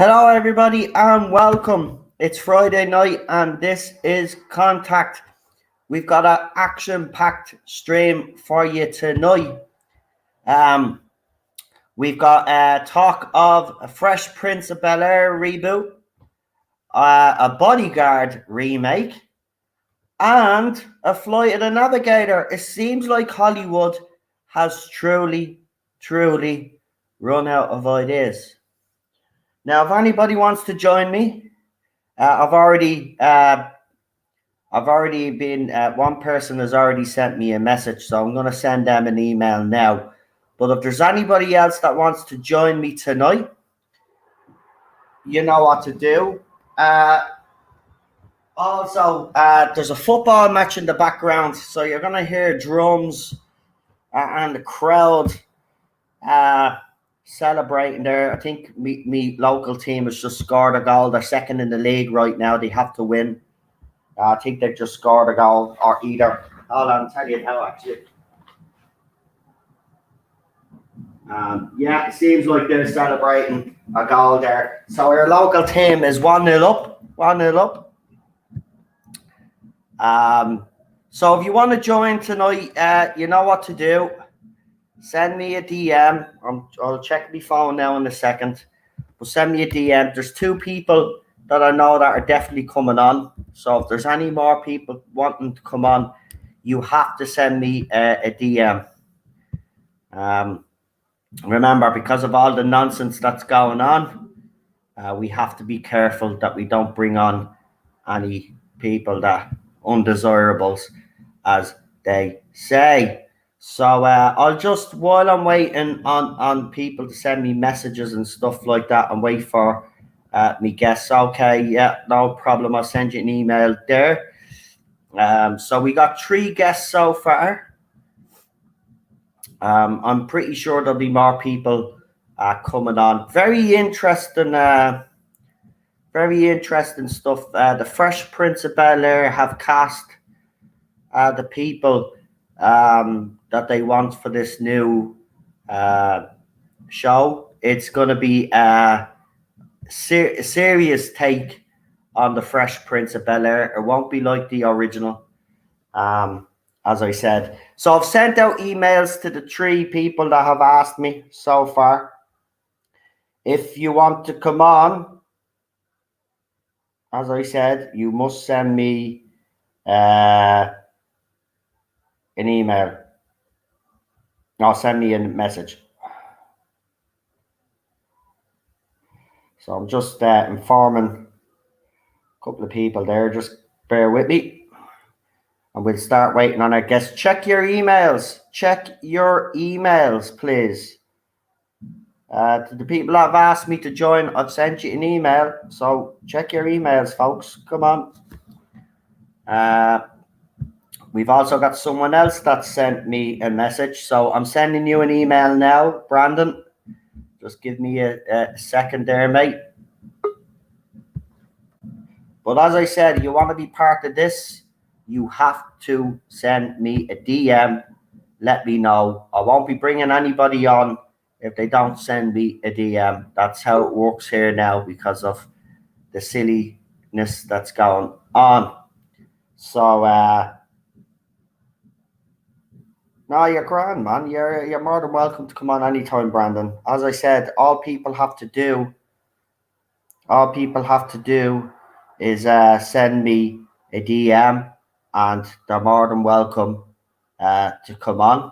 Hello, everybody, and welcome. It's Friday night, and this is Contact. We've got an action-packed stream for you tonight. We've got a talk of a fresh Prince of Bel-Air reboot, a Bodyguard remake, and a flight of the Navigator. It seems like Hollywood has truly run out of ideas. Now, if anybody wants to join me, I've already been. One person has already sent me a message, so I'm going to send them an email now. But if there's anybody else that wants to join me tonight, you know what to do. Also, there's a football match in the background, so you're going to hear drums and the crowd celebrating there. I think me local team has just scored a goal. They're second in the league right now. They have to win. I think they've just scored a goal, or either. Hold on, I'll tell you how actually. Yeah, it seems like they're celebrating a goal there. So our local team is 1-0 up. 1-0 up. So if you want to join tonight, you know what to do. Send me a DM. I'll check my phone now in a second. But send me a DM. There's 2 people that I know that are definitely coming on. So if there's any more people wanting to come on, you have to send me a DM. Remember, because of all the nonsense that's going on, we have to be careful that we don't bring on any people that undesirables, as they say. So I'll just, while I'm waiting on people to send me messages and stuff like that, and wait for me guests. Okay, yeah, no problem. I'll send you an email there. So we got 3 guests so far. I'm pretty sure there'll be more people coming on. Very interesting stuff. The Fresh Prince of Bel-Air have cast the people that they want for this new show. It's going to be a serious take on the Fresh Prince of Bel-Air. It won't be like the original, as I said. So I've sent out emails to the 3 people that have asked me so far. If you want to come on, as I said, you must send me an email. No, send me a message. So I'm just informing a couple of people there. Just bear with me. And we'll start waiting on our guests. Check your emails. Check your emails, please. To the people that have asked me to join, I've sent you an email. So check your emails, folks. Come on. We've also got someone else that sent me a message. So I'm sending you an email now, Brandon. Just give me a second there, mate. But as I said, you want to be part of this, you have to send me a DM. Let me know. I won't be bringing anybody on if they don't send me a DM. That's how it works here now because of the silliness that's going on. So, no, you're grand, man. You're more than welcome to come on anytime, Brandon. As I said, all people have to do is send me a DM, and they're more than welcome to come on.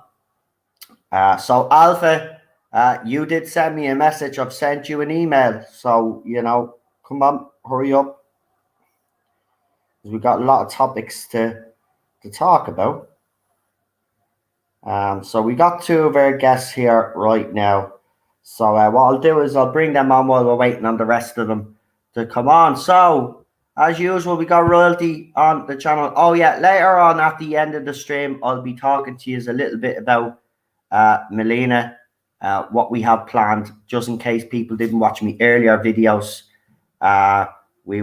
So Alpha, you did send me a message. I've sent you an email. So, come on, hurry up. We've got a lot of topics to talk about. So we got 2 of our guests here right now. So what I'll do is I'll bring them on while we're waiting on the rest of them to come on. So as usual, we got royalty on the channel. Oh yeah, later on at the end of the stream, I'll be talking to you a little bit about Melina, what we have planned, just in case people didn't watch me earlier videos. We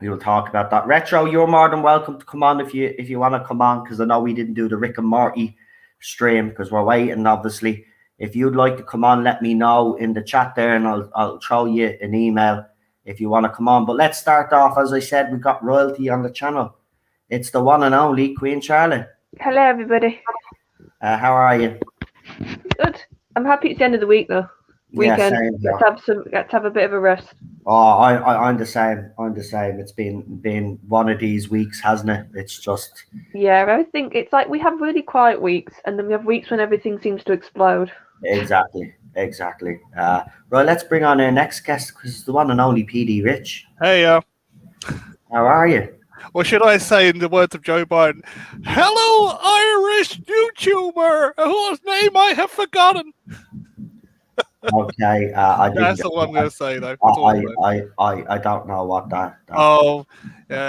will talk about that. Retro, you're more than welcome to come on if you want to come on, because I know we didn't do the Rick and Morty stream because we're waiting, obviously. if you'd like to come on, let me know in the chat there, and I'll throw you an email if you want to come on. But let's start off. As I said, we've got royalty on the channel. It's the one and only Queen Charlotte. Hello, everybody. How are you? Good. I'm happy it's the end of the week, though. Weekend. Yeah, Let's have a bit of a rest. Oh, I'm the same. It's been one of these weeks, hasn't it? It's just. Yeah, I think it's like we have really quiet weeks, and then we have weeks when everything seems to explode. Exactly. Right, let's bring on our next guest, because it's the one and only PD Rich. Hey, How are you? Or should I say, in the words of Joe Biden, hello, Irish YouTuber, whose name I have forgotten. Okay, that's all I'm going to say, though. I don't know what that. Oh,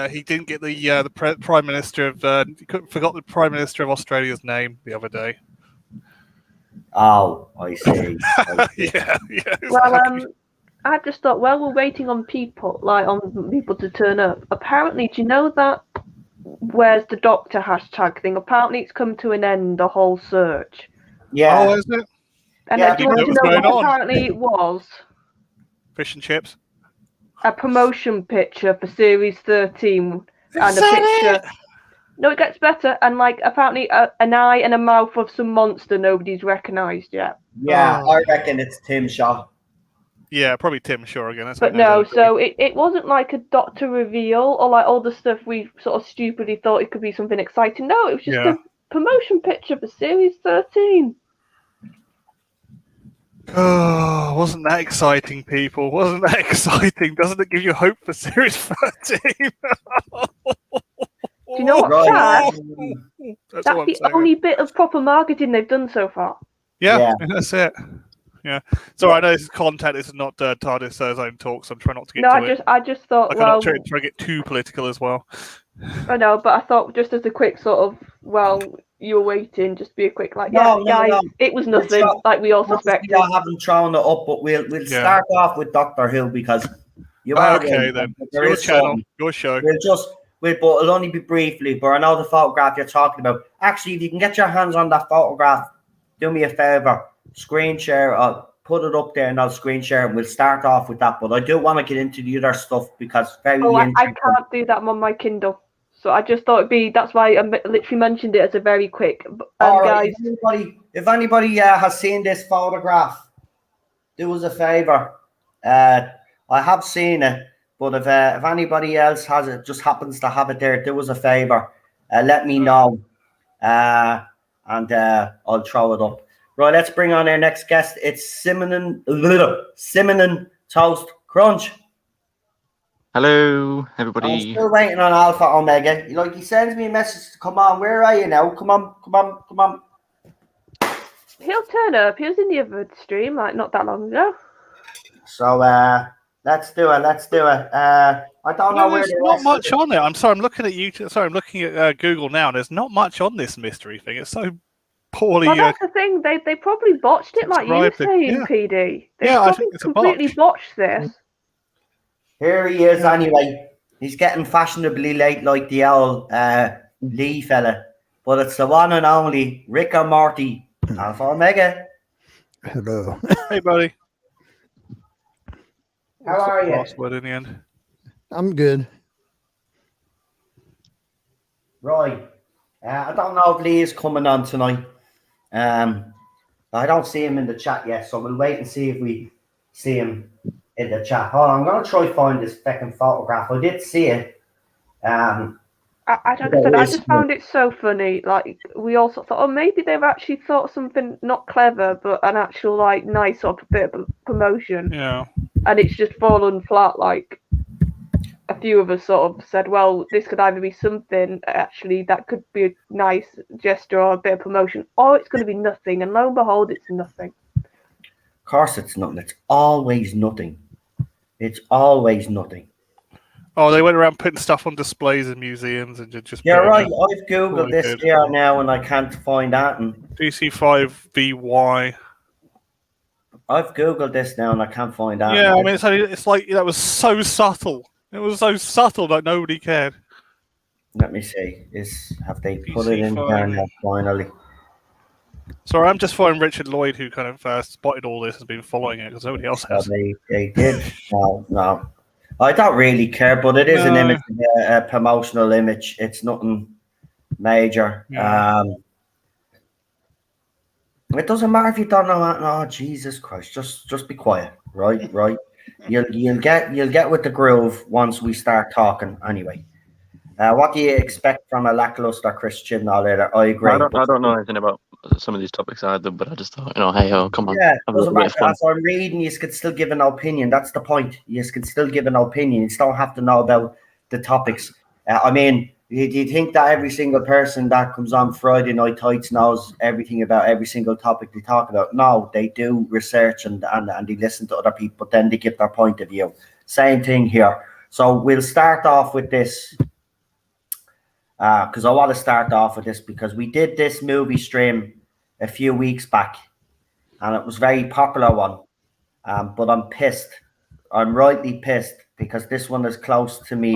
he didn't get the Prime Minister of. He forgot the Prime Minister of Australia's name the other day. Oh, I see. Yeah. Well, I just thought, well, we're waiting on people to turn up. Apparently, do you know that "Where's the Doctor" hashtag thing? Apparently, it's come to an end. The whole search. Yeah. Oh, is it? And Yeah, do you want to know what apparently it was? Fish and chips. A promotion picture for Series 13 and a picture. It? No, it gets better. And apparently an eye and a mouth of some monster nobody's recognised yet. Yeah, I reckon it's Tim Shaw. Yeah, probably Tim Shaw again. But no, so it wasn't like a Doctor reveal or like all the stuff we sort of stupidly thought it could be something exciting. No, it was just a promotion picture for Series 13. Oh, wasn't that exciting, people? Wasn't that exciting? Doesn't it give you hope for Series 13? Do you know what's sad? That's the only bit of proper marketing they've done so far. Yeah. That's it. Yeah. So I know this is content. This is not TARDIS own talk, so I'm trying not to get to it. I just thought, I'm not trying to get too political as well. I know, but I thought just as a quick sort of, you were waiting, just be a quick guys, it was nothing, like we all suspected. I haven't thrown it up, but we'll start off with Doctor Who because you are okay then. Your channel, your show. But it'll only be briefly. But I know the photograph you're talking about. Actually, if you can get your hands on that photograph, do me a favor, screen share. Put it up there and I'll screen share, and we'll start off with that. But I do want to get into the other stuff because I can't do that. I'm on my Kindle. So I just thought that's why I literally mentioned it as a very quick. Guys, if anybody has seen this photograph, do us a favor. I have seen it, but if anybody else has it, just happens to have it there, do us a favor. Let me know, and I'll throw it up. Right, let's bring on our next guest. It's Cinnamon Toast Crunch. Hello, everybody. I'm still waiting on Alpha Omega. He sends me a message. Come on, where are you now? Come on. He'll turn up. He was in the other stream not that long ago. So let's do it. I don't know where there's not much on it. I'm sorry. I'm looking at YouTube. Sorry, I'm looking at Google now. And there's not much on this mystery thing. It's so poorly. Well, that's the thing. They probably botched it, like you were saying, PD. I think it's completely botched this. Here he is anyway. He's getting fashionably late like the old Lee fella. But it's the one and only Rick and Morty, Alpha Omega. Hello. Hey, buddy. How are you? Password in the end. I'm good. Right. I don't know if Lee is coming on tonight. I don't see him in the chat yet, so we'll wait and see if we see him in the chat. Hold on, I'm going to try to find this second photograph. I did see it. I just found it so funny. Like, we also thought, maybe they've actually thought something not clever, but an actual, nice sort of bit of promotion. Yeah. And it's just fallen flat. Like, a few of us sort of said, well, this could either be something, actually, that could be a nice gesture or a bit of promotion, or it's going to be nothing. And lo and behold, it's nothing. Of course it's nothing. It's always nothing. Oh, they went around putting stuff on displays in museums and just. Yeah, right. I've googled this here now and I can't find that. And DC5VY. I've googled this now and I can't find that. Yeah, I mean, it's like that was so subtle. It was so subtle that nobody cared. Let me see. Have they put it in there now finally? Sorry, I'm just following Richard Lloyd, who kind of spotted all this and has been following it because nobody else has. They did. No. I don't really care, but it is an image, a promotional image. It's nothing major. Yeah. It doesn't matter if you don't know that. No, Jesus Christ, just be quiet, right. You'll get with the groove once we start talking. Anyway, what do you expect from a lackluster Christian? I agree. I don't know anything about some of these topics either, but I just thought, hey ho, come on. Yeah, have a doesn't little bit matter. of fun. As I'm reading, you can still give an opinion. That's the point. You can still give an opinion. You don't have to know about the topics. I mean, do you think that every single person that comes on Friday Night Tights knows everything about every single topic they talk about? No, they do research and they listen to other people, then they give their point of view. Same thing here. So we'll start off with this because I want to start off with this because we did this movie stream a few weeks back and it was a very popular one. But I'm pissed. I'm rightly pissed because this one is close to me.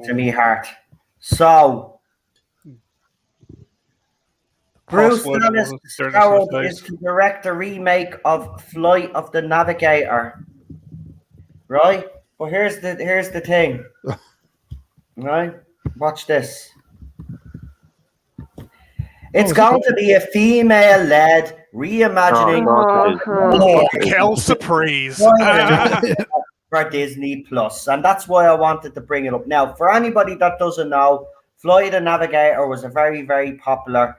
To me heart. So Bruce Willis is to direct a remake of Flight of the Navigator. Right? But here's the thing. Right? Watch this. It's going to be a female-led reimagining Kel surprise for Disney Plus, and that's why I wanted to bring it up. Now, for anybody that doesn't know, Flight of the Navigator was a very, very popular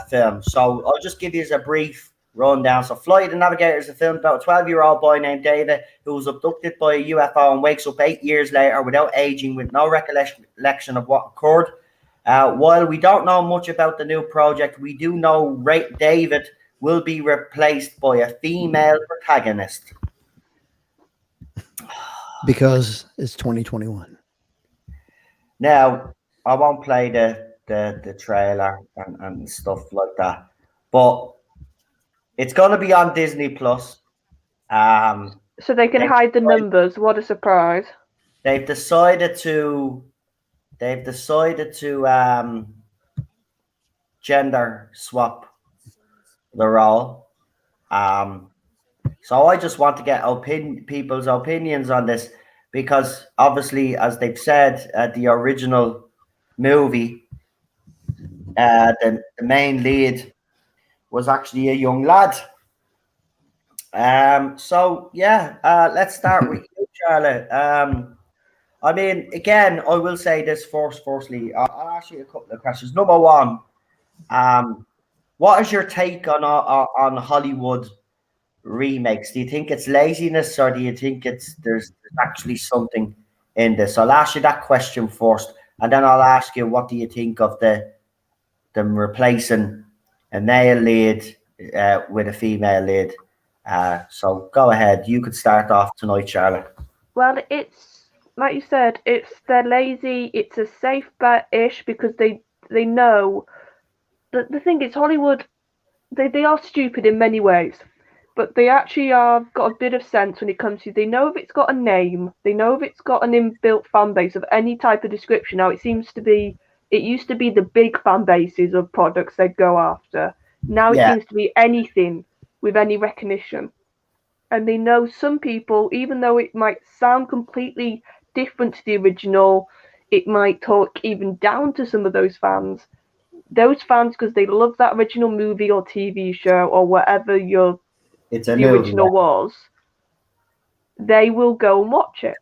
film. So I'll just give you a brief rundown. So Flight of the Navigator is a film about a 12-year-old boy named David who was abducted by a UFO and wakes up 8 years later without aging, with no recollection of what occurred. While we don't know much about the new project, we do know David will be replaced by a female protagonist. Because it's 2021. Now, I won't play the trailer and stuff like that, but it's going to be on Disney Plus. So they can hide the numbers. What a surprise! They've decided to gender swap the role. So I just want to get people's opinions on this because obviously, as they've said, the original movie, the main lead was actually a young lad. So yeah, let's start with you, Charlotte. I mean, again, I will say this firstly. I'll ask you a couple of questions. Number one, what is your take on Hollywood remakes? Do you think it's laziness, or do you think there's actually something in this? I'll ask you that question first, and then I'll ask you, what do you think of them replacing a male lead with a female lead? So go ahead. You could start off tonight, Charlotte. Well, it's like you said, they're lazy. It's a safe bet-ish because they know that the thing is Hollywood. They are stupid in many ways, but they actually got a bit of sense when it comes to. They know if it's got a name. They know if it's got an inbuilt fan base of any type of description. Now it used to be the big fan bases of products they'd go after. Now it seems to be anything with any recognition. And they know some people, even though it might sound completely different to the original, it might talk even down to some of those fans. Those fans, because they love that original movie or TV show or whatever the original was, they will go and watch it.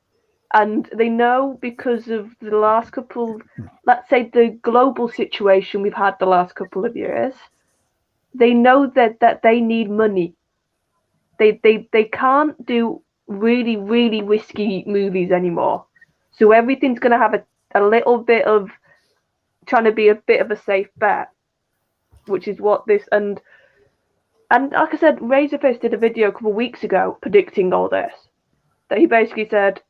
And they know because of the last couple, let's say the global situation we've had the last couple of years, they know that they need money. They can't do really, really risky movies anymore. So everything's going to have a little bit of trying to be a bit of a safe bet, which is what this and like I said, Razorfist did a video a couple of weeks ago predicting all this. That he basically said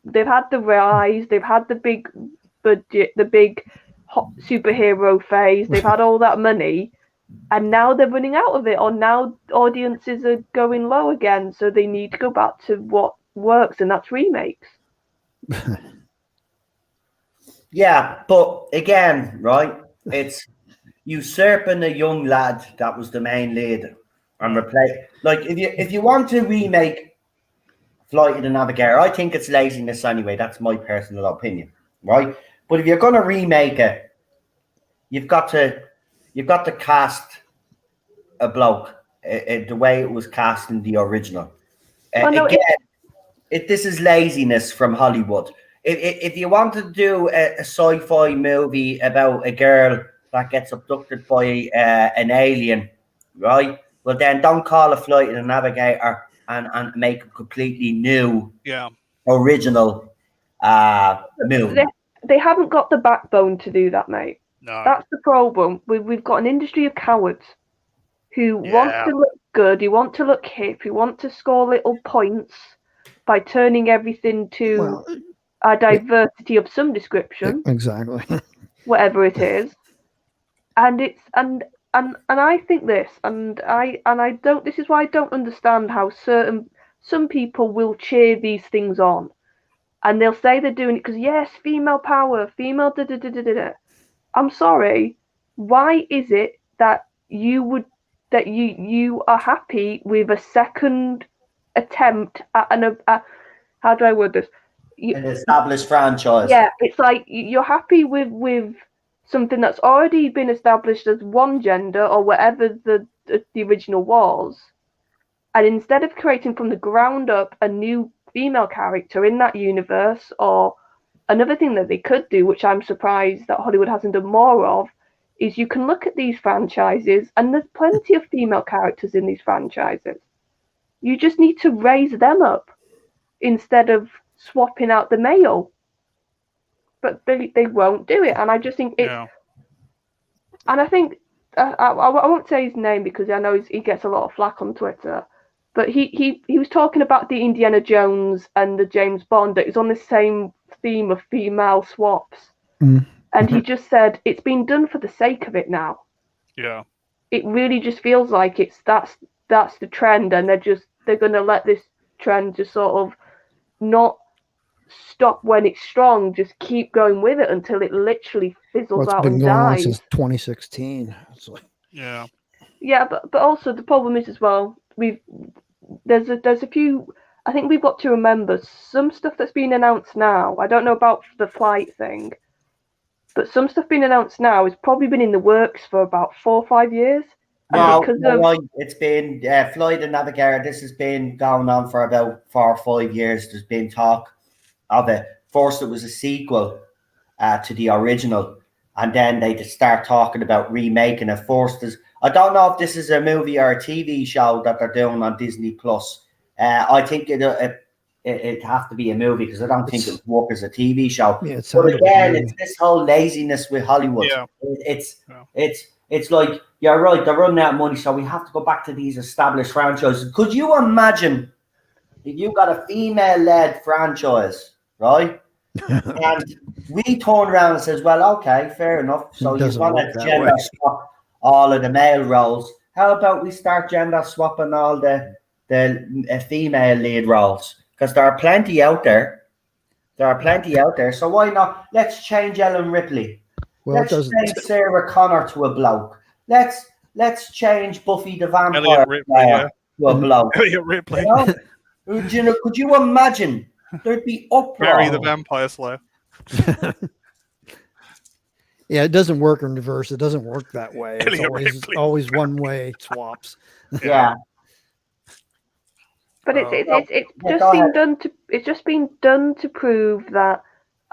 they've had the rise, they've had the big budget, the big hot superhero phase, they've had all that money. And now they're running out of it, or now audiences are going low again, so they need to go back to what works, and that's remakes. Yeah, but again, right? It's usurping a young lad that was the main lead and replace. Like if you want to remake Flight of the Navigator, I think it's laziness anyway. That's my personal opinion, right? But if you're going to remake it, you've got to cast a bloke the way it was cast in the original. Again, this is laziness from Hollywood. If you want to do a sci-fi movie about a girl that gets abducted by an alien, right? Well, then don't call it Flight of the Navigator and make a completely new, original movie. They haven't got the backbone to do that, mate. No. That's the problem. We've got an industry of cowards who want to look good, who want to look hip, who want to score little points by turning everything to a diversity of some description. Exactly. Whatever it is. And it's and I think this, and I don't. This is why I don't understand how some people will cheer these things on, and they'll say they're doing it because yes, female power, female da da da da da. I'm sorry. Why is it that you are happy with a second attempt at how do I word this? An established franchise. Yeah, it's like you're happy with something that's already been established as one gender or whatever the original was, and instead of creating from the ground up a new female character in that universe, or another thing that they could do, which I'm surprised that Hollywood hasn't done more of, is you can look at these franchises and there's plenty of female characters in these franchises. You just need to raise them up instead of swapping out the male. But they won't do it, and I just think it's. Yeah. And I think I won't say his name because I know he gets a lot of flack on Twitter, but he was talking about the Indiana Jones and the James Bond. It was on the same theme of female swaps, and he just said it's been done for the sake of it now. Yeah. It really just feels like that's the trend, and they're going to let this trend just sort of not stop when it's strong, just keep going with it until it literally fizzles out and dies. It's been going on since 2016. Yeah. Yeah, but also the problem is as well, there's a few. I think we've got to remember some stuff that's been announced now. I don't know about the flight thing, but some stuff being announced now has probably been in the works for about 4 or 5 years. No, it's been Flight of Navigator. This has been going on for about 4 or 5 years. There's been talk of it. First, it was a sequel to the original, and then they just start talking about remaking it. First, I don't know if this is a movie or a TV show that they're doing on Disney Plus. I think it'd have to be a movie because I don't think it would work as a TV show. Yeah, but again, it's this whole laziness with Hollywood. Yeah. It's like, you're right, they're running out of money, so we have to go back to these established franchises. Could you imagine if you got a female-led franchise, right? And we turn around and says, well, okay, fair enough. So you want to gender swap all of the male roles. How about we start gender swapping all the female lead roles? Because there are plenty out there. So why not? Let's change Ellen Ripley. Let's change Sarah Connor to a bloke. Let's change Buffy the Vampire Slayer to a bloke. Elliot Ripley. You know, could you imagine? There'd be uproar. Barry the Vampire Slayer. Yeah, it doesn't work in reverse. It doesn't work that way. It's always one way swaps. Yeah. But it's just been done to prove that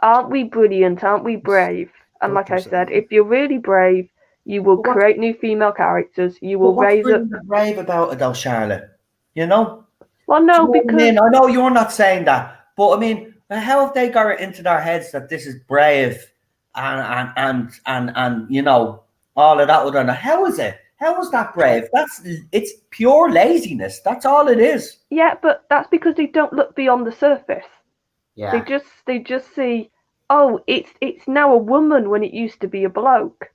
aren't we brilliant? Aren't we brave? And like I said, if you're really brave, you will create new female characters. You will raise up. What's brave about it, though, Charlotte? You know. Well, no, because I know you're not saying that, but I mean, how have they got it into their heads that this is brave and you know all of that other? How is it? How is that brave? It's pure laziness. That's all it is. Yeah, but that's because they don't look beyond the surface. Yeah. They just see, oh, it's now a woman when it used to be a bloke.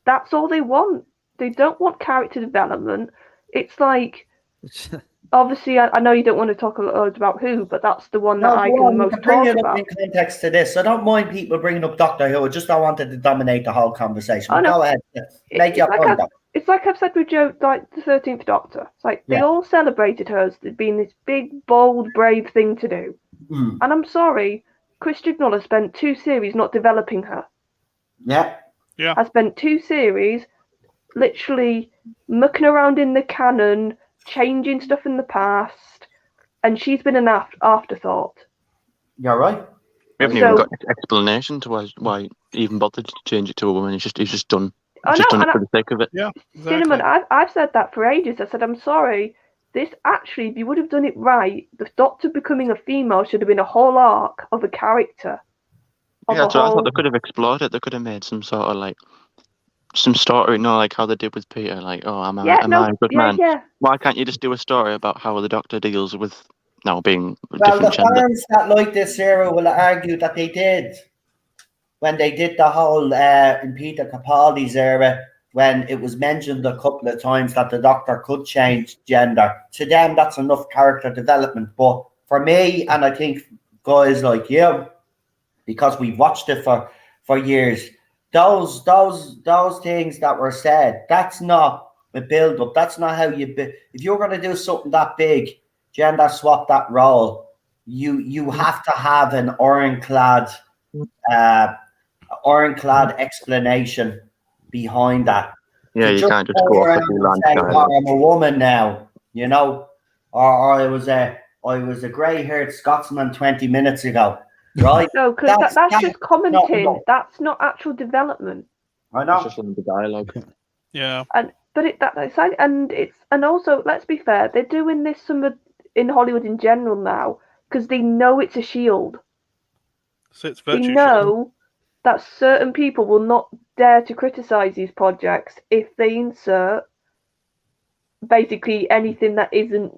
That's all they want. They don't want character development. It's like obviously, I know you don't want to talk a lot about who, but that's the one that I can most bring talk it up about. in context to this. I don't mind people bringing up Doctor Who. I just don't want it to dominate the whole conversation. But go ahead, make your point. It's like I've said with Joe, like the 13th Doctor. It's like they all celebrated her as being this big, bold, brave thing to do. And I'm sorry, Chris Chibnall has spent 2 series not developing her. Yeah. I spent 2 series literally mucking around in the canon, changing stuff in the past, and she's been an afterthought. You're right. We haven't even got an explanation to why he even bothered to change it to a woman. He's just done. Just done it for the sake of it. Yeah, exactly. Cinnamon, I've said that for ages. I said, I'm sorry. This actually, if you would have done it right, the Doctor becoming a female should have been a whole arc of a character. That's what I thought. They could have explored it. They could have made some sort of like some story, like how they did with Peter. Like, oh, am I a good man? Yeah. Why can't you just do a story about how the Doctor deals with now being a well, different gender? The fans that like this era will argue that they did. When they did the whole in Peter Capaldi's era, when it was mentioned a couple of times that the Doctor could change gender, to them that's enough character development. But for me, and I think guys like you, because we've watched it for years, those things that were said, that's not a build-up. That's not how you... If you're going to do something that big, gender swap that role, you have to have an ironclad explanation behind that. Yeah, you can't just go off and say, I'm a woman now, or I was a grey-haired Scotsman 20 minutes ago, right? No, because that's just commenting. That's not actual development. I know. It's just in the dialogue. Yeah. And also, let's be fair, they're doing this in Hollywood in general now because they know it's a shield. So it's they know that certain people will not dare to criticize these projects if they insert basically anything that isn't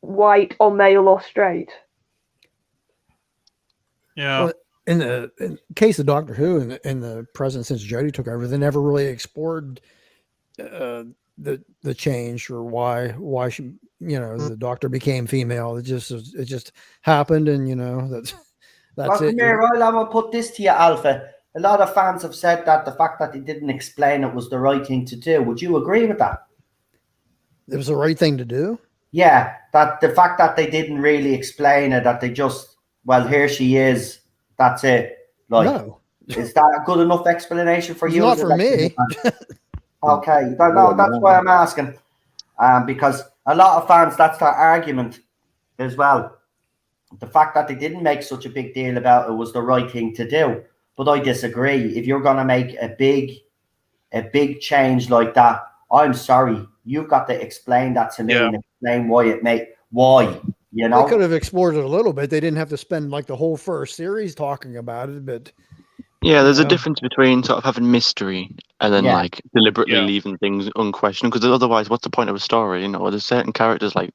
white or male or straight. Yeah. Well, in the case of Doctor Who, in the present since Jodie took over, they never really explored the change or why she, the Doctor became female. It just happened, and that's well, it. Come here, I'm gonna put this to you, Alpha. A lot of fans have said that the fact that they didn't explain it was the right thing to do. Would you agree with that? It was the right thing to do. Yeah, that the fact that they didn't really explain it, that they just, well, here she is, that's it. Like, no. Is that a good enough explanation for you? Not for me. Okay, no, that's why I'm asking. Because a lot of fans, that's their argument as well. The fact that they didn't make such a big deal about it was the right thing to do. But I disagree. If you're going to make a big change like that, I'm sorry, you've got to explain that to me and explain why. They could have explored it a little bit. They didn't have to spend like the whole first series talking about it, but there's a difference between sort of having mystery and then like deliberately leaving things unquestioned, because otherwise what's the point of a story? There's certain characters like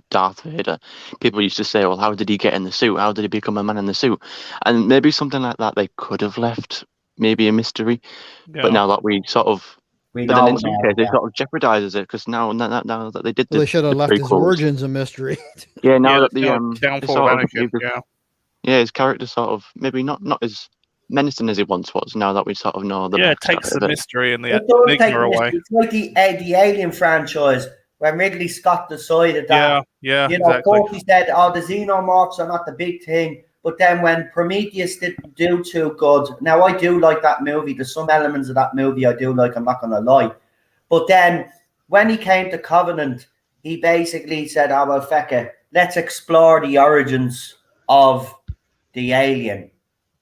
Darth Vader. People used to say, well, how did he get in the suit? How did he become a man in the suit? And maybe something like that they could have left maybe a mystery. But now that we sort of it sort of jeopardizes it, because now that they did they should have left his origins a mystery. Now that the downfall of Anakin, his character sort of maybe not as menacing as it once was. Now that we sort of know it takes the mystery and the enigma away. It's like the Alien franchise, when Ridley Scott decided that, exactly. Corky said, the xenomorphs are not the big thing. But then when Prometheus didn't do too good, now I do like that movie. There's some elements of that movie I do like, I'm not going to lie. But then when he came to Covenant, he basically said, well, feck it, let's explore the origins of the alien.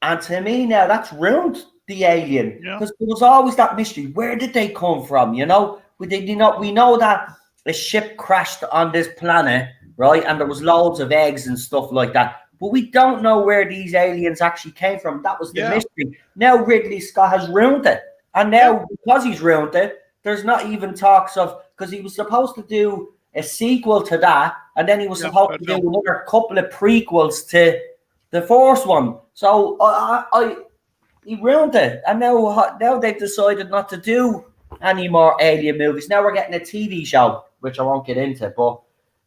And to me now, that's ruined the alien. Because there was always that mystery. Where did they come from? We know that a ship crashed on this planet, right? And there was loads of eggs and stuff like that. But we don't know where these aliens actually came from. That was the mystery. Now Ridley Scott has ruined it. And now, because he's ruined it, there's not even talks of... Because he was supposed to do a sequel to that, and then he was supposed to do another couple of prequels to the first one. So he ruined it. And now they've decided not to do any more Alien movies. Now we're getting a TV show, which I won't get into. But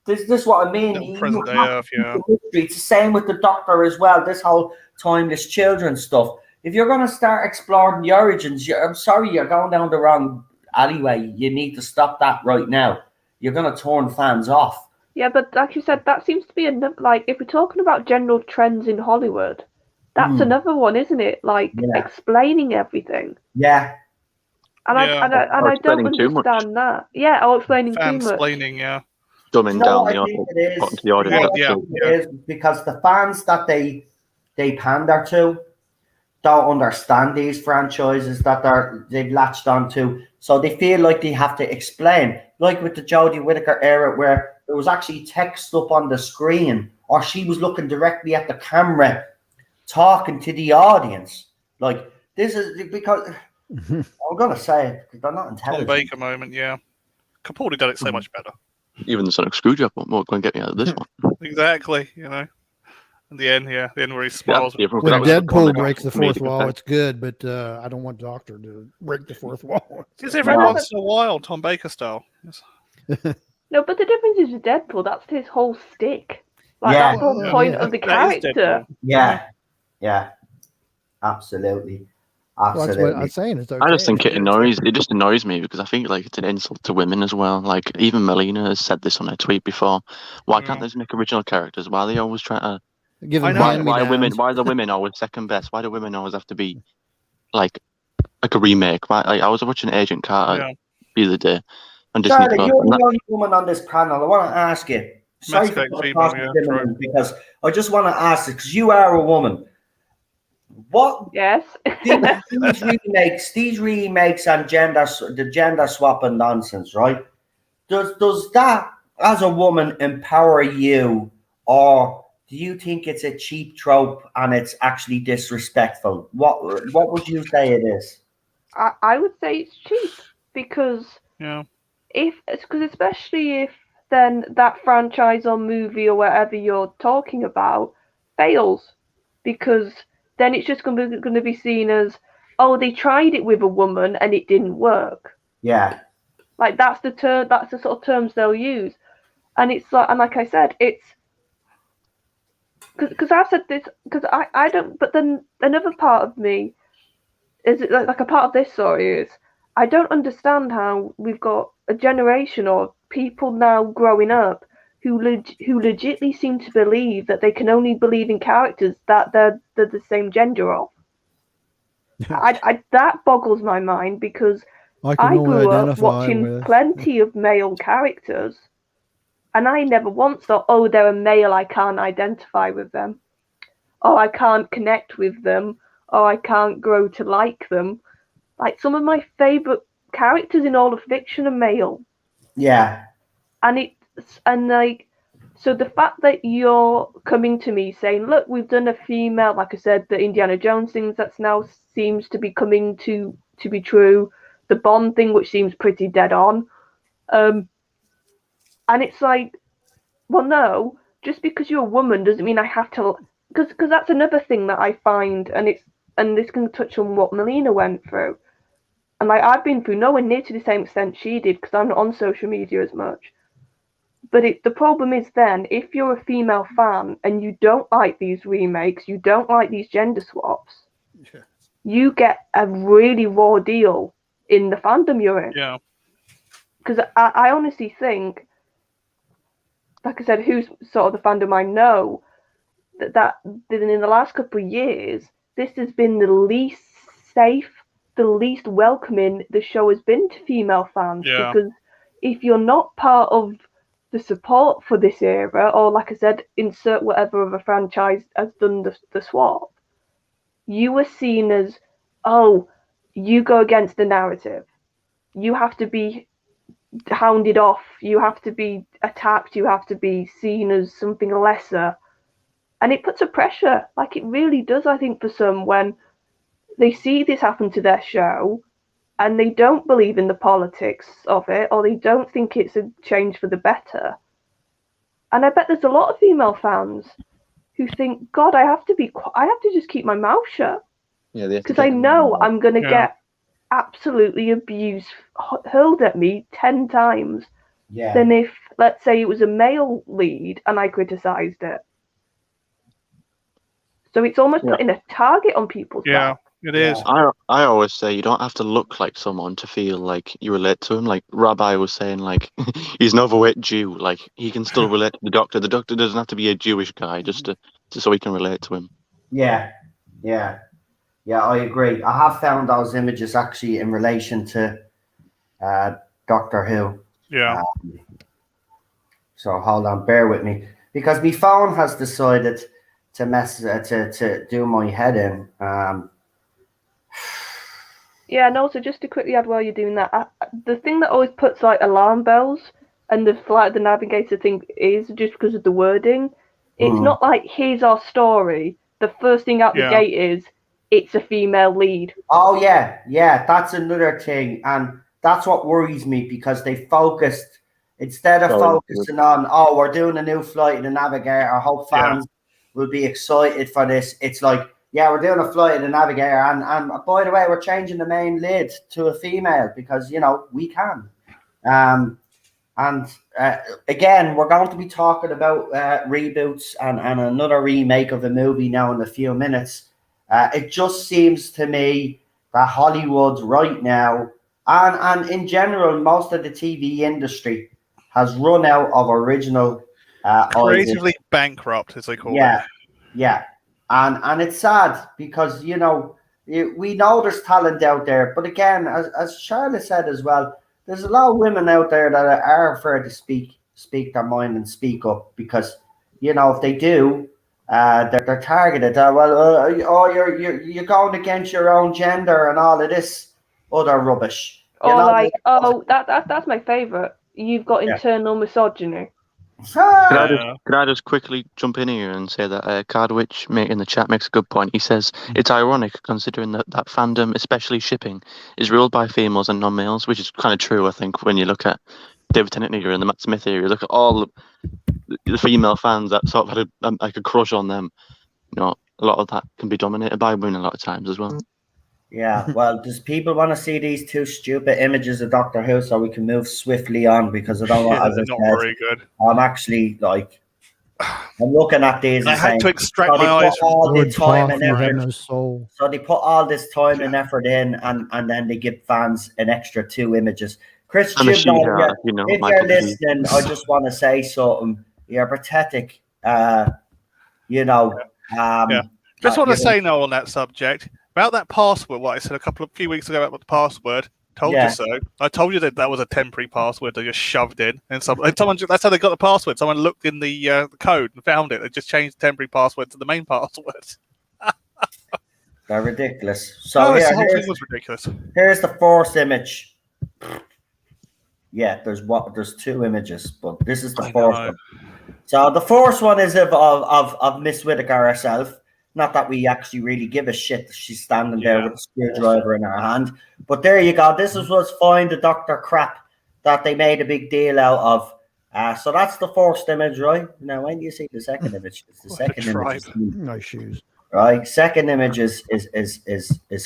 This is what I mean. Little You present day have Earth, to keep yeah. the mystery. It's the same with the Doctor as well. This whole timeless children stuff. If you're going to start exploring the origins, I'm sorry, you're going down the wrong alleyway. You need to stop that right now. You're going to turn fans off. Yeah, but like you said, that seems to be another. Like, if we're talking about general trends in Hollywood, that's another one, isn't it? Like explaining everything. Yeah. And I don't understand that. Yeah, or explaining too much. Fan-splaining, yeah. Dumbing You know down what the I think audience. it is? Putting the audience up to. It is because the fans that they pander to don't understand these franchises that they've latched onto, so they feel like they have to explain. Like with the Jodie Whittaker era, where there was actually text up on the screen, or she was looking directly at the camera, talking to the audience. Like this is because I'm gonna say it because they're not Tom intelligent. Baker moment, yeah. Capaldi did it so much better. Even the Sonic Screwjob won't go and get me out of this one. Exactly, you know. In the end, the end where he smiles. Yeah, When that was Deadpool the breaks the comedic fourth wall, effect. it's good, but I don't want Doctor to break the fourth wall. It's every once in a while, Tom Baker style. Yes. No, but the difference is with Deadpool, that's his whole stick. Like, Yeah. that's the whole point of the That is character. Deadpool. Yeah, absolutely. Well, that's what I'm saying. It's okay. I just think it just annoys me because I think like it's an insult to women as well. Like even Melina has said this on her tweet before. Why can't they just make original characters? Why are they always trying to Give them why are the women always second best? Why do women always have to be like a remake? Why I was watching Agent Carter the other day on Disney Charlie, Plus. you're the only woman on this panel. I want to ask you. Sorry for female, because I just want to ask it because you are a woman. What Yes. these remakes and the gender swapping nonsense, right? Does that as a woman empower you, or do you think it's a cheap trope and it's actually disrespectful? What would you say it is? I would say it's cheap because especially if then that franchise or movie or whatever you're talking about fails, because then it's just going to be seen as, oh, they tried it with a woman and it didn't work. Yeah. Like that's the sort of terms they'll use, and it's like, and like I said, it's because I've said this because I don't. But then another part of me is like a part of this story is I don't understand how we've got a generation or people now growing up who legitimately seem to believe that they can only believe in characters that they're the same gender of. That boggles my mind because I grew up watching plenty of male characters, and I never once thought, oh, they're a male, I can't identify with them. Oh, I can't connect with them. Oh, I can't grow to like them. Like some of my favourite characters in all of fiction are male. Yeah. So the fact that you're coming to me saying, look, we've done a female, like I said, the Indiana Jones things that's now seems to be coming to be true, the Bond thing, which seems pretty dead on. And it's like, well, no, just because you're a woman doesn't mean I have to, because that's another thing that I find, and this can touch on what Melina went through. And like I've been through nowhere near to the same extent she did because I'm not on social media as much. But the problem is then, if you're a female fan and you don't like these remakes, you don't like these gender swaps, you get a really raw deal in the fandom you're in. Yeah. Because I honestly think, like I said, who's sort of the fandom I know, that in the last couple of years, this has been the least safe, the least welcoming the show has been to female fans. Yeah. Because if you're not part of the support for this era, or like I said, insert whatever other franchise has done the swap, you were seen as, oh, you go against the narrative. You have to be hounded off. You have to be attacked. You have to be seen as something lesser. And it puts a pressure, like it really does, I think, for some when they see this happen to their show and they don't believe in the politics of it, or they don't think it's a change for the better. And I bet there's a lot of female fans who think, God, I have to just keep my mouth shut. Yeah, because I know I'm going to get absolutely abused, hurled at me 10 times than if let's say it was a male lead and I criticised it. So it's almost putting a target on people's back. It is. I always say you don't have to look like someone to feel like you relate to him. Like Rabbi was saying, like he's an overweight Jew. Like he can still relate to the Doctor. The Doctor doesn't have to be a Jewish guy just so he can relate to him. Yeah, I agree. I have found those images actually in relation to Doctor Who. Yeah. So hold on, bear with me, because my phone has decided to mess to do my head in. Yeah, and also just to quickly add while you're doing that, the thing that always puts like alarm bells and the Navigator thing is just because of the wording. It's not like here's our story. The first thing out the gate is it's a female lead. Oh yeah, that's another thing, and that's what worries me because they focused instead of focusing on we're doing a new flight in the Navigator. I hope fans will be excited for this. It's like, we're doing a flight in the Navigator, and by the way, we're changing the main lead to a female because we can. And again, we're going to be talking about reboots and another remake of a movie now in a few minutes. It just seems to me that Hollywood right now, and in general, most of the TV industry has run out of original creatively bankrupt, as they call it. Yeah. And it's sad because, we know there's talent out there. But again, as Charlotte said as well, there's a lot of women out there that are afraid to speak their mind and speak up because, if they do, they're targeted. You're going against your own gender and all of this other rubbish. That's my favourite. You've got internal misogyny. Could I just quickly jump in here and say that Cardwitch in the chat makes a good point. He says it's ironic considering that fandom, especially shipping, is ruled by females and non-males, which is kind of true, I think, when you look at David Tennant here and the Matt Smith area. Look at all the female fans that sort of had a crush on them. A lot of that can be dominated by women a lot of times as well. Yeah, well, does people want to see these two stupid images of Doctor Who so we can move swiftly on because I don't want they're not very good. I'm actually I'm looking at these. I had to extract my eyes from all the time and effort. No soul. So they put all this time and effort in, and then they give fans an extra 2 images. Chris, if you're listening, I just want to say something. You're pathetic. Just want to say no on that subject. About that password, what I said a few weeks ago about the password, told you so. I told you that was a temporary password they just shoved in, and someone that's how they got the password. Someone looked in the code and found it. They just changed the temporary password to the main password. They're ridiculous. So the whole thing was ridiculous. Here's the first image. Yeah, there's 2 images, but this is the first one. So the first one is of Miss Whittaker herself. Not that we actually really give a shit that she's standing there with a screwdriver in her hand. But there you go. This was Find the Doctor crap that they made a big deal out of. So that's the first image, right? Now, when do you see the second image? It's the second image. Nice shoes. Right? Second image is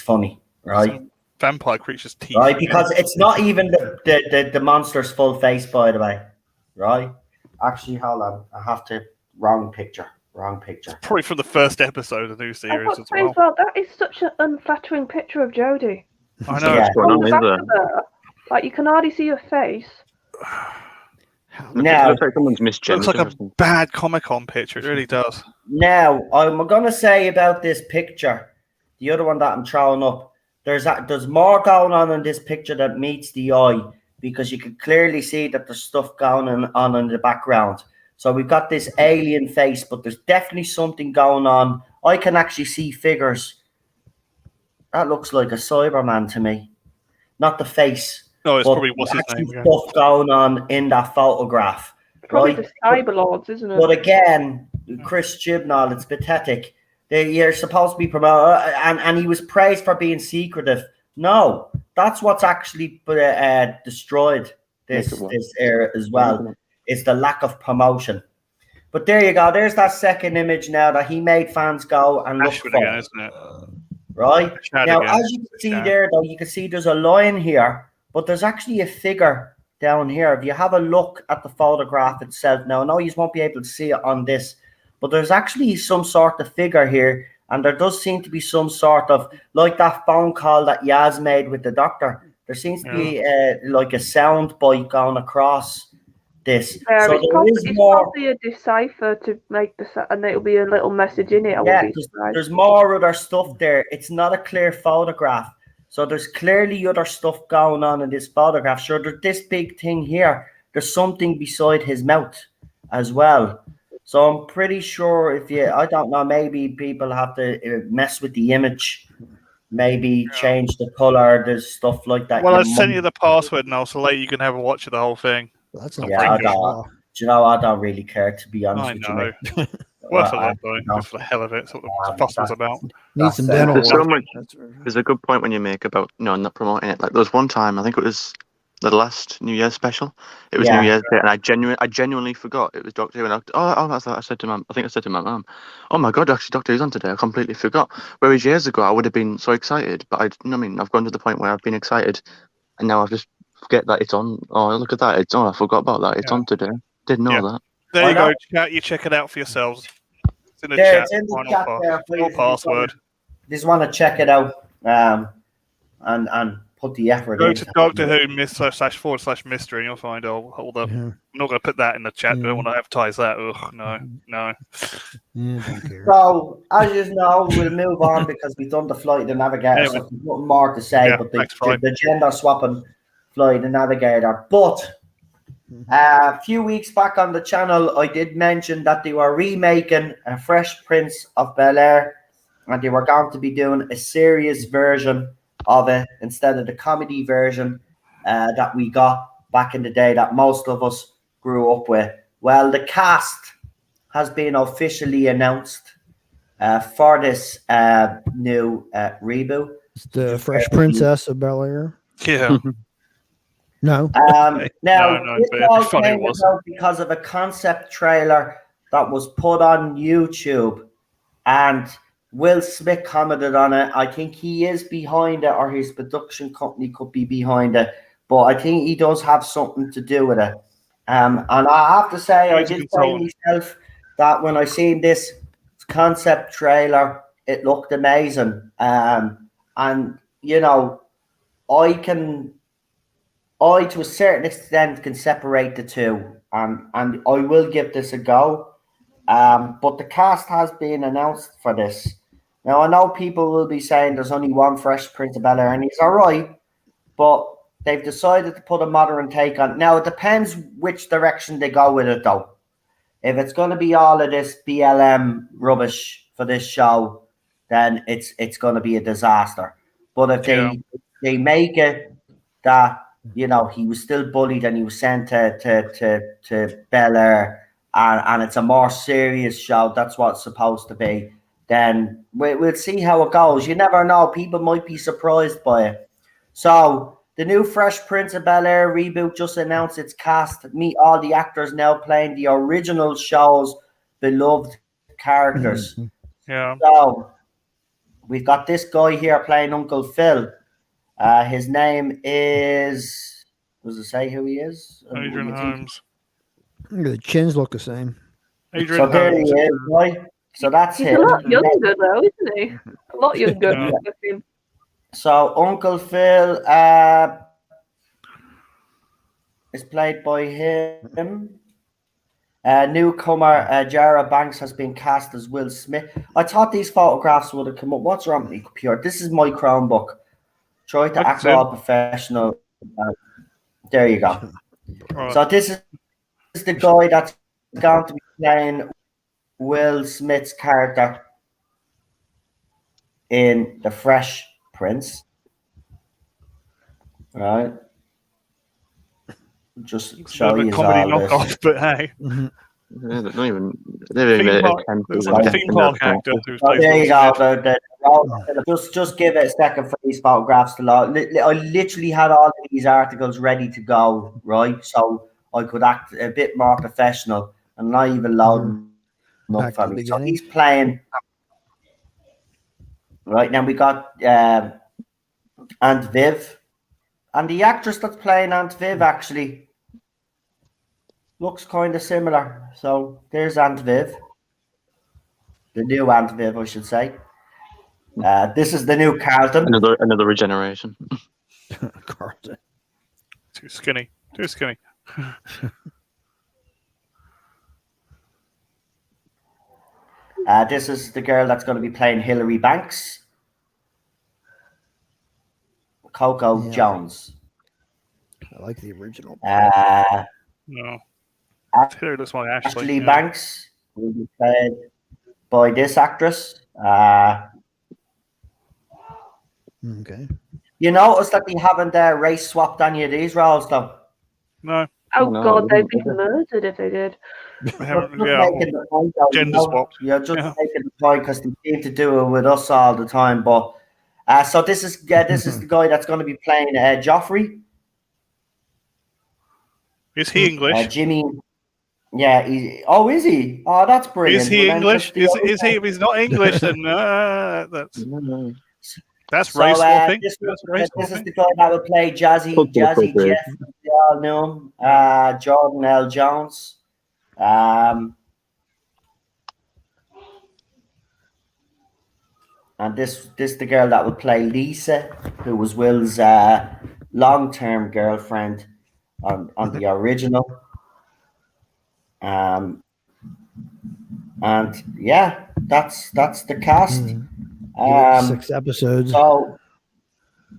funny, right? Some vampire creature's teeth. Right? Because it's not even the monster's full face, by the way. Right? Actually, hold on. I have to... Wrong picture. Probably from the first episode of the new series as well. That is such an unflattering picture of Jodie. I know. Yeah. Like you can hardly see her face. Now, looks like someone's misgendered. Looks like a bad Comic-Con picture. It really does. Now, I'm going to say about this picture, the other one that I'm throwing up, there's more going on in this picture that meets the eye because you can clearly see that there's stuff going on in the background. So we've got this alien face, but there's definitely something going on. I can actually see figures. That looks like a Cyberman to me. Not the face. No, it's probably what's his name again. Stuff going on in that photograph. Probably the Cyberlords, isn't it? But again, Chris Chibnall, it's pathetic. You're supposed to be promoted, and he was praised for being secretive. No, that's what's actually destroyed this era as well. Is the lack of promotion. But there you go. There's that second image now that he made fans go and look for. Again, isn't it? Right? Now, as you can see there, though, you can see there's a line here, but there's actually a figure down here, if you have a look at the photograph itself, now I know you won't be able to see it on this, but there's actually some sort of figure here, and there does seem to be some sort of, like that phone call that Yaz made with the doctor. There seems to be like a sound bite going across this. Yeah, So it's probably a decipher to make and it'll be a little message in it. I wouldn't be surprised. There's more other stuff there. It's not a clear photograph. So there's clearly other stuff going on in this photograph. Sure, there's this big thing here. There's something beside his mouth as well. So I'm pretty sure I don't know, maybe people have to mess with the image, maybe change the color, there's stuff like that. Well, I sent you the password now, so later you can have a watch of the whole thing. Well, that's not do you know, I don't really care, to be honest with you. Worth a look, though, just for the hell of it. That's what the fuss was about. Need some dental. There's a good point when you make about not promoting it. Like there was one time, I think it was the last New Year's special. It was New Year's Day, and I genuinely forgot it was Doctor Who. And I said to my mum, "Oh my God, actually Doctor Who's on today." I completely forgot. Whereas years ago, I would have been so excited, but I've gone to the point where I've been excited, and now I've just forget that it's on. Oh, look at that! I forgot about that. It's on today. Didn't know that. There you go, chat. You check it out for yourselves. It's in the chat. It's in the chat there. Full password. Just want to check it out, and put the effort go in. Go to Doctor Who //mystery, and you'll find all the. I'm not going to put that in the chat. I don't want to advertise that. Ugh, no. Don't care. So as you know, we'll move on because we've done the flight of the Navigator. Anyway. So there's nothing more to say, but the gender swapping flight of the Navigator. But a few weeks back on the channel, I did mention that they were remaking a fresh Prince of Bel-Air, and they were going to be doing a serious version of it instead of the comedy version that we got back in the day that most of us grew up with. Well, the cast has been officially announced for this new reboot. It's the Fresh Princess of Bel-Air. Yeah. No. Now, this all came about because of a concept trailer that was put on YouTube, and Will Smith commented on it. I think he is behind it, or his production company could be behind it, but I think he does have something to do with it. And I have to say, I did say myself that when I seen this concept trailer, it looked amazing. And you know, I to a certain extent can separate the two, and I will give this a go. But the cast has been announced for this. Now, I know people will be saying there's only one Fresh Prince of Bel-Air, and he's all right, but they've decided to put a modern take on it. Now, it depends which direction they go with it, though. If it's going to be all of this BLM rubbish for this show, then it's going to be a disaster. But if they make it that, you know, he was still bullied and he was sent to Bel-Air, and it's a more serious show, that's what it's supposed to be, then we'll see how it goes. You never know. People might be surprised by it. So the new Fresh Prince of Bel-Air reboot just announced its cast. Meet all the actors now playing the original show's beloved characters. Yeah. So we've got this guy here playing Uncle Phil. His name is... Does it say who he is? Adrian Holmes. The chins look the same. So there he is, right? So that's He's him. a lot younger, though, isn't he? A lot younger. So Uncle Phil is played by him. Newcomer Jara Banks has been cast as Will Smith. I thought these photographs would have come up. What's wrong with my computer? This is my Chromebook. Try to act all professional. There you go. Right. So this is the guy that's going to be playing Will Smith's character in The Fresh Prince. Right. Just show you comedy knockoff, but hey. They're not even. They're a theme park actor. There you go. Just give it a second for these photographs to load. I literally had all of these articles ready to go, right? So I could act a bit more professional and not even loading up for me. So he's playing. Right now we got Aunt Viv, and the actress that's playing Aunt Viv actually looks kind of similar. So there's Aunt Viv, the new Aunt Viv, I should say. This is the new Carlton. Another regeneration. Carlton. Too skinny. Too skinny. This is the girl that's going to be playing Hilary Banks. Coco Jones. I like the original. No. Here, this one, Ashley Banks will be played by this actress. Okay. You notice that they haven't race swapped any of these roles, though. No. Oh No, God, they'd be murdered if they did. Gender swapped. You're just making the point because they seem to do it with us all the time. But so this is the guy that's going to be playing Joffrey. Is he English? Jimmy. Yeah. Is he? Oh, that's brilliant. Is he English? Is he? If he's not English, then that's race swapping. This is the guy that will play Jazzy Jeff. We all know him. Jordan L. Jones. And this the girl that will play Lisa, who was Will's long-term girlfriend on the original. And yeah, that's the cast. 6 episodes. So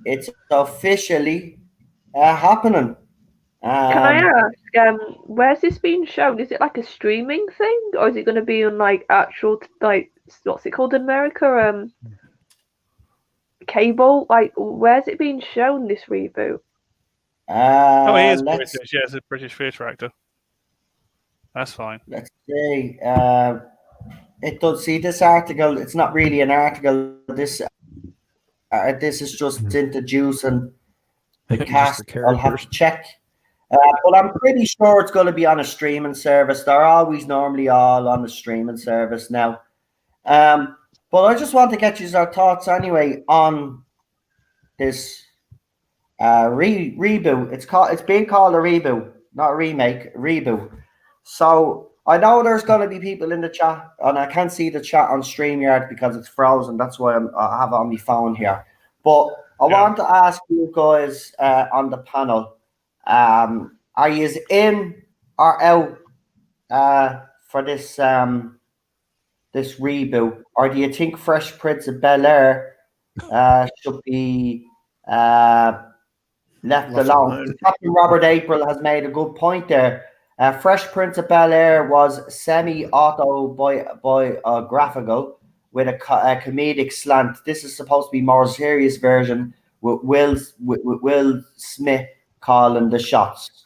it's officially happening. Can I ask, where's this being shown? Is it like a streaming thing, or is it going to be on like actual what's it called in America? Cable? Like, where's it being shown? This reboot? He is British. Yeah, he's a British theatre actor. That's fine. Let's see. It does see this article. It's not really an article. This is just introducing the cast. I'll have to check. But I'm pretty sure it's going to be on a streaming service. They're always normally all on a streaming service now. But I just want to get you our thoughts anyway on this reboot. It's being called a reboot, not a remake. Reboot. So I know there's going to be people in the chat, and I can't see the chat on StreamYard because it's frozen. That's why I have it on my phone here. But I want to ask you guys on the panel. Are you in or out for this this reboot, or do you think Fresh Prince of Bel-Air should be left alone? Captain Robert April has made a good point there. Fresh Prince of Bel-Air was semi-autobiographical with a comedic slant. This is supposed to be more serious version with Will Smith calling the shots.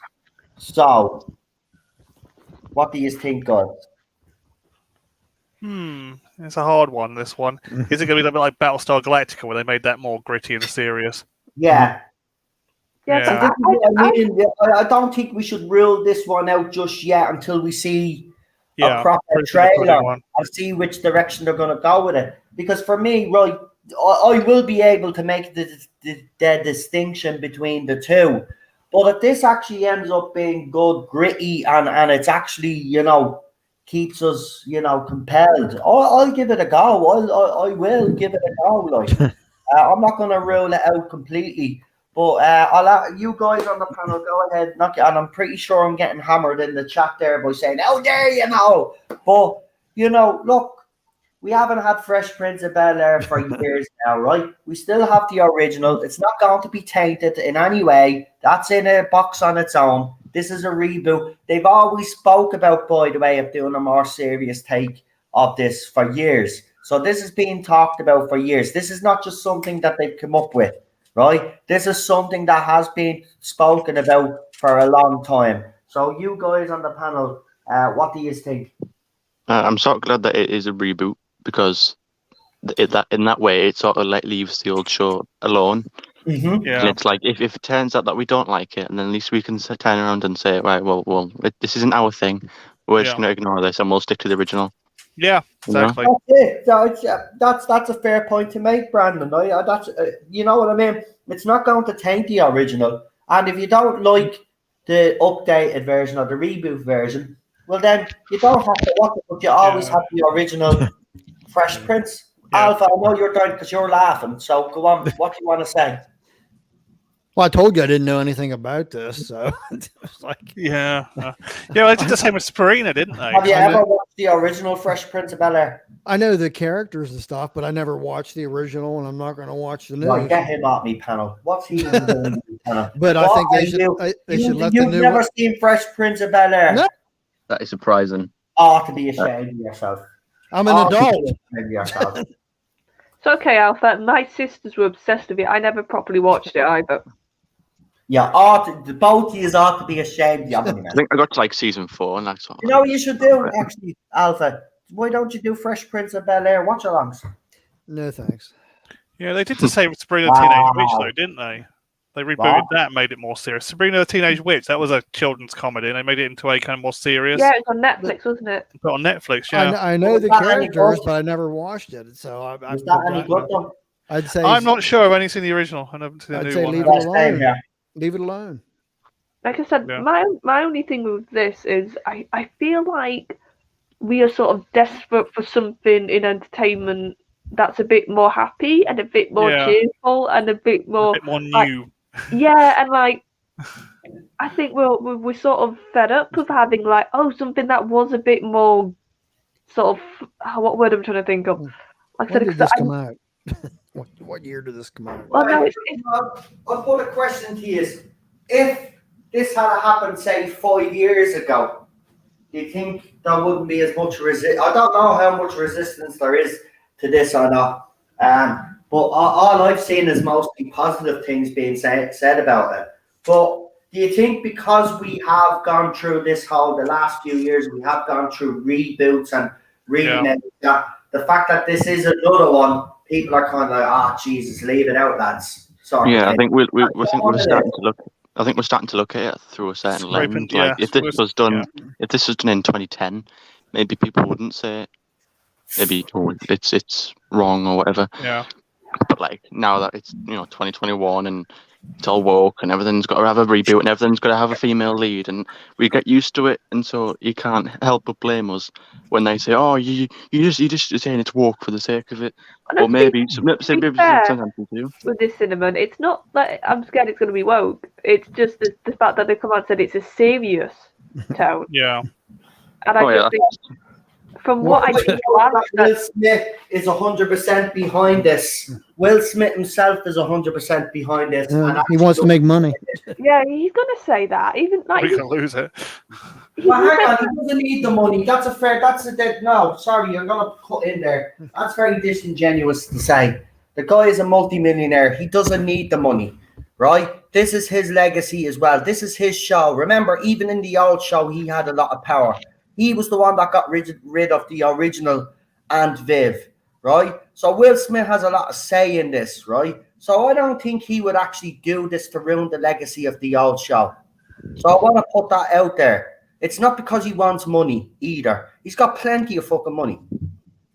So, what do you think, guys? It's a hard one, this one. Is it going to be a bit like Battlestar Galactica, where they made that more gritty and serious? Yeah. Yeah. I don't think we should rule this one out just yet until we see a proper trailer and see which direction they're going to go with it. Because for me, right, I will be able to make the distinction between the two. But if this actually ends up being good, gritty, and it's actually, keeps us, compelled, I'll give it a go. I will give it a go. Like, I'm not going to rule it out completely. But I'll let you guys on the panel go ahead, knock it. And I'm pretty sure I'm getting hammered in the chat there by saying, "How dare you know?" But look, we haven't had Fresh Prince of Bel-Air for years now, right? We still have the original. It's not going to be tainted in any way. That's in a box on its own. This is a reboot. They've always spoke about, by the way, of doing a more serious take of this for years. So this is being talked about for years. This is not just something that they've come up with. Right, this is something that has been spoken about for a long time. So, you guys on the panel, what do you think? I'm sort of glad that it is a reboot because in that way it sort of leaves the old show alone. Mm-hmm. Yeah. And it's like if it turns out that we don't like it, and then at least we can turn around and say, right, well, this isn't our thing. We're just going to ignore this and we'll stick to the original. Yeah, exactly. That's it. So that's a fair point to make, Brandon. You know what I mean? It's not going to taint the original. And if you don't like the updated version or the reboot version, well then you don't have to watch it, but you always have the original Fresh Prince. Yeah. Alpha, I know you're down because you're laughing. So go on. What do you want to say? Well, I told you I didn't know anything about this, so it's like Yeah. Yeah, they did the same with Sabrina, didn't they? Have you ever watched the original Fresh Prince of Bel-Air? I know the characters and stuff, but I never watched the original, and I'm not going to watch the new. Right, get him off me panel. What's he even doing? Panel? But I think they should let the You've new never one. seen Fresh Prince of Bel-Air? No. That is surprising. Oh, to be ashamed of yourself. I'm an adult. To be ashamed of yourself. It's okay, Alpha. My sisters were obsessed with it. I never properly watched it either. Yeah, the both of you ought to be ashamed of you. I think I got to like season 4, and that's what. You know what you should do, actually, Alpha? Why don't you do Fresh Prince of Bel-Air watch-alongs? No thanks. Yeah, they did the same with Sabrina the Teenage Witch, though, didn't they? They rebooted that and made it more serious. Sabrina the Teenage Witch, that was a children's comedy, and they made it into a kind of more serious. Yeah, it's on Netflix, wasn't it? But on Netflix, yeah. I know Was the that any characters, good? but I never watched it. So Was that any good, though? I'd say I'm not sure. I've only seen the original. I haven't seen the I'd new say one. leave Best it day, alone. yeah. Leave it alone. Like I said, Yeah. my only thing with this is I feel like we are sort of desperate for something in entertainment that's a bit more happy and a bit more cheerful and a bit more new. Yeah, and like I think we're sort of fed up of having like something that was a bit more sort of what word am I trying to think of? Like I When said, did this come out? What year did this come out? Well, no, it's I'll put a question to you. If this had happened, say, 5 years ago, do you think there wouldn't be as much resistance? I don't know how much resistance there is to this or not. But all I've seen is mostly positive things being said about it. But do you think because we have gone through the last few years, we have gone through reboots and remakes, that the fact that this is another one, people are kind of like, Jesus, leave it out, lads. Sorry. Yeah, I think we're starting to look. I think we're starting to look at it through a certain lens. Like if this was done, if this was done in 2010, maybe people wouldn't say, maybe it's wrong or whatever. Yeah. But like now that it's 2021 and it's all woke and everything's got to have a reboot and everything's got to have a female lead and we get used to it, and so you can't help but blame us when they say, "Oh, you just saying it's woke for the sake of it." Or maybe with this cinnamon, it's not that I'm scared it's going to be woke. It's just the fact that they come out and said it's a serious tone. Yeah. And I just think, from what I see, Will Smith is 100% behind this. Will Smith himself is 100% behind this. And he wants to make money. Yeah, he's going to say that. Even like we can lose it. Well, hang on, he doesn't need the money. No, sorry, you're going to cut in there. That's very disingenuous to say. The guy is a multimillionaire. He doesn't need the money, right? This is his legacy as well. This is his show. Remember, even in the old show, he had a lot of power. He was the one that got rid of the original Aunt Viv, right? So Will Smith has a lot of say in this, right? So I don't think he would actually do this to ruin the legacy of the old show. So I want to put that out there. It's not because he wants money either. He's got plenty of fucking money.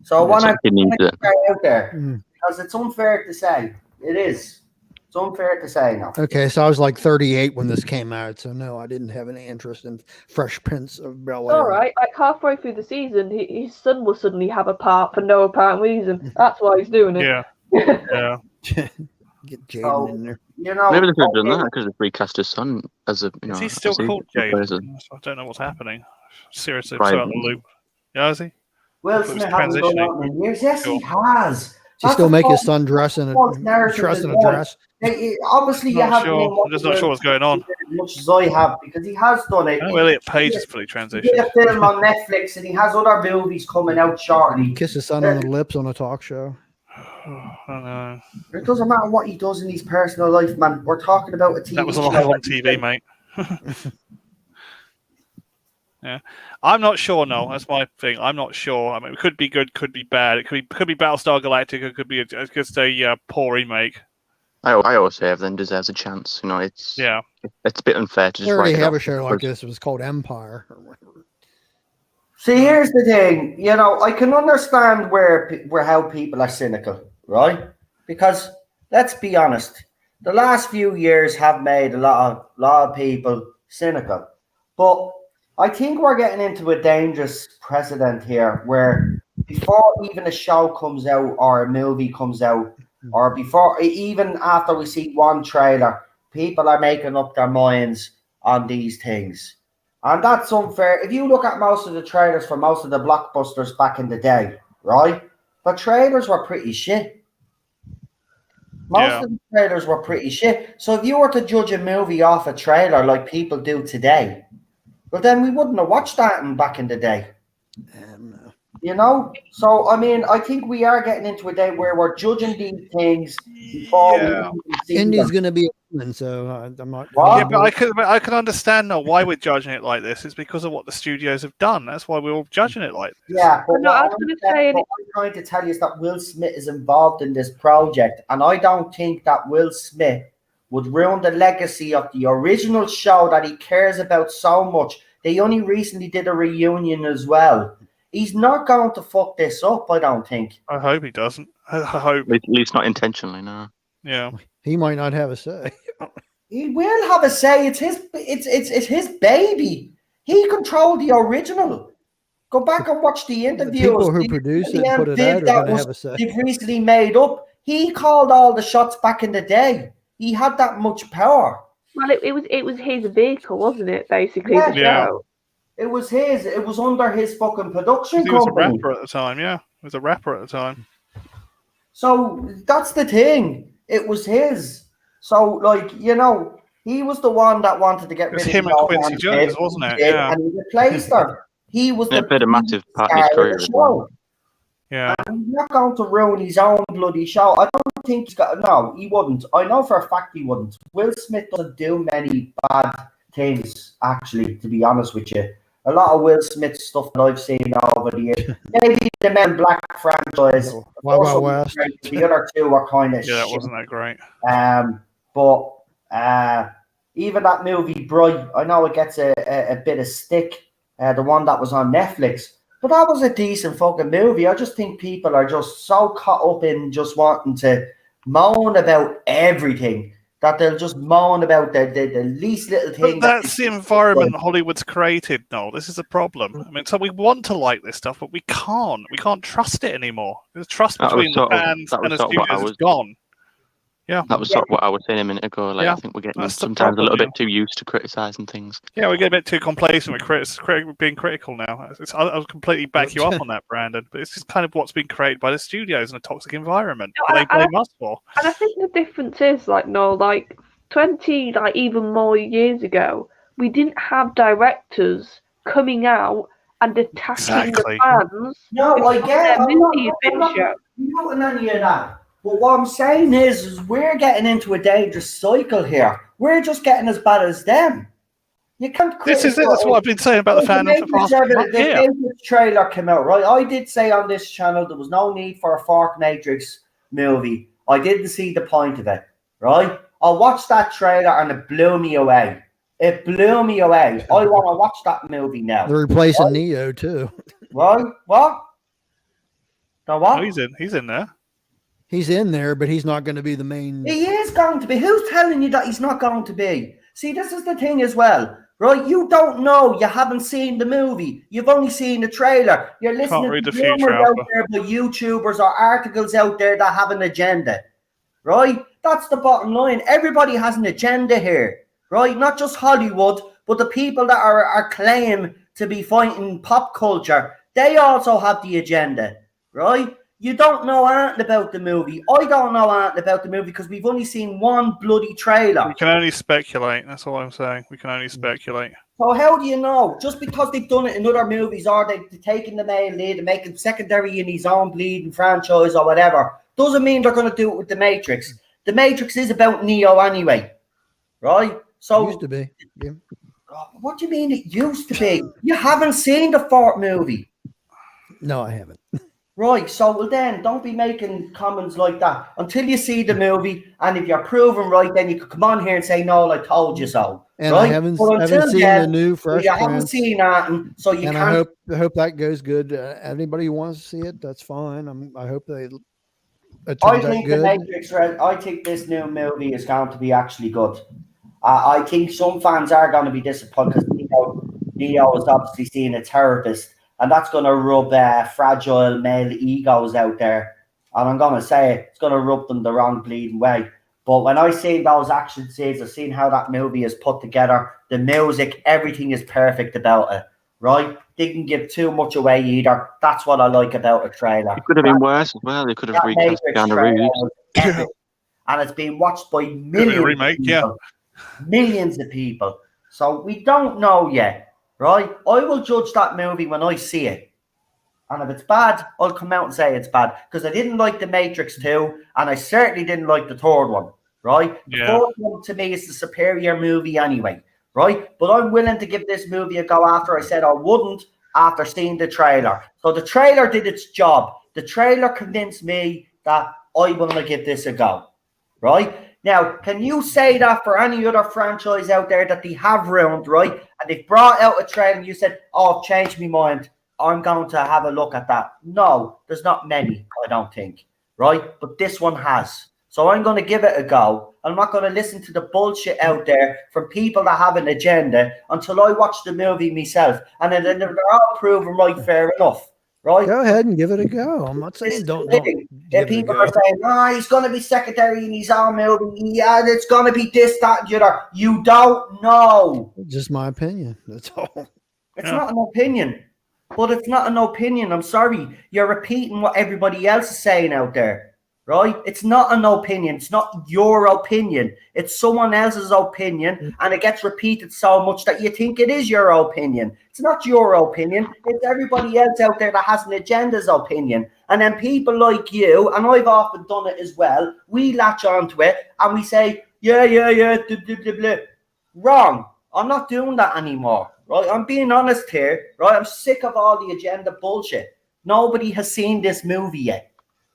So I want to put it out there because it's unfair to say. It is. It's unfair to say now. Okay, so I was like 38 when this came out, so no, I didn't have any interest in Fresh Prince of Bel-Air. All right, like halfway through the season, his son will suddenly have a part for no apparent reason. That's why he's doing it. Yeah. Yeah. Get Jaden in there. Maybe they could have done that because they recast his son as a. Is he still called Jaden? I don't know what's happening. Seriously, I'm so out of the loop. Yeah, is he? Will Smith hasn't done that in years. Yes, he has. Does he still make his son dress in a dress? Obviously, you have. I'm just not sure what's going on. As much as I have, because he has done it. Elliot Page is fully transitioned. He did a film on Netflix, and he has other movies coming out shortly. Kiss his son on the lips on a talk show. I don't know. It doesn't matter what he does in his personal life, man. We're talking about a TV show. That was live on TV, mate. Yeah, I'm not sure. No, that's my thing. I'm not sure. I mean, it could be good, could be bad. It could be Battlestar Galactica. It could be just a poor remake. I always say everything deserves a chance. It's a bit unfair to just. They already have a show like this. It was called Empire. See, here's the thing. I can understand where how people are cynical, right? Because let's be honest, the last few years have made a lot of people cynical. But I think we're getting into a dangerous precedent here where before even a show comes out or a movie comes out, or before even after we see one trailer, people are making up their minds on these things. And that's unfair. If you look at most of the trailers for most of the blockbusters back in the day, right? The trailers were pretty shit. Most of the trailers were pretty shit. So if you were to judge a movie off a trailer like people do today, well, then we wouldn't have watched that back in the day. You know? So, I mean, I think we are getting into a day where we're judging these things before we even see Indy's them. going to be open, so I'm not. What? Yeah, but I can understand now why we're judging it like this. It's because of what the studios have done. That's why we're all judging it like this. Yeah, but No, I what was I'm going to say, what I'm trying to tell you is that Will Smith is involved in this project, and I don't think that Will Smith would ruin the legacy of the original show that he cares about so much. They only recently did a reunion as well. He's not going to fuck this up, I don't think. I hope he doesn't. I hope. At least not intentionally, no. Yeah. He might not have a say. He will have a say. It's his baby. He controlled the original. Go back and watch the interviews. People who produce it and put it out are going to have a say. They've recently made up. He called all the shots back in the day. He had that much power. Well, it was his vehicle, wasn't it? Basically, Yeah. the show. It was his. It was under his fucking production He was a company. rapper at the time, yeah. He was a rapper at the time. So that's the thing. It was his. So, like, you know, he was the one that wanted to get rid of him and Quincy Jones, wasn't it? Yeah. And he replaced her. He was It played a massive part in his star of career the as well. show. Yeah. And he's not going to ruin his own bloody show. I don't think he's got. No, he wouldn't. I know for a fact he wouldn't. Will Smith doesn't do many bad things, actually, to be honest with you. A lot of Will Smith stuff that I've seen over the years. Maybe the Men in Black franchise. Wild Wild West. The other two were kind of Yeah, that shit. wasn't that great. But even that movie Bright, I know it gets a bit of stick. The one that was on Netflix, but that was a decent fucking movie. I just think people are just so caught up in just wanting to moan about everything that they'll just moan about the least little thing. But that's the environment Hollywood's created, Noel. This is a problem. I mean, so we want to like this stuff, but we can't. We can't trust it anymore. The trust between the fans and the studios is gone. Yeah. That was sort of what I was saying a minute ago. Like, Yeah, I think we're getting that's the sometimes problem, a little yeah. bit too used to criticising things. Yeah, we get a bit too complacent with being critical now. I'll completely back you up on that, Brandon. But it's just kind of what's been created by the studios in a toxic environment. No, They blame us for. And I think the difference is, like, no, like 20, like even more years ago, we didn't have directors coming out and attacking Exactly. the fans. No, I get. I'm not Finisher. doing any of that. But what I'm saying is we're getting into a dangerous cycle here. We're just getting as bad as them. You can't. This is it. That's what I've been saying about the fandom for the past month. The Matrix trailer came out, right? I did say on this channel there was no need for a fourth Matrix movie. I didn't see the point of it, right? I watched that trailer and it blew me away. It blew me away. I want to watch that movie now. They're replacing Neo too. Right? What? No, what? Oh, he's in there. He's in there, but he's not going to be the main. He is going to be. Who's telling you that he's not going to be? See, this is the thing as well, right? You don't know. You haven't seen the movie. You've only seen the trailer. You're listening read to the future, rumors out Alpha. there by YouTubers or articles out there that have an agenda, right? That's the bottom line. Everybody has an agenda here, right? Not just Hollywood, but the people that are claim to be fighting pop culture. They also have the agenda, right? You don't know anything about the movie. I don't know anything about the movie because we've only seen one bloody trailer. We can only speculate. That's all I'm saying. We can only speculate. So how do you know? Just because they've done it in other movies or they've taken the main lead and make him secondary in his own bleeding franchise or whatever, doesn't mean they're going to do it with The Matrix. The Matrix is about Neo anyway, right? So Used to be. Yeah. What do you mean it used to be? You haven't seen the fourth movie. No, I haven't. Right, so well then, don't be making comments like that until you see the movie, and if you're proven right, then you could come on here and say, no, I told you so. And right? I haven't But seen the then, new Fresh you haven't Prince. seen that, so you And can't. I hope that goes good. Anybody who wants to see it, that's fine. I hope they. It I turns out think the good. Matrix. I think this new movie is going to be actually good. I think some fans are going to be disappointed because Neo is obviously seeing a therapist, and that's going to rub fragile male egos out there. And I'm going to say it's going to rub them the wrong bleeding way. But when I seen those action scenes, I've seen how that movie is put together, the music, everything is perfect about it, right? Didn't give too much away either. That's what I like about a trailer. It could have been worse as well. They could have recast Keanu Reeves. Epic. And it's been watched by millions remake, of people. Millions of people. So we don't know yet, right? I will judge that movie when I see it. And if it's bad, I'll come out and say it's bad. Because I didn't like The Matrix 2, and I certainly didn't like the third one, right? Yeah. The fourth one, to me, is the superior movie anyway, right? But I'm willing to give this movie a go after I said I wouldn't after seeing the trailer. So the trailer did its job. The trailer convinced me that I want to give this a go, right? Now, can you say that for any other franchise out there that they have ruined, right? And they've brought out a trailer and you said, oh, I've changed my mind. I'm going to have a look at that. No, there's not many, I don't think, right? But this one has. So I'm going to give it a go. I'm not going to listen to the bullshit out there from people that have an agenda until I watch the movie myself. And then they're all proven right, fair enough, right? Go ahead and give it a go. I'm not saying don't if people are saying, oh, he's going to be secretary in his own movie. Yeah, it's going to be this, that, and the other. You don't know. Just my opinion. That's all. It's not an opinion. But it's not an opinion. I'm sorry. You're repeating what everybody else is saying out there, right? It's not an opinion. It's not your opinion. It's someone else's opinion, and it gets repeated so much that you think it is your opinion. It's not your opinion. It's everybody else out there that has an agenda's opinion. And then people like you, and I've often done it as well, we latch onto it, and we say, yeah, blah, blah, blah. Wrong. I'm not doing that anymore. Right, I'm being honest here, right? I'm sick of all the agenda bullshit. Nobody has seen this movie yet.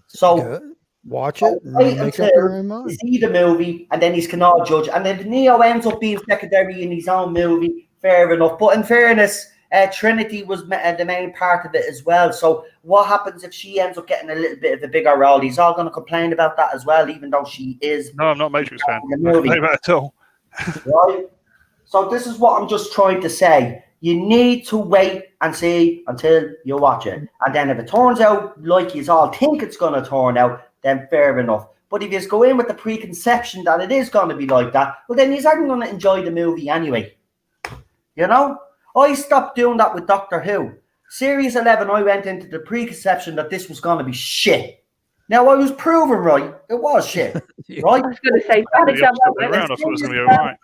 So good. Watch it and make up your own mind. See the movie, and then he's can all judge. And then Neo ends up being secondary in his own movie, fair enough. But in fairness, Trinity was the main part of it as well. So what happens if she ends up getting a little bit of a bigger role? He's all going to complain about that as well, even though she is. No, I'm not a Matrix fan. Not at all. Right? So this is what I'm just trying to say. You need to wait and see until you watch it. And then if it turns out like you all think it's going to turn out, then fair enough. But if you go in with the preconception that it is going to be like that, well, then you're not going to enjoy the movie anyway. You know? I stopped doing that with Doctor Who. Series 11, I went into the preconception that this was going to be shit. Now, I was proven right. It was shit. Right? I was going to say, bad example. I thought it was going to be all right.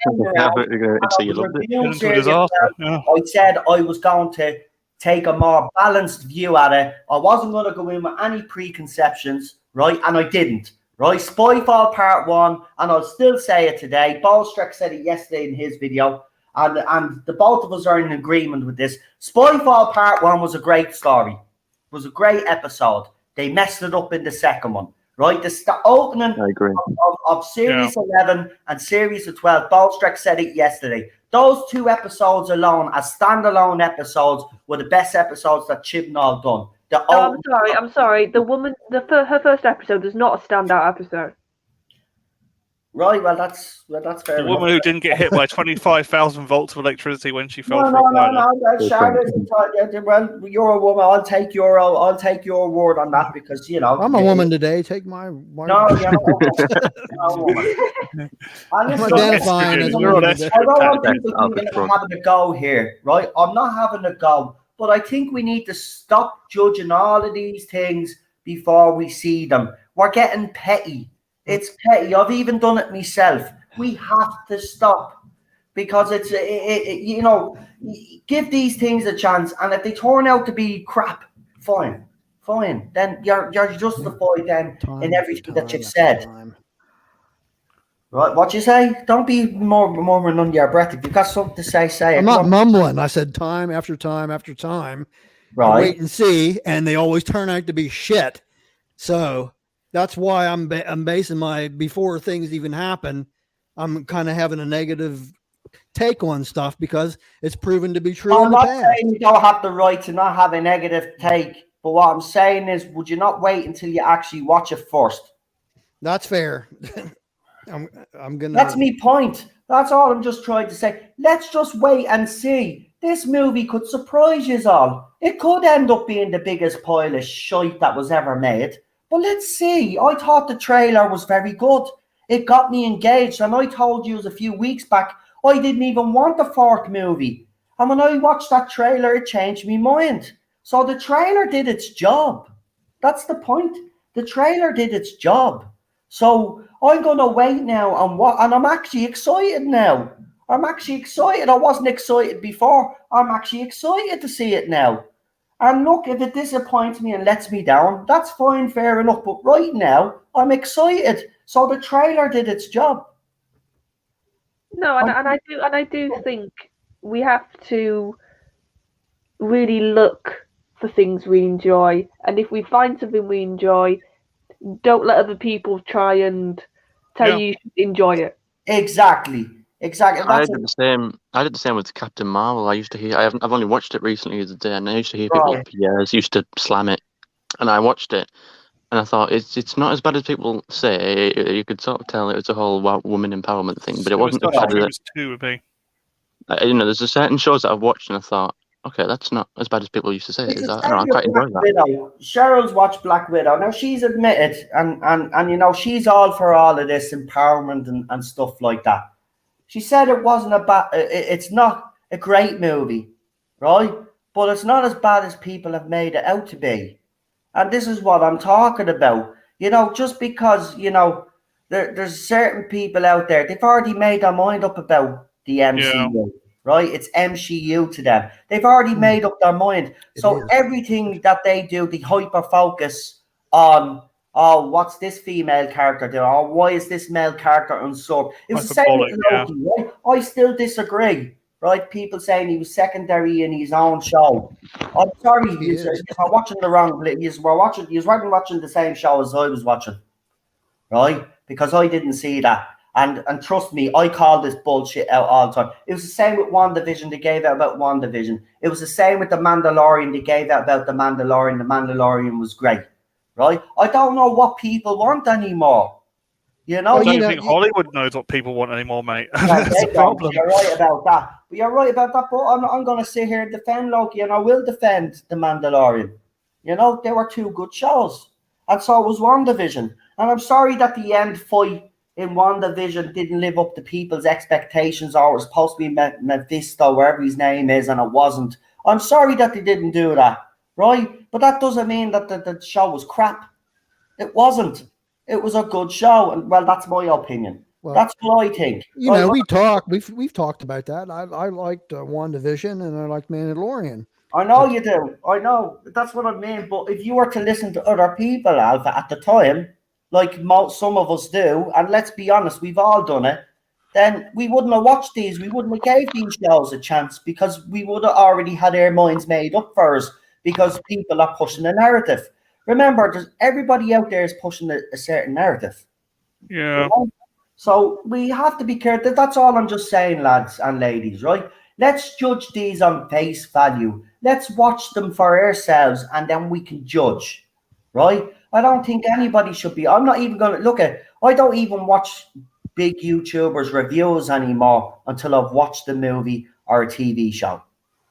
I said I was going to take a more balanced view at it. I wasn't going to go in with any preconceptions, right? And I didn't, right? Spyfall Part 1, and I'll still say it today. Bolstreck said it yesterday in his video, and the both of us are in agreement with this. Spyfall Part 1 was a great story. It was a great episode. They messed it up in the second one, right? The opening of Series 11 and Series 12, Bolstreck said it yesterday. Those two episodes alone, as standalone episodes, were the best episodes that Chibnall done. I'm sorry. The woman, her first episode is not a standout episode. Right, well, that's fair. The woman who didn't get hit by 25,000 volts of electricity when she fell No, Charlotte, well, you're a woman. I'll take your word on that because, you know. I'm a woman today. Take my word. No, you're not a woman. I'm identifying as a woman. I don't want people having a go here, right? I'm not having a go, but I think we need to stop judging all of these things before we see them. We're getting petty. It's petty. I've even done it myself. We have to stop because it's you know, give these things a chance, and if they turn out to be crap, fine. Then you're justified then in everything that you've said. Right? What you say? Don't be murmuring under your breath. If you've got something to say, say it. I'm not mumbling. I said time after time after time. Right. Wait and see, and they always turn out to be shit. So. That's why I'm basing my before things even happen. I'm kind of having a negative take on stuff because it's proven to be true. I'm not saying you don't have the right to not have a negative take, but what I'm saying is, would you not wait until you actually watch it first? That's fair. I'm gonna. That's me point. That's all I'm just trying to say. Let's just wait and see. This movie could surprise you all. It could end up being the biggest pile of shite that was ever made. But let's see. I thought the trailer was very good. It got me engaged, and I told you a few weeks back I didn't even want a fourth movie. And when I watched that trailer, it changed my mind. So the trailer did its job. That's the point. The trailer did its job. So I'm going to wait now and I'm actually excited now. I'm actually excited. I wasn't excited before. I'm actually excited to see it now. And look, if it disappoints me and lets me down, that's fine, fair enough. But right now, I'm excited. So the trailer did its job. No, and I do think we have to really look for things we enjoy, and if we find something we enjoy, don't let other people try and tell you should enjoy it. Exactly. I did the same with Captain Marvel. I used to hear. I've only watched it recently the other day, and I used to hear people for years used to slam it, and I watched it, and I thought it's not as bad as people say. You could sort of tell it was a whole woman empowerment thing, but it wasn't as bad as it would be. There's a certain shows that I've watched, and I thought, okay, that's not as bad as people used to say it is. I quite enjoy that. Widow. Cheryl's watched Black Widow. Now she's admitted, and she's all for all of this empowerment and stuff like that. She said it wasn't it's not a great movie, right? But it's not as bad as people have made it out to be. And this is what I'm talking about. Just because, there's certain people out there, they've already made their mind up about the MCU, right? It's MCU to them. They've already made up their mind. So everything that they do, they hyper focus on, oh, what's this female character doing? Oh, why is this male character unsub? It was the same with Loki, right? I still disagree, right? People saying he was secondary in his own show. I'm sorry, you were watching the wrong. You weren't watching the same show as I was watching, right? Because I didn't see that. And trust me, I call this bullshit out all the time. It was the same with WandaVision. They gave out about WandaVision. It was the same with The Mandalorian. They gave out about The Mandalorian. The Mandalorian was great, right? I don't know what people want anymore. I don't think Hollywood knows what people want anymore, mate. That's the problem. You're right about that. But I'm going to sit here and defend Loki, and I will defend The Mandalorian. They were two good shows. And so was WandaVision. And I'm sorry that the end fight in WandaVision didn't live up to people's expectations, or it was supposed to be Mephisto, wherever his name is, and it wasn't. I'm sorry that they didn't do that, right? But that doesn't mean that the show was crap. It wasn't. It was a good show, and well, that's my opinion. Well, that's what I think. We've talked about that. I liked WandaVision, and I liked Mandalorian. I know you do. I know. That's what I mean. But if you were to listen to other people, Alpha, at the time, like some of us do, and let's be honest, we've all done it, then we wouldn't have watched these. We wouldn't have gave these shows a chance, because we would have already had our minds made up for us, because people are pushing a narrative. Remember, everybody out there is pushing a certain narrative. Yeah. So we have to be careful. That's all I'm just saying, lads and ladies, right? Let's judge these on face value. Let's watch them for ourselves, and then we can judge, right? I don't think anybody should be. I'm not even going to I don't even watch big YouTubers' reviews anymore until I've watched the movie or a TV show,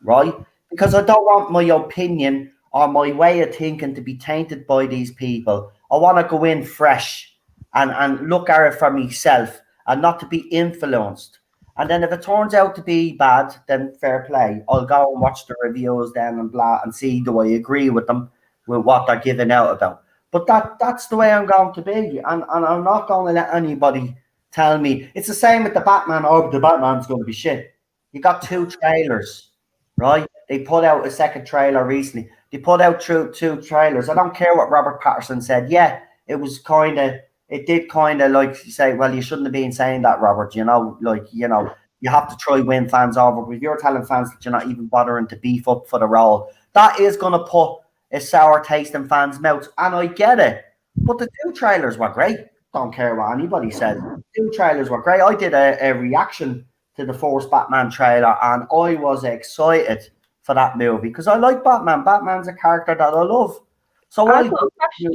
right? Because I don't want my opinion or my way of thinking to be tainted by these people. I want to go in fresh and look at it for myself, and not to be influenced. And then if it turns out to be bad, then fair play. I'll go and watch the reviews then and blah, and see, do I agree with them, with what they're giving out about. But that's the way I'm going to be. And I'm not going to let anybody tell me. It's the same with the Batman. Oh, the Batman's going to be shit. You got 2 trailers, right? They put out a second trailer recently. They put out 2 trailers. I don't care what Robert Pattinson said. Yeah, it did kind of like say, well, you shouldn't have been saying that, Robert. You have to try win fans over. But if you're telling fans that you're not even bothering to beef up for the role, that is going to put a sour taste in fans' mouths. And I get it. But the 2 trailers were great. Don't care what anybody says. 2 trailers were great. I did a reaction to the first Batman trailer, and I was excited for that movie because I like Batman. Batman's a character that I love. So I've got a question.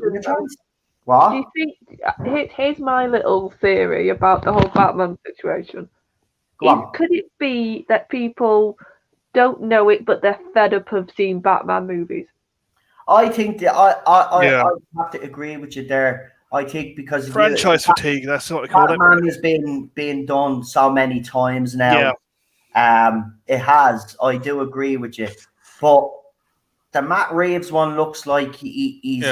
What? Do you think? Here's my little theory about the whole Batman situation. Go on. Could it be that people don't know it, but they're fed up of seeing Batman movies? I think that I Yeah. have to agree with you there. I think because if Franchise fatigue, that's what we call it. Batman has been done so many times now. It has. I do agree with you, but the Matt Reeves one looks like he's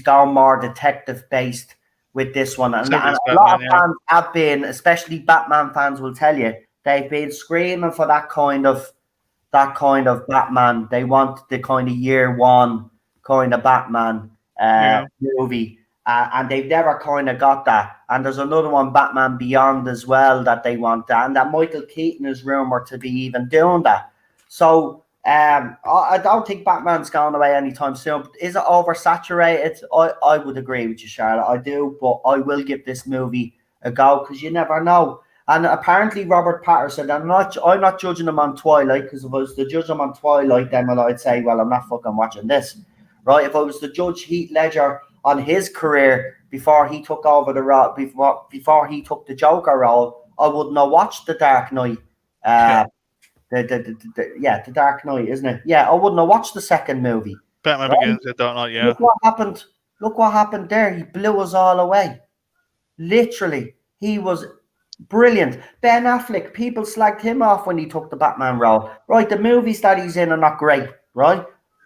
gone more detective based with this one, and Serious a lot of Batman, fans have been, especially Batman fans, will tell you they've been screaming for that kind of Batman. They want the kind of year one kind of Batman movie, and they've never kind of got that. And there's another one, Batman Beyond, as well, that they want that, and that Michael Keaton is rumored to be even doing that. So I don't think Batman's going away anytime soon. Is it oversaturated? I would agree with you, Charlotte. I do, but I will give this movie a go because you never know. And apparently Robert Pattinson, I'm not judging him on Twilight, because if I was to judge him on Twilight, then I'd say, well, I'm not fucking watching this, right? If I was to judge Heath Ledger on his career before he took over the role, before he took the Joker role, I wouldn't have watched The Dark Knight. The Dark Knight, isn't it? Yeah, I wouldn't have watched the second movie. Batman Begins, The Dark Knight, yeah. Look what happened there. He blew us all away. Literally, he was brilliant. Ben Affleck, people slagged him off when he took the Batman role. Right, the movies that he's in are not great, right?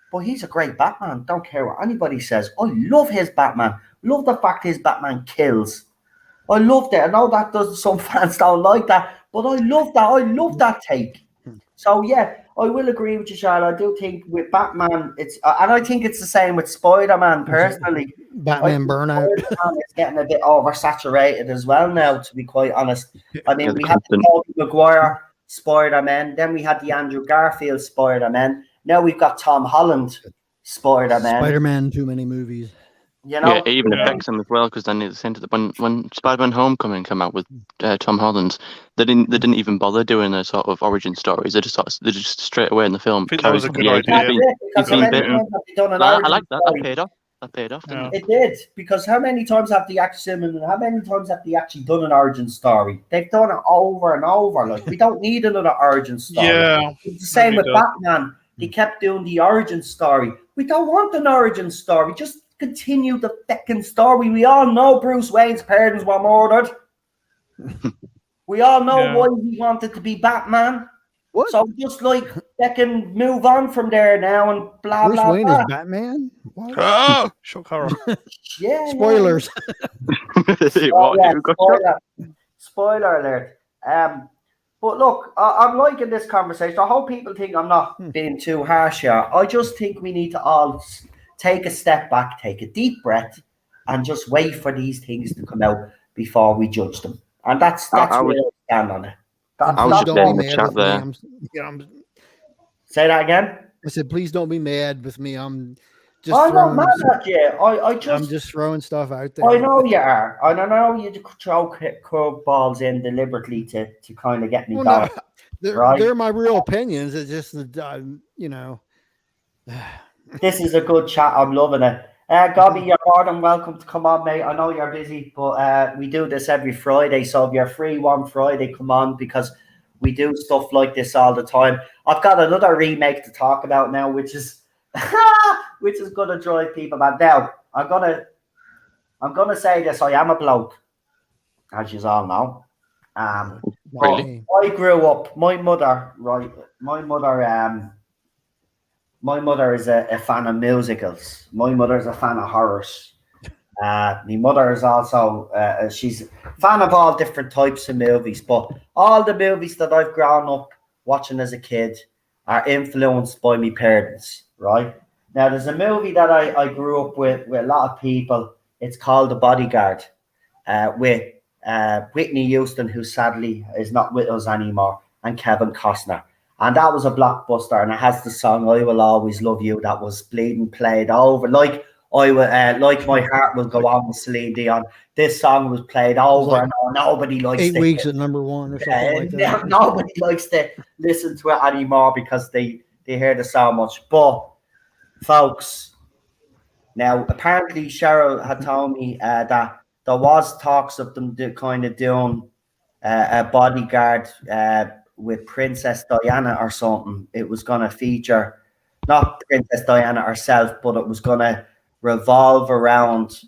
But he's a great Batman. Don't care what anybody says. I love his Batman. Love the fact his Batman kills. I love that. I know that some fans don't like that, but I love that. I love that take. So yeah, I will agree with you, Charlotte. I do think with Batman, and I think it's the same with Spider-Man personally. Batman Burnout. Spider-Man is getting a bit oversaturated as well now, to be quite honest. I mean, we had the Tobey Maguire Spider-Man, then we had the Andrew Garfield Spider-Man. Now we've got Tom Holland Spider-Man. Spider-Man, too many movies. You know, it even affects them as well, because then it's into when Spider-Man: Homecoming came out with Tom Holland, they didn't even bother doing a sort of origin stories. They just straight away in the film. I think that was a good idea. He's been bitten. I like that. That paid off. That paid off. Yeah. It did, because how many times have they actually done an origin story? They've done it over and over. Like, we don't need another origin story. Yeah, it's the same with Batman. They kept doing the origin story. We don't want an origin story. Just continue the fucking story. We all know Bruce Wayne's parents were murdered. We all know why he wanted to be Batman. What? So just like fucking move on from there now and blah Bruce blah Wayne blah. is Batman? What? Oh, shock horror. Yeah. Spoilers. Spoiler alert. But look, I'm liking this conversation. I hope people think I'm not being too harsh here. I just think we need to all take a step back, take a deep breath, and just wait for these things to come out before we judge them. And that's where I stand on it. I was just in the chat there. Say that again. I said, please don't be mad with me. I'm just I'm not mad at you. I'm just throwing stuff out there. I know you are. I know you throw curveballs in deliberately to kind of get me going. No, they're my real opinions. It's just that, you know. This is a good chat. I'm loving it. Gobby, you're more than welcome to come on, mate. I know you're busy, but we do this every Friday. So if you're free one Friday, come on, because we do stuff like this all the time. I've got another remake to talk about now, which is going to drive people mad. Now, I'm gonna say this. I am a bloke, as you all know. Really? I grew up. My mother is a fan of musicals. My mother is a fan of horrors. My mother is also she's a fan of all different types of movies, but all the movies that I've grown up watching as a kid are influenced by my parents, right? Now, there's a movie that I grew up with a lot of people. It's called The Bodyguard, with Whitney Houston, who sadly is not with us anymore, and Kevin Costner. And that was a blockbuster, and it has the song "I Will Always Love You" that was bleeding played over. Like My Heart Will Go On with Celine Dion. This song was played over and over. Nobody likes 8 weeks at number one or something like that. Nobody likes to listen to it anymore because they hear it so much. But folks, Now, apparently, Cheryl had told me that there was talks of them kind of doing a Bodyguard with Princess Diana or something. It was going to feature not Princess Diana herself, but it was going to revolve around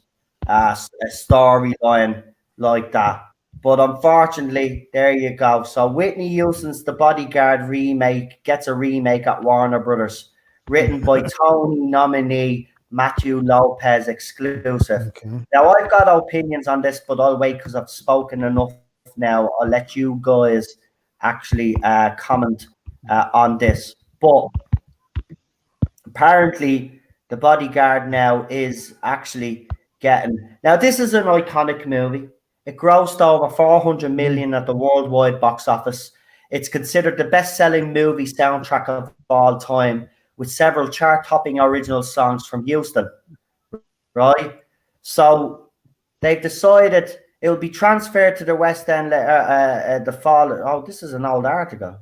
a storyline like that. But unfortunately, there you go. So Whitney Houston's The Bodyguard remake gets a remake at Warner Brothers, written by Tony nominee Matthew Lopez, exclusive. Okay. Now, I've got opinions on this, but I'll wait because I've spoken enough now. I'll let you guys actually comment on this. But apparently, The Bodyguard now is actually getting... Now, this is an iconic movie. It grossed over 400 million at the worldwide box office. It's considered the best-selling movie soundtrack of all time, with several chart-topping original songs from Houston, right? So they've decided it will be transferred to the West End the fall. Oh, this is an old article.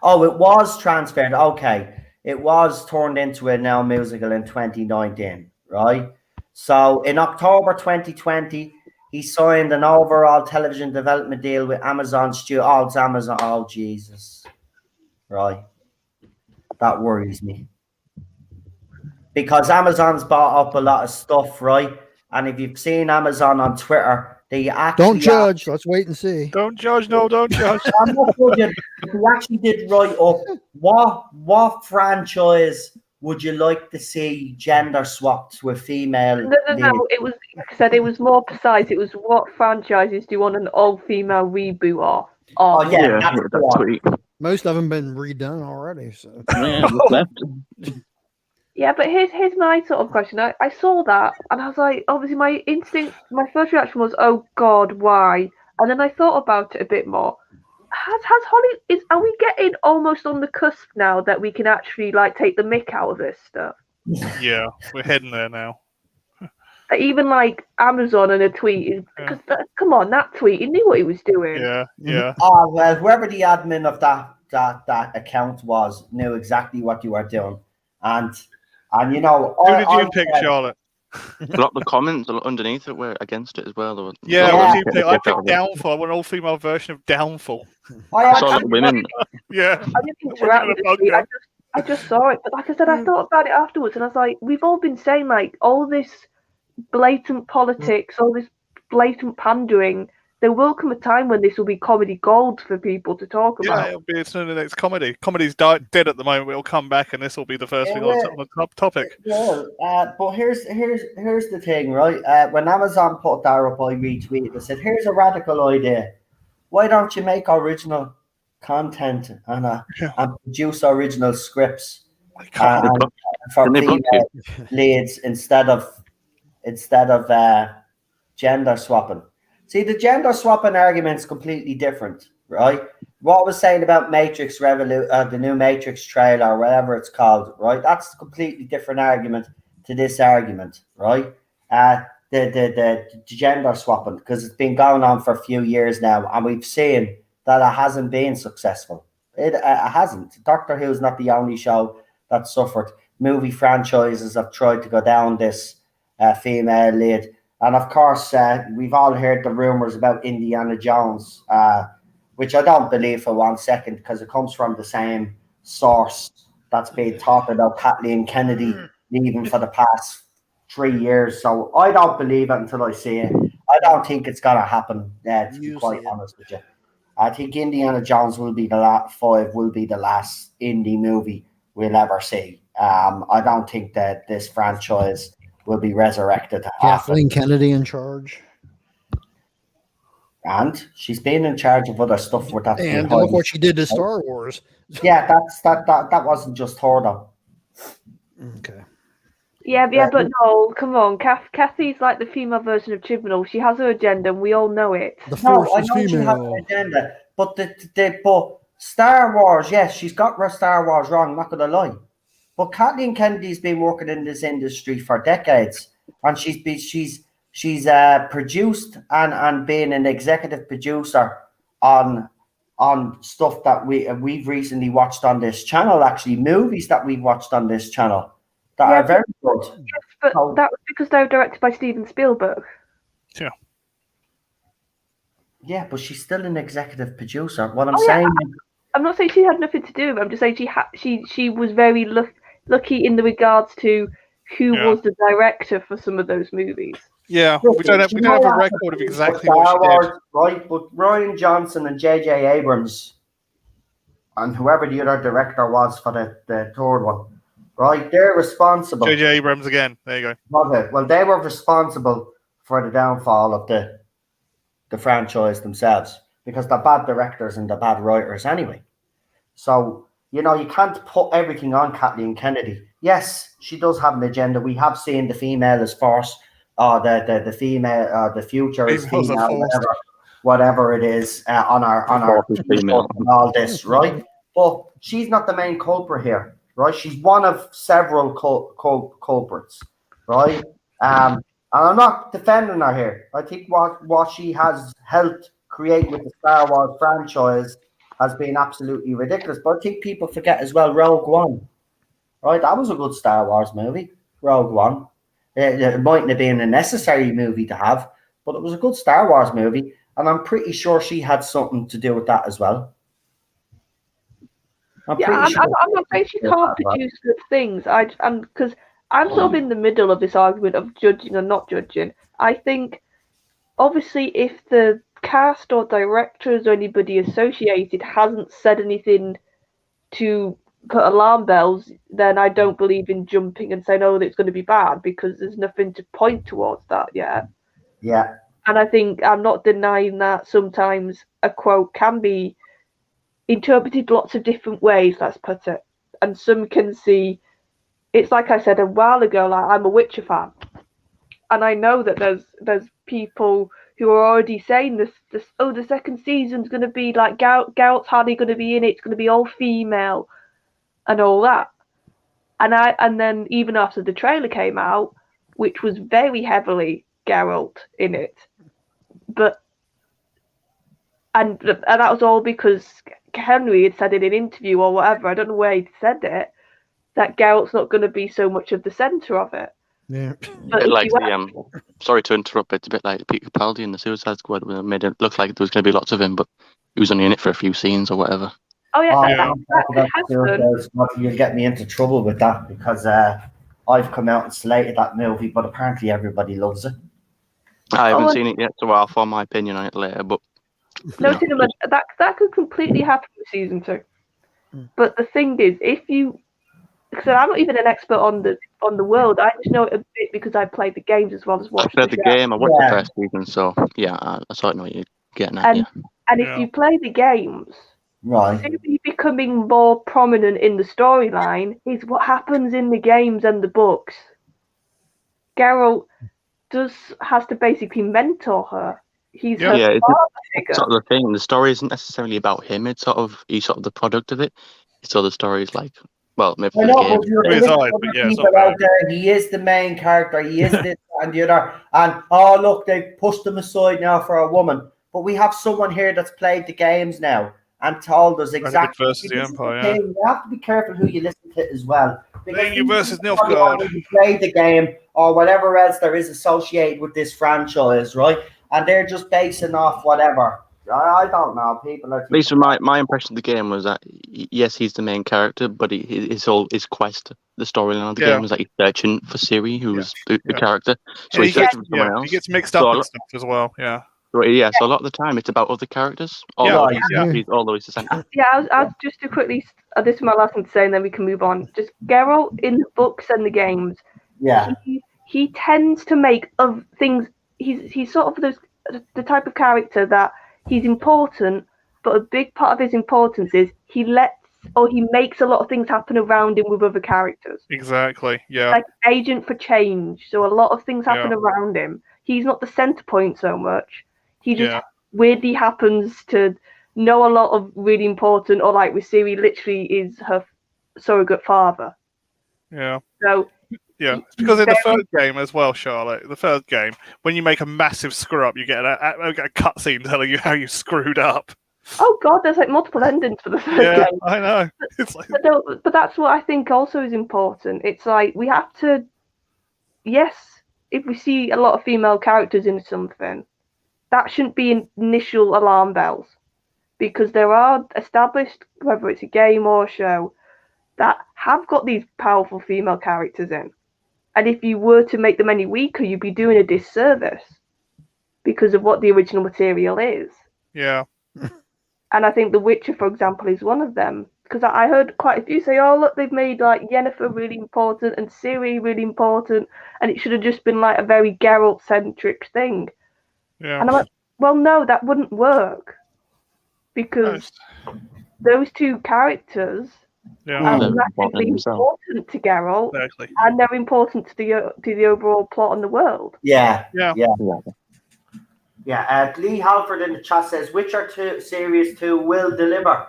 Oh, it was transferred. Okay. It was turned into a now musical in 2019, right? So in October 2020, he signed an overall television development deal with Amazon Studio. Oh, it's Amazon. Oh, Jesus. Right. That worries me. Because Amazon's bought up a lot of stuff, right? And if you've seen Amazon on Twitter, they actually... Don't judge. Let's wait and see. Don't judge. No, don't judge. I'm not judging. We actually did write up what franchise would you like to see gender swapped with female? No. It was, like I said, it was more precise. It was what franchises do you want an all-female reboot of? Oh, yeah, Yeah, that's the that's one. sweet. Most of them been redone already. So Yeah, what's left? Yeah, but here's my sort of question. I saw that and I was like, obviously my first reaction was, oh God, why? And then I thought about it a bit more. Has Holly are we getting almost on the cusp now that we can actually like take the mick out of this stuff? Yeah, we're heading there now. Even like Amazon and a tweet, because come on, that tweet, he knew what he was doing. Yeah. Oh, well, whoever the admin of that account was knew exactly what you were doing. And you know... Who did you pick, Charlotte? A lot of the comments underneath it were against it as well. There was What did you pick? I picked Downfall. I want an all-female version of Downfall. I saw the women. Yeah. I didn't interact with the tweet. I just saw it, but like I said, I thought about it afterwards, and I was like, we've all been saying like all this blatant politics, all this blatant pandering. There will come a time when this will be comedy gold for people to talk about. Yeah, it's in the next comedy. Comedy's dead at the moment. It'll come back, and this will be the first thing on the top topic. Yeah, but here's the thing, right? When Amazon put that up, I retweeted. I said, "Here's a radical idea. Why don't you make original content and produce original scripts for female leads instead of gender swapping?" See, the gender swapping argument is completely different, right? What I was saying about Matrix the new Matrix trailer, or whatever it's called, right? That's a completely different argument to this argument, right? The gender swapping, because it's been going on for a few years now, and we've seen that it hasn't been successful. It hasn't. Doctor Who's not the only show that suffered. Movie franchises have tried to go down this female lead. And of course, we've all heard the rumors about Indiana Jones, which I don't believe for 1 second, because it comes from the same source that's been talking about Kathleen Kennedy leaving for the past 3 years. So I don't believe it until I see it. I don't think it's going to happen, to be quite honest with you. I think Indiana Jones will be the last indie movie we'll ever see. I don't think that this franchise will be resurrected. Kathleen Kennedy in charge. And she's been in charge of other stuff with that. And look what she did to Star Wars. Yeah, that wasn't just her though. Okay. Yeah, but no, come on. Kathy's like the female version of Chibnall. She has her agenda, and we all know it. The Force I is know she has female. an agenda, but but Star Wars, yes, she's got her Star Wars wrong. Not gonna lie, but Kathleen Kennedy's been working in this industry for decades, and she's produced and been an executive producer on stuff that we've recently watched on this channel. Actually, movies that we've watched on this channel that Yeah, are very good. Yes, but Oh. that was because they were directed by Steven Spielberg. Yeah, but she's still an executive producer. What I'm Oh, yeah. saying, I'm not saying she had nothing to do with it. I'm just saying she was very lucky in the regards to who was the director for some of those movies. Yeah, we don't have a record of exactly what she did. Right, but Ryan Johnson and J.J. Abrams and whoever the other director was for the third one, right? They're responsible. J.J. Abrams again. There you go. Okay, well, they were responsible for the downfall of the franchise themselves because they're bad directors and they're bad writers anyway. So, you can't put everything on Kathleen Kennedy. Yes, she does have an agenda. We have seen the female as force, the female, the future is female, whatever it is on our female and all this, right? But she's not the main culprit here, right? She's one of several culprits, right? And I'm not defending her here. I think what she has helped create with the Star Wars franchise has been absolutely ridiculous. But I think people forget as well Rogue One, right? That was a good Star Wars movie, Rogue One. It mightn't have been a necessary movie to have, but it was a good Star Wars movie. And I'm pretty sure she had something to do with that as well. I'm not saying she can't produce good things. Because I'm sort of in the middle of this argument of judging or not judging. I think, obviously, if the cast or directors or anybody associated hasn't said anything to put alarm bells, then I don't believe in jumping and saying, oh, it's going to be bad, because there's nothing to point towards that yet. Yeah. And I think I'm not denying that sometimes a quote can be interpreted lots of different ways, let's put it. And some can see, it's like I said a while ago, like I'm a Witcher fan. And I know that there's people who are already saying this the second season's going to be like Geralt's hardly going to be in it, it's going to be all female and all that. And then even after the trailer came out, which was very heavily Geralt in it, and that was all because Henry had said in an interview or whatever, I don't know where he said it, that Geralt's not going to be so much of the centre of it. Yeah. But sorry to interrupt, but it's a bit like Peter Capaldi in the Suicide Squad, when it made it look like there was going to be lots of him, but he was only in it for a few scenes or whatever. Oh yeah, that happen. You'll get me into trouble with that because I've come out and slated that movie, but apparently everybody loves it. I haven't seen it yet, so I'll form my opinion on it later. But no, cinema, that could completely happen with season 2. But the thing is, because I'm not even an expert on the world, I just know it a bit because I played the games as well as watched. I played the game. I watched the first season, so yeah, I sort of know what you're getting at. And if you play the games, right, simply becoming more prominent in the storyline is what happens in the games and the books. Geralt has to basically mentor her. He's her father figure. Sort of the thing. The story isn't necessarily about him. It's he's sort of the product of it. It's all the stories like. Well, maybe I know, people out there, he is the main character. He is this and the other. And look, they pushed him aside now for a woman. But we have someone here that's played the games now and told us exactly. Versus the Empire. You have to be careful who you listen to as well. Because versus Nilfgaard. Played the game or whatever else there is associated with this franchise, right? And they're just basing off whatever. I don't know. People are. At least my impression of the game was that yes, he's the main character, but his quest, the storyline of the game is that he's searching for Ciri, who's the character. So he's searching for someone else. He gets mixed up and stuff as well. Yeah. Right, so a lot of the time it's about other characters. Although he's the centre. Yeah, I was just to quickly. This is my last thing to say, and then we can move on. Just Geralt in the books and the games. Yeah. He tends to make of things. He's sort of the type of character that. He's important, but a big part of his importance is he makes a lot of things happen around him with other characters. Exactly, yeah. Like agent for change, so a lot of things happen around him. He's not the center point so much. He just weirdly happens to know a lot of really important, or like with Ciri, literally is her surrogate father. Yeah. So. Yeah, it's because in the third game as well, Charlotte, the third game, when you make a massive screw up, you get a cutscene telling you how you screwed up. Oh God, there's like multiple endings for the third Yeah, game. I know. It's like, But, no, but that's what I think also is important. It's like we have to, yes, if we see a lot of female characters in something, that shouldn't be initial alarm bells, because there are established, whether it's a game or a show, that have got these powerful female characters in. And if you were to make them any weaker, you'd be doing a disservice because of what the original material is. yeah. And I think The Witcher, for example, is one of them. Because I heard quite a few say, oh, look, they've made like Yennefer really important and Ciri really important, and it should have just been like a very Geralt-centric thing. Yeah. And I'm like, well, no, that wouldn't work. Because those two characters Yeah. are They're important massively themselves. important to Geralt, Exactly. and they're important to the overall plot and the world. Yeah. Yeah. Lee Halford in the chat says Witcher 2 Series 2 will deliver.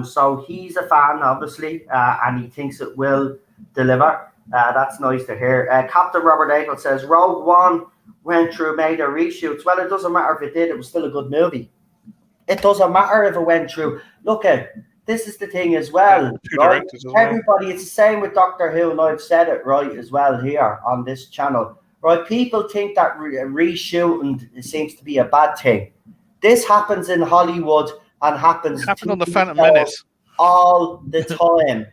So he's a fan, obviously, and he thinks it will deliver. That's nice to hear. Captain Robert Abel says Rogue One went through major reshoots. Well, it doesn't matter if it did; it was still a good movie. It doesn't matter if it went through. Look at this is the thing as well. Two Right? directors as well. Everybody, it's the same with Doctor Who, and I've said it right as well here on this channel. Right? People think that reshooting seems to be a bad thing. This happens in Hollywood and happens. It happened on the TV Phantom shows Menace. all the time.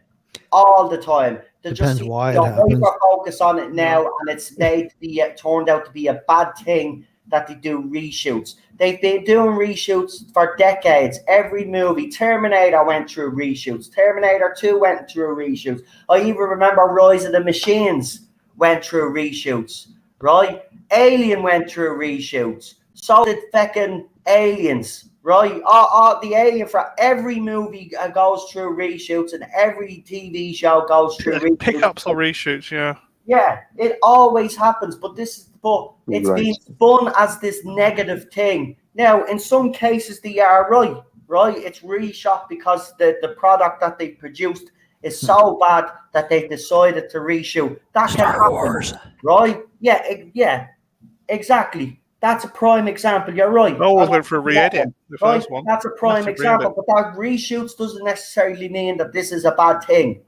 All the time. They Depends just why it happens. hyper focus on it now, and it's made to be turned out to be a bad thing that they do reshoots. They've been doing reshoots for decades. Every movie, Terminator went through reshoots. Terminator 2 went through reshoots. I even remember Rise of the Machines went through reshoots, right? Alien went through reshoots. So did feckin' Aliens, right? The Alien for every movie goes through reshoots, and every TV show goes through reshoots. Pickups or reshoots, yeah. Yeah, it always happens, but it's being spun as this negative thing. Now, in some cases, they are right? It's reshot because the product that they produced is so bad that they've decided to reshoot. That can Star happen, Wars. right? Yeah, exactly. That's a prime example. You're right. It always went for a re-edit, the Right? first one. That's a prime Massive example, but that reshoots doesn't necessarily mean that this is a bad thing,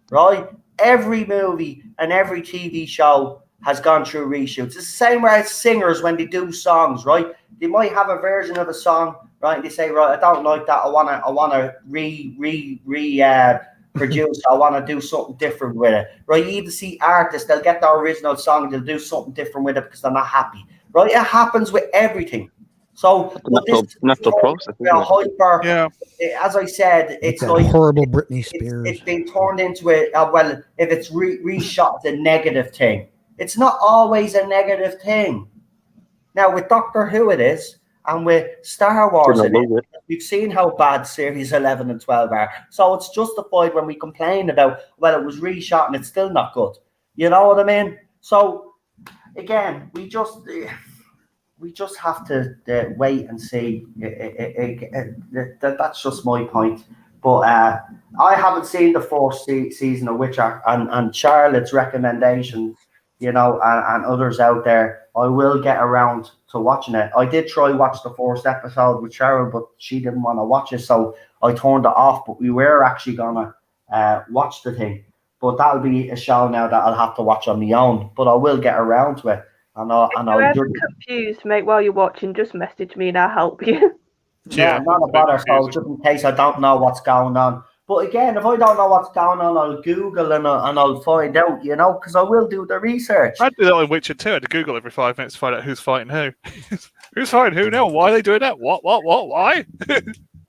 right? Every movie and every TV show has gone through reshoots. It's the same way as singers when they do songs, right? They might have a version of a song, right? And they say, right, I don't like that. I wanna produce. I want to do something different with it, right? You even see artists; they'll get their original song, they'll do something different with it because they're not happy, right? It happens with everything. So natural process. Hyper. Yeah. As I said, it's that like horrible Britney Spears. It's been turned into well, if it's reshot, it's a negative thing. It's not always a negative thing. Now with Doctor Who, it is, and with Star Wars, we've seen how bad Series 11 and 12 are. So it's justified when we complain about, well, it was reshot and it's still not good. You know what I mean? So again, we just have to wait and see. That's just my point. But I haven't seen the fourth season of Witcher, and Charlotte's recommendations, and others out there, I will get around to watching it. I did try watch the first episode with Cheryl, but she didn't want to watch it, so I turned it off. But we were actually gonna watch the thing. But that'll be a show now that I'll have to watch on my own. But I will get around to it. If you're ever confused, mate, while you're watching, just message me and I'll help you. Yeah, not a bother. So just in case I don't know what's going on. But again, if I don't know what's going on, I'll Google and I'll find out, because I will do the research. I do that with Witcher 2. I had to Google every 5 minutes to find out who's fighting who. Who's fighting who now? Why are they doing that? What? Why?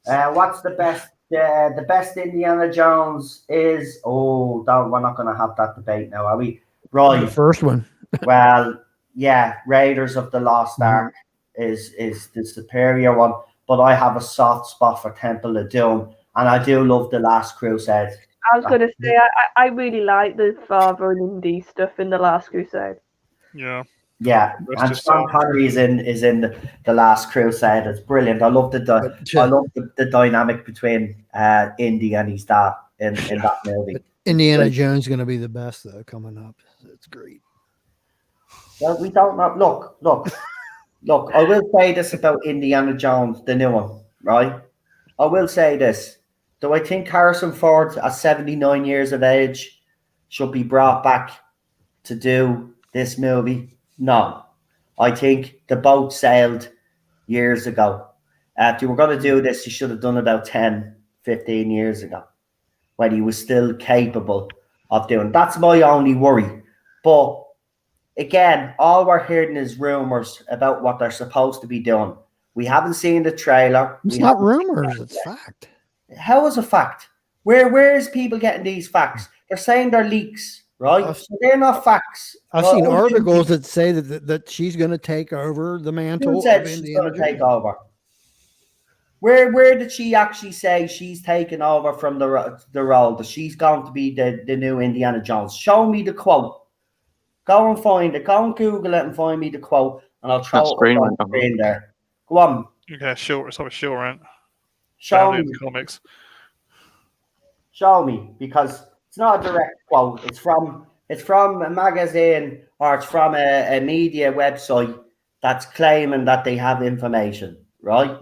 What's the best? The best Indiana Jones is... we're not going to have that debate now, are we? Right. The first one. Well, yeah, Raiders of the Lost Ark is the superior one, but I have a soft spot for Temple of Doom, and I do love The Last Crusade. I was going to say, I really like the father and Indy stuff in The Last Crusade. Yeah. Yeah, and Sean Connery is in the Last Crusade. It's brilliant. I love the dynamic between Indy and his dad in that movie. Indiana Jones is going to be the best though coming up. It's great. Well, we don't know. Look. I will say this about Indiana Jones, the new one. right? I will say this. Do I think Harrison Ford, at 79 years of age, should be brought back to do this movie? No. I think the boat sailed years ago. If you were going to do this, you should have done it about 10, 15 years ago when he was still capable of doing it. That's my only worry. But again, all we're hearing is rumors about what they're supposed to be doing. We haven't seen the trailer. It's not rumors, it's fact. How is a fact? Where is people getting these facts? They're saying they're leaks, right? So they're not facts. I've seen articles that say that she's going to take over the mantle. Who said she's going to take over? Where did she actually say she's taking over from the role? That she's going to be the new Indiana Jones? Show me the quote. Go and find it. Go and Google it and find me the quote, and I'll throw it on the screen there. Go on. Yeah, sure. It's always sure, right? Show me. Comics. Show me, because it's not a direct quote. It's from a magazine, or it's from a media website that's claiming that they have information, right?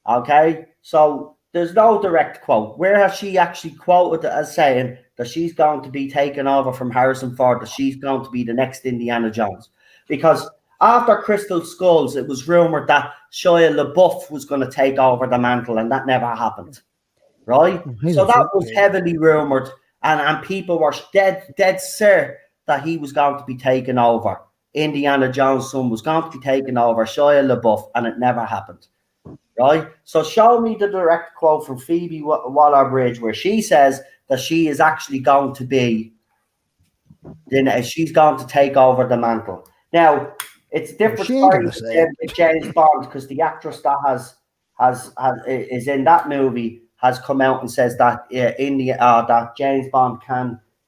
Okay, so there's no direct quote. Where has she actually quoted as saying that she's going to be taken over from Harrison Ford, that she's going to be the next Indiana Jones? Because after Crystal Skulls, it was rumored that Shia LaBeouf was going to take over the mantle, and that never happened, right? So that was heavily rumored, and people were dead certain that he was going to be taken over. Indiana Jones' son was going to be taken over, Shia LaBeouf, and it never happened. Right, so show me the direct quote from Phoebe Waller-Bridge where she says that she is actually going to be, she's going to take over the mantle. Now, it's different with James Bond, because the actress that is in that movie has come out and says that that James Bond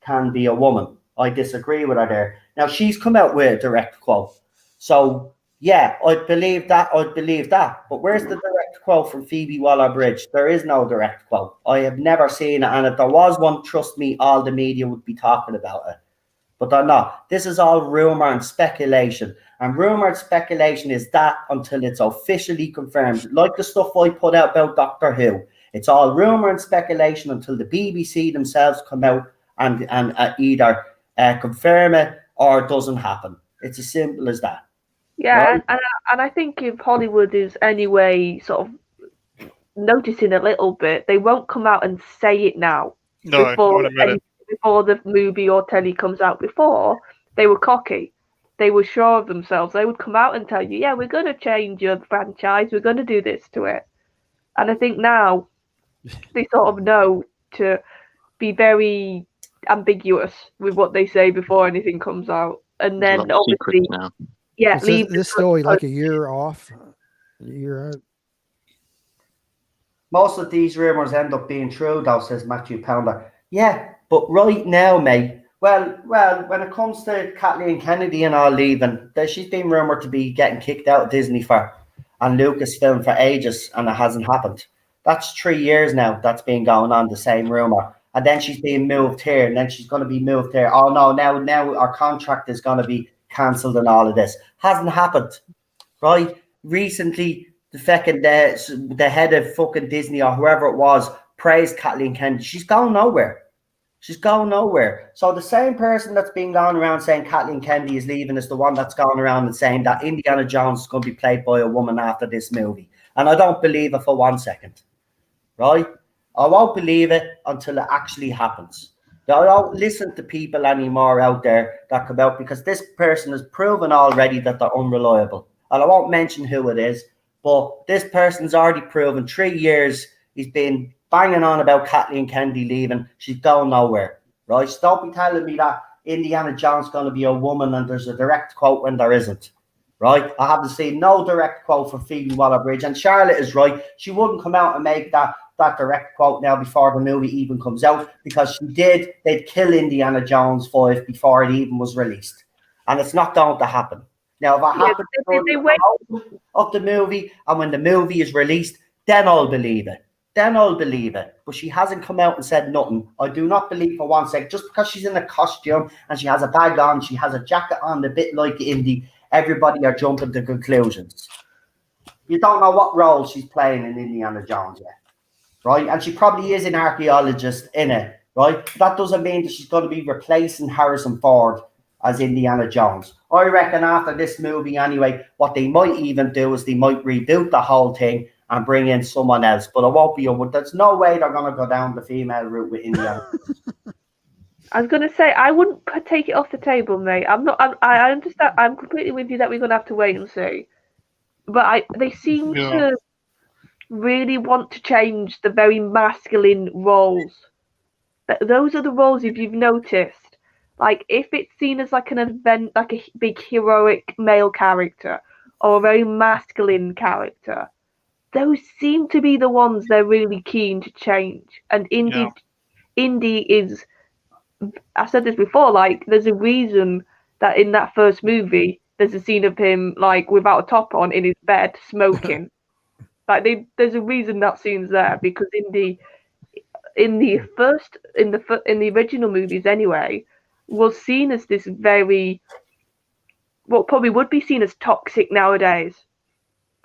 can be a woman. I disagree with her there. Now, she's come out with a direct quote, so. Yeah, I'd believe that. But where's the direct quote from Phoebe Waller-Bridge? There is no direct quote. I have never seen it. And if there was one, trust me, all the media would be talking about it. But they're not. This is all rumor and speculation. And rumor and speculation is that until it's officially confirmed. Like the stuff I put out about Doctor Who. It's all rumor and speculation until the BBC themselves come out and either confirm it or it doesn't happen. It's as simple as that. Yeah, right. and I think if Hollywood is anyway sort of noticing a little bit, they won't come out and say it now. No, before the movie or telly comes out. Before, they were cocky. They were sure of themselves. They would come out and tell you, yeah, we're going to change your franchise. We're going to do this to it. And I think now they sort of know to be very ambiguous with what they say before anything comes out. And then obviously... Yeah, leave this story like a year off, a year out. Most of these rumors end up being true, though, says Matthew Pounder. Yeah, but right now, mate. Well, when it comes to Kathleen Kennedy and all leaving, she's been rumored to be getting kicked out of Disney and Lucasfilm for ages, and it hasn't happened. That's 3 years now. That's been going on, the same rumor. And then she's being moved here, and then she's going to be moved there. Oh no, now our contract is going to be cancelled and all of this. Hasn't happened, right? Recently, the head of fucking Disney or whoever it was praised Kathleen Kennedy. She's going nowhere. So the same person that's been going around saying Kathleen Kennedy is leaving is the one that's going around and saying that Indiana Jones is going to be played by a woman after this movie. And I don't believe it for 1 second, right? I won't believe it until it actually happens. I don't listen to people anymore out there that come out, because this person has proven already that they're unreliable. And I won't mention who it is, but this person's already proven 3 years he's been banging on about Kathleen Kennedy leaving. She's going nowhere, right? So don't be telling me that Indiana Jones is going to be a woman and there's a direct quote when there isn't, right? I haven't seen no direct quote from Phoebe Waller-Bridge, and Charlotte is right. She wouldn't come out and make that direct quote now before the movie even comes out, because they'd kill Indiana Jones 5 before it even was released, and it's not going to happen. Now, if it happens of the movie, and when the movie is released, then I'll believe it. But she hasn't come out and said nothing. I do not believe for 1 second, just because she's in a costume and she has a bag on, she has a jacket on, a bit like Indy, everybody are jumping to conclusions. You don't know what role she's playing in Indiana Jones yet, right? And she probably is an archaeologist in it, right? That doesn't mean that she's going to be replacing Harrison Ford as Indiana Jones. I reckon after this movie anyway, what they might even do is they might reboot the whole thing and bring in someone else. But it won't be there's no way they're going to go down the female route with Indiana. I was going to say, I wouldn't take it off the table, mate. I understand. I'm completely with you that we're going to have to wait and see. But they seem to really want to change the very masculine roles. Those are the roles, if you've noticed. Like, if it's seen as like an event, like a big heroic male character or a very masculine character, those seem to be the ones they're really keen to change. And Indy is, I said this before, like, there's a reason that in that first movie, there's a scene of him, like, without a top on in his bed, smoking. Like, there's a reason that scene's there, because in the original movies anyway, was seen as this very, what probably would be seen as toxic nowadays.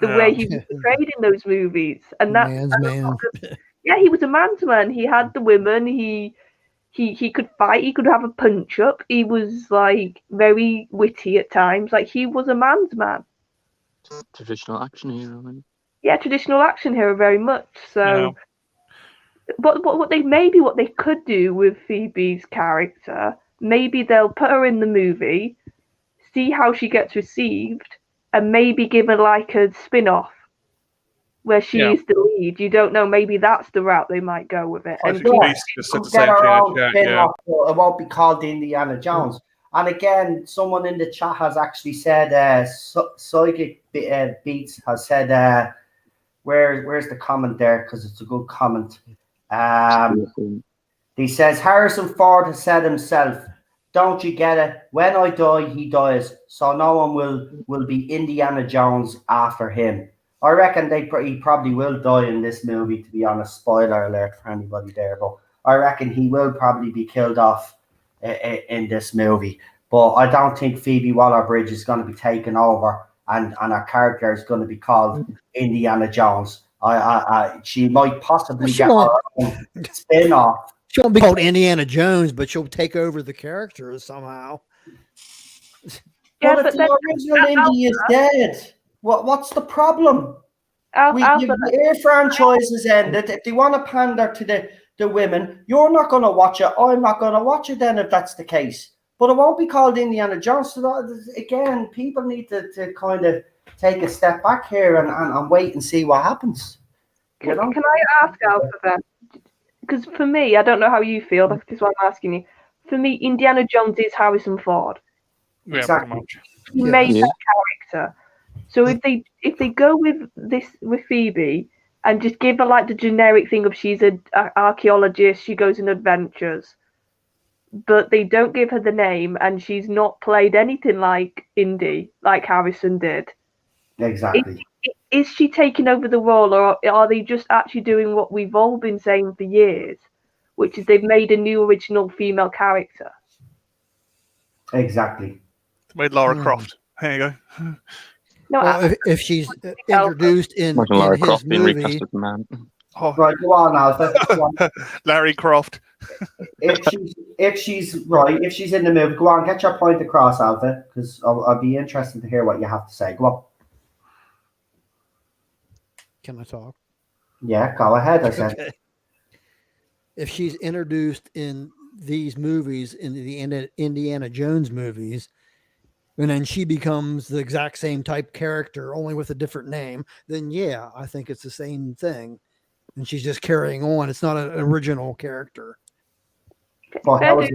The way he was portrayed in those movies, and that man's man. Yeah, he was a man's man. He had the women. He could fight. He could have a punch up. He was like very witty at times. Like, he was a man's man. Traditional action hero. Yeah, traditional action hero, very much so. But what they could do with Phoebe's character, maybe they'll put her in the movie, see how she gets received, and maybe give her like a spin-off where she is the lead. You don't know. Maybe that's the route they might go with it. I And think it won't be called Indiana Jones. And again, someone in the chat has actually said, Psychic Beats has said, where's the comment there? Because it's a good comment. He says, Harrison Ford has said himself, don't you get it? When I die, he dies. So no one will be Indiana Jones after him. I reckon he probably will die in this movie, to be honest. Spoiler alert for anybody there. But I reckon he will probably be killed off in this movie. But I don't think Phoebe Waller-Bridge is going to be taken over and her character is going to be called Indiana Jones. She might possibly get her own spin-off. She won't be called Indiana Jones, but she'll take over the character somehow. Yeah, but the original Indy is dead. What's the problem? The Air franchise has ended. If they want to pander to the women, you're not going to watch it. I'm not going to watch it then if that's the case. But it won't be called Indiana Jones. So again, people need to kind of take a step back here and wait and see what happens. Can I ask Alpha then? Because for me, I don't know how you feel. This is why I'm asking you. For me, Indiana Jones is Harrison Ford. Yeah, exactly. pretty much. He made that character. So if they go with Phoebe and just give her like the generic thing of she's an archaeologist, she goes on adventures, but they don't give her the name and she's not played anything like Indy, like Harrison did. Exactly. Is she taking over the role, or are they just actually doing what we've all been saying for years, which is they've made a new original female character? Exactly. Made Lara Croft. There you go. No, well, if she's introduced in his movie. Right, go on, Alpha. Go on. Larry Croft. if she's in the movie, go on, get your point across, Alpha, because I'll be interested to hear what you have to say. Go on. Can I talk? Yeah, go ahead. I said. Okay. If she's introduced in these movies, in the Indiana Jones movies, and then she becomes the exact same type character, only with a different name, then yeah, I think it's the same thing. And she's just carrying on. It's not an original character. Well, that's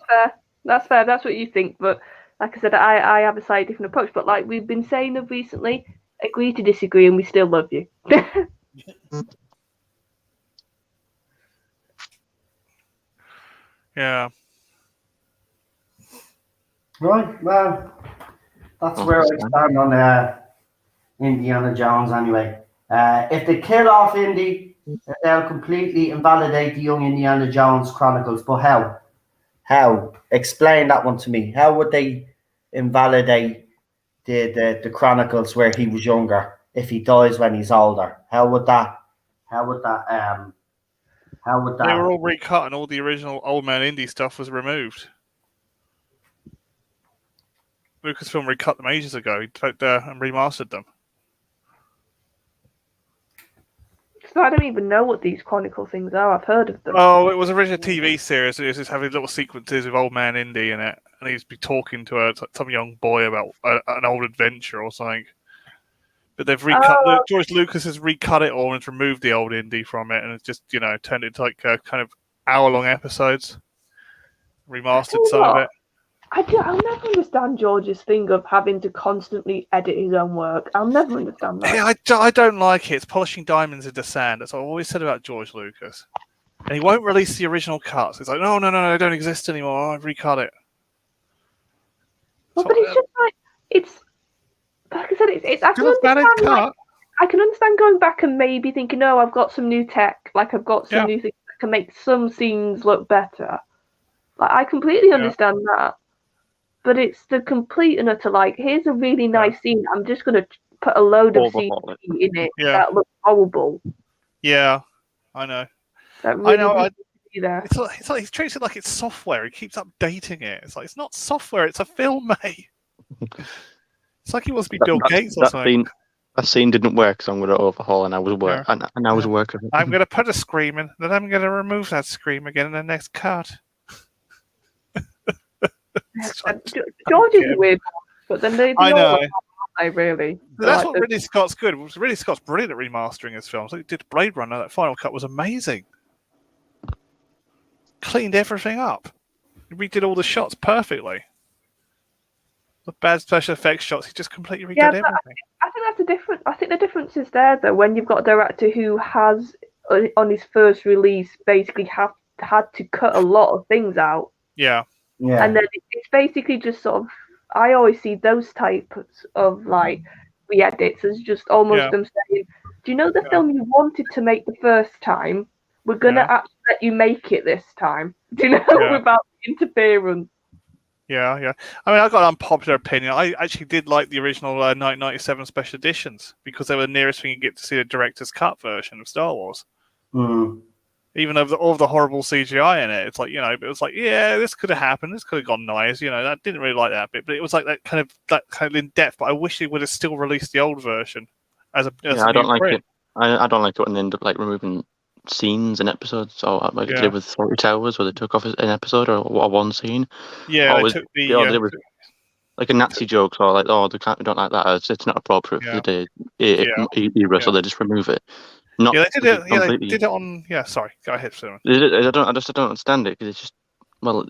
fair. That's fair. That's what you think. But like I said, I have a slightly different approach. But like we've been saying of recently, agree to disagree, and we still love you. Yeah. Right. Well, that's where I stand on Indiana Jones. Anyway, if they kill off Indy, they'll completely invalidate the young Indiana Jones Chronicles. But how? How? Explain that one to me. How would they invalidate the Chronicles where he was younger? if he dies when he's older? How would that They were all recut and all the original Old Man Indy stuff was removed. Lucasfilm recut them ages ago and remastered them. So I don't even know what these Chronicle things are. I've heard of them. Oh, it was originally a TV series. It was just having little sequences with Old Man Indy in it, and he'd be talking to some young boy about an old adventure or something. But they've recut. George Lucas has recut it all and removed the old Indy from it, and it's just turned it into like kind of hour-long episodes. Remastered some of it. I'll never understand George's thing of having to constantly edit his own work. I'll never understand that. Yeah, I don't like it. It's polishing diamonds into sand. That's what I've always said about George Lucas. And he won't release the original cuts. It's like, no, they don't exist anymore. I've recut it. Well, but it's just like, it's like I said, it's I can valid understand, cut. I can understand going back and maybe thinking, no, I've got some new tech. Like, I've got some new things that can make some scenes look better. Like, I completely understand that. But it's the complete and utter, like, here's a really nice scene. I'm just going to put a load of CG in it that looks horrible. Yeah, I know. That really It's like he treats it like it's software. He keeps updating it. It's like, it's not software. It's a film, mate. It's like he wants to be Bill Gates or something. That scene didn't work, so I'm going to overhaul an hour's work. An hour's work of it. I'm going to put a scream in, then I'm going to remove that scream again in the next cut. George is weird, but then they I know. Really. That's what Ridley Scott's good. Ridley Scott's brilliant at remastering his films. He did Blade Runner. That final cut was amazing. Cleaned everything up. He redid all the shots perfectly. The bad special effects shots, he just completely redid everything. I think that's a different. I think the difference is there though when you've got a director who has on his first release basically had to cut a lot of things out. Yeah. Yeah. And then it's basically just sort of, I always see those types of like re-edits as just almost them saying, do you know the film you wanted to make the first time? We're going to actually let you make it this time. Do you know, without interference. Yeah. I mean, I've got an unpopular opinion. I actually did like the original 1997 special editions because they were the nearest thing you get to see the director's cut version of Star Wars. Mm. Even though all the horrible CGI in it, it's like, it was like, this could have happened. This could have gone nice. I didn't really like that bit, but it was like that kind of in depth. But I wish they would have still released the old version as a. I don't like it. I don't like it when they end up like removing scenes and episodes, or like they did with 40 Towers, where they took off an episode or one scene. Yeah, they took the. Like a Nazi joke, or like, we don't like that. It's not appropriate for the era, so they just remove it. Not they did it. They did it on. Yeah, sorry. Go ahead, Simon. I don't understand it because it's just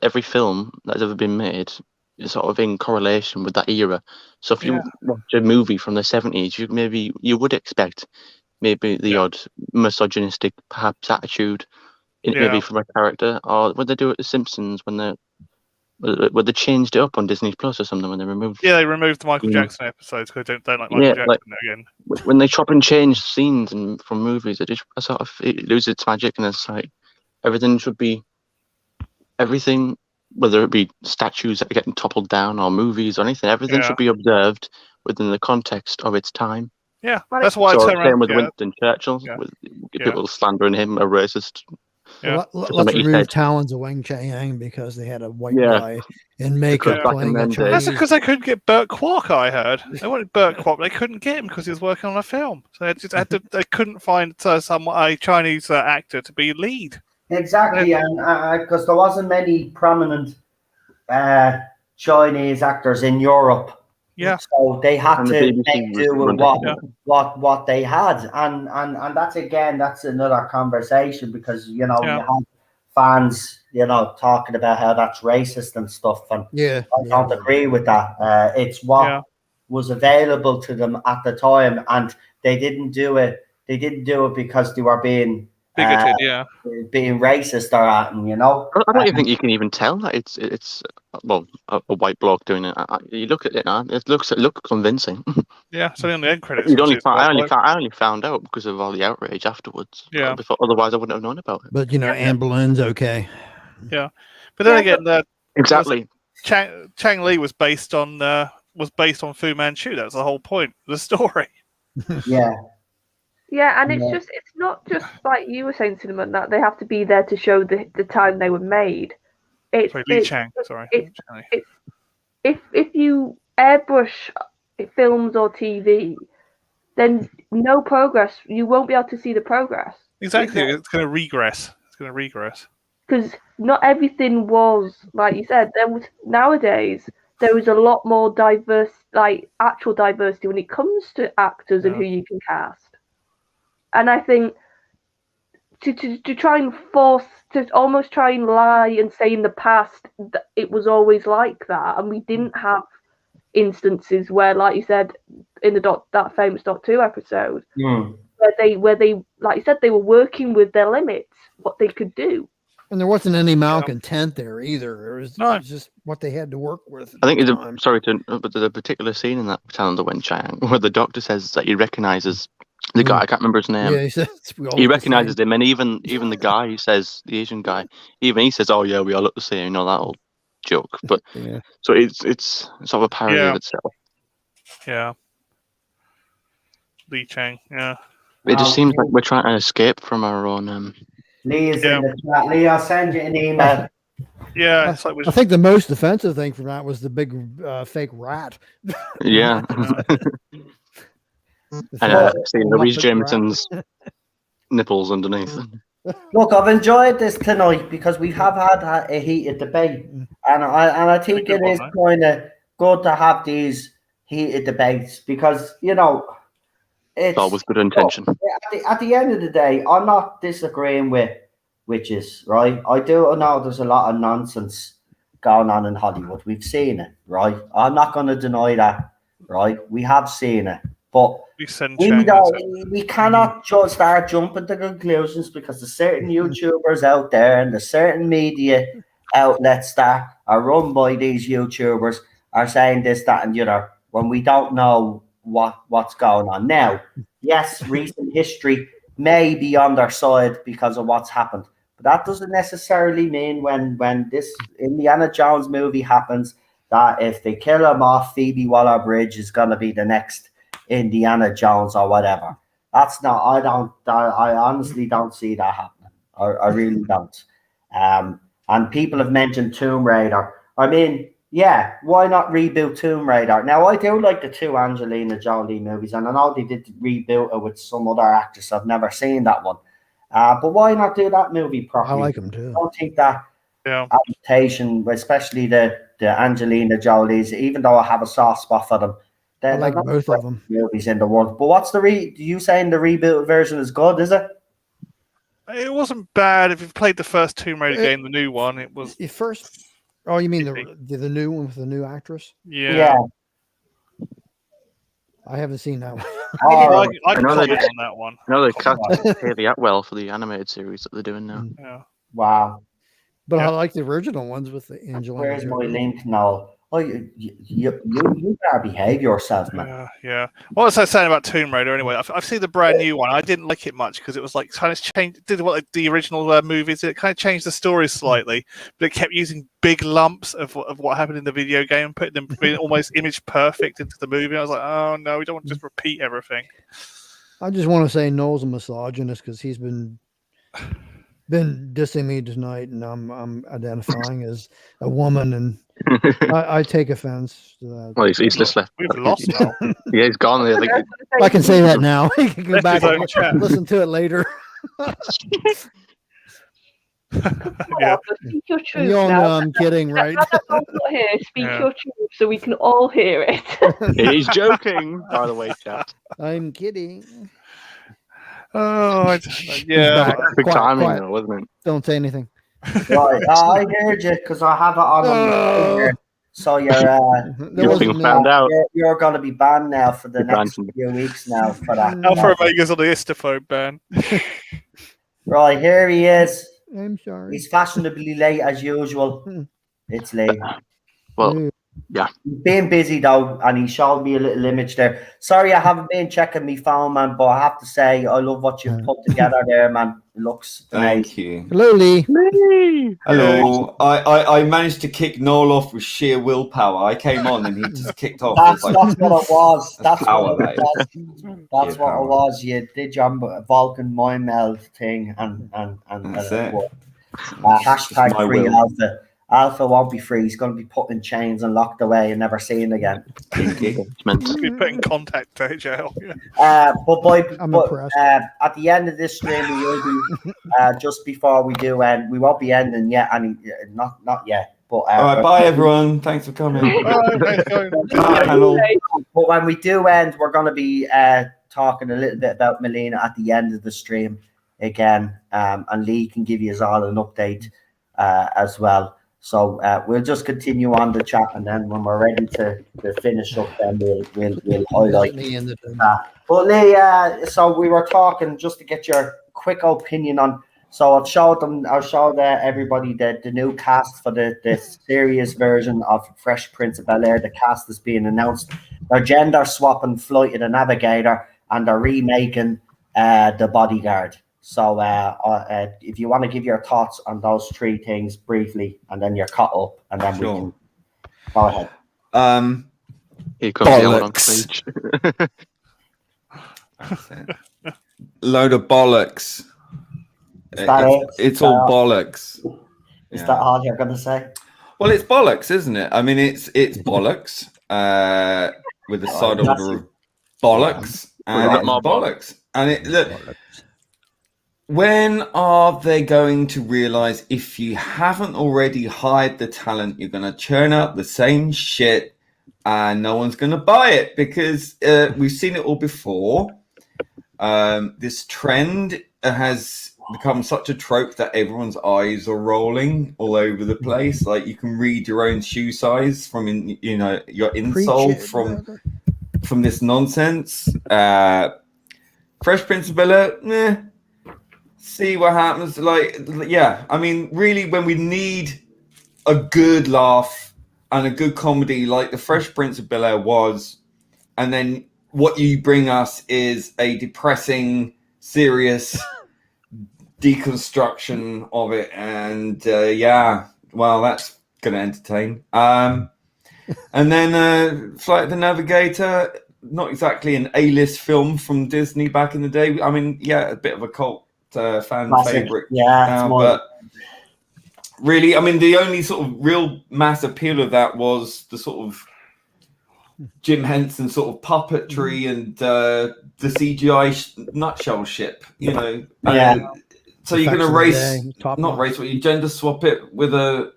every film that's ever been made is sort of in correlation with that era. So if you watch a movie from the 70s, you would expect maybe the odd misogynistic perhaps attitude, maybe from a character, or would they do it The Simpsons when they changed it up on Disney Plus or something when they removed? Yeah, they removed the Michael Jackson episodes because they don't like Michael Jackson again. When they chop and change scenes from movies, it loses its magic, and it's like everything, whether it be statues that are getting toppled down or movies or anything, everything should be observed within the context of its time. Yeah, that's why I turn around. Same with Winston Churchill, with people slandering him a racist. Yeah. Let's remove Talons of Wang Chiang because they had a white guy in makeup playing a Chinese. That's because they couldn't get Burt Kwok, I heard. They wanted Burt Kwok, but they couldn't get him because he was working on a film. So they just had to. They couldn't find a Chinese actor to be lead. Exactly, and because there wasn't many prominent Chinese actors in Europe. Yeah. So they had to make do with what they had, and that's another conversation because you have fans talking about how that's racist and stuff, and I don't agree with that. It's what was available to them at the time, and they didn't do it. They didn't do it because they were being bigoted, being racist or anything, I don't even think you can even tell that it's a white bloke doing it. You look at it now; it looks convincing. Yeah, so on the end credits, I only found out because of all the outrage afterwards. Yeah, otherwise I wouldn't have known about it. But Anne Boleyn's okay. Yeah, but then again, exactly. Chang Li was based on Fu Manchu. That's the whole point of the story. Yeah. Yeah, and Yeah. it's not just like you were saying, Cinnamon, that they have to be there to show the time they were made. It's Sorry, Lee Chang. Sorry. it's if you airbrush films or TV, then no progress. You won't be able to see the progress. Exactly. It's going to regress. It's going to regress. Because not everything was like you said. Nowadays there is a lot more diverse, like actual diversity when it comes to actors and who you can cast. And I think to try and force to almost try and lie and say in the past that it was always like that, and we didn't have instances where, like you said, in the that famous Doctor Who episode, where they like you said they were working with their limits, what they could do. And there wasn't any malcontent there either. It was just what they had to work with. I think but there's a particular scene in that calendar when Chang, where the Doctor says that he recognizes the guy. I can't remember his name. Yeah, he says he recognizes him, and even the guy, he says, the Asian guy, even he says, "Oh yeah, we all look the same." You know, that old joke. But so it's sort of a parody of itself. Yeah. Lee Chang. Yeah. It just seems like we're trying to escape from our own. Lee is in the chat. Lee, I'll send you an email. Yeah, it's like I think the most offensive thing from that was the big fake rat. Yeah. And seeing Louise Jameson's nipples underneath. Look, I've enjoyed this tonight because we have had a heated debate, and I think it is kind of good to have these heated debates because it's always good intention. At the end of the day, I'm not disagreeing with witches, right? I do know there's a lot of nonsense going on in Hollywood. We've seen it, right? I'm not going to deny that, right? We have seen it, but we cannot just start jumping to conclusions because there's certain YouTubers out there and there's certain media outlets that are run by these YouTubers are saying this, that, and the other when we don't know what's going on. Now, yes, recent history may be on their side because of what's happened, but that doesn't necessarily mean when this Indiana Jones movie happens that if they kill him off, Phoebe Waller-Bridge is going to be the next Indiana Jones or whatever. That's not. I honestly don't see that happening. I really don't. And people have mentioned Tomb Raider. I mean, yeah, why not reboot Tomb Raider? Now, I do like the two Angelina Jolie movies, and I know they did reboot it with some other actress. I've never seen that one. But why not do that movie properly? I like them too. I don't think that adaptation, especially the Angelina Jolies, even though I have a soft spot for them, I like both of them. Movies in the world. But what's you saying the reboot version is good, is it? It wasn't bad. If you've played the first Tomb Raider game, the new one, it was... The first... Oh, you mean the new one with the new actress? Yeah. I haven't seen that one. I can comment on that one. I know they cast Haley Atwell for the animated series that they're doing now. Yeah. Wow. But I like the original ones with the Angelina. Where's my link now? Oh, you better behave yourself, man. Yeah. What was I saying about Tomb Raider anyway? I've seen the brand new one. I didn't like it much because it was like kind of changed. Did what the original movies? It kind of changed the story slightly, but it kept using big lumps of what happened in the video game, putting them being almost image perfect into the movie. I was like, oh no, we don't want to just repeat everything. I just want to say Noel's a misogynist because he's been dissing me tonight, and I'm identifying as a woman, and I take offense to that. Well, he's just left. We've lost now. Yeah, he's gone. I can say that now. He can go back and listen to it later. Yeah. Speak your truth. You all know I'm kidding, right? Here, speak your truth so we can all hear it. He's joking, by the way, chat. I'm kidding. Oh, yeah. Good timing, though, wasn't it? Don't say anything. Right, I heard you because I have it on here. So you're being found out. You're going to be banned now for the next few weeks now for that. Alpha Omega's on the Istophobe ban. Right, here he is. I'm sorry. He's fashionably late as usual. It's late. Well, yeah. He's been busy though, and he showed me a little image there. Sorry, I haven't been checking my phone, man, but I have to say I love what you've put together there, man. looks Thank amazing. you. Hello, Lee. Hello. I managed to kick Noel off with sheer willpower. I came on and he just kicked off. That's It's like, what it was. That's power, what it that was. That's Sheer what power. it was. You did your Vulcan mind meld thing, and That's it it. worked. It's just Hashtag my free will. Alpha. Alpha won't be free. He's going to be put in chains and locked away and never seen again. Kinky. Be put in contact to jail. Yeah. I'm But impressed. at the end of this stream, we will be just before we do end. We won't be ending yet. Not yet. But All right, bye everyone. Thanks for coming. Bye, panel. But when we do end, we're going to be talking a little bit about Melina at the end of the stream again, and Lee can give you all an update as well. So we'll just continue on the chat, and then when we're ready to finish up, then we'll highlight that. But Lee, so we were talking just to get your quick opinion on. So I've showed everybody the new cast for the serious version of Fresh Prince of Bel-Air. The cast is being announced. They're gender swapping Flight of the Navigator, and they're remaking the Bodyguard. So if you want to give your thoughts on those three things briefly, and then you're caught up, and then we can go ahead. Here comes the old on stage. That's it. Load of bollocks. It's all bollocks. Is that all you're going to say? Well, it's bollocks, isn't it? I mean, it's bollocks with a side order of bollocks and it's bollocks. And look, when are they going to realize if you haven't already hired the talent, you're going to churn out the same shit and no one's going to buy it? Because we've seen it all before. This trend has become such a trope that everyone's eyes are rolling all over the place. Like you can read your own shoe size from your insole from this nonsense. Fresh Prince of Bel-Air, see what happens. I mean, really, when we need a good laugh and a good comedy like the Fresh Prince of Bel-Air was, and then what you bring us is a depressing, serious deconstruction of it, and that's gonna entertain. And then Flight of the Navigator, not exactly an A-list film from Disney back in the day. I mean, a bit of a cult fan favorite now, but really, I mean, the only sort of real mass appeal of that was the sort of Jim Henson sort of puppetry and the CGI nutshell ship, so you're going to you gender swap it with a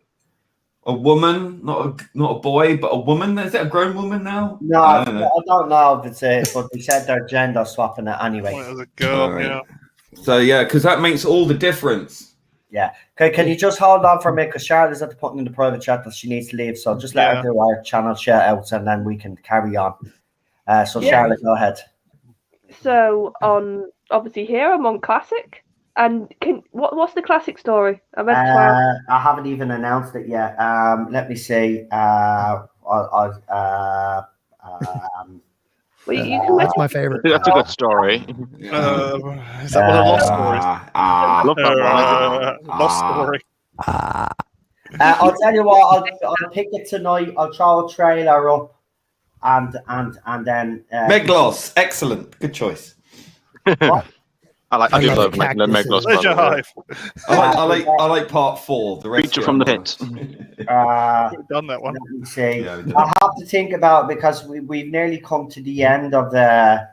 woman, not a boy, but a woman. Is it a grown woman now? No, I don't know if it's it, but they said they're gender swapping it anyway. Well, it was a girl, right. So because that makes all the difference. Yeah. Okay, can you just hold on for a minute? Because Charlotte's at the putting in the private chat that she needs to leave. So just let her do our channel shout outs and then we can carry on. Charlotte, go ahead. So obviously here I'm on classic. And what's the classic story? I haven't even announced it yet. Let me see. Well, you can that's my favorite. That's a good story. Is that one of Lost Stories? Love that one. Lost Story. I'll tell you what. I'll pick it tonight. I'll throw a trailer up, and then Meglos, excellent, good choice. What? I do love Meglos. There's your hive. I like part 4. The rest Creature from the Pit. We've done that one. Let me see. I have to think about it because we've nearly come to the end of the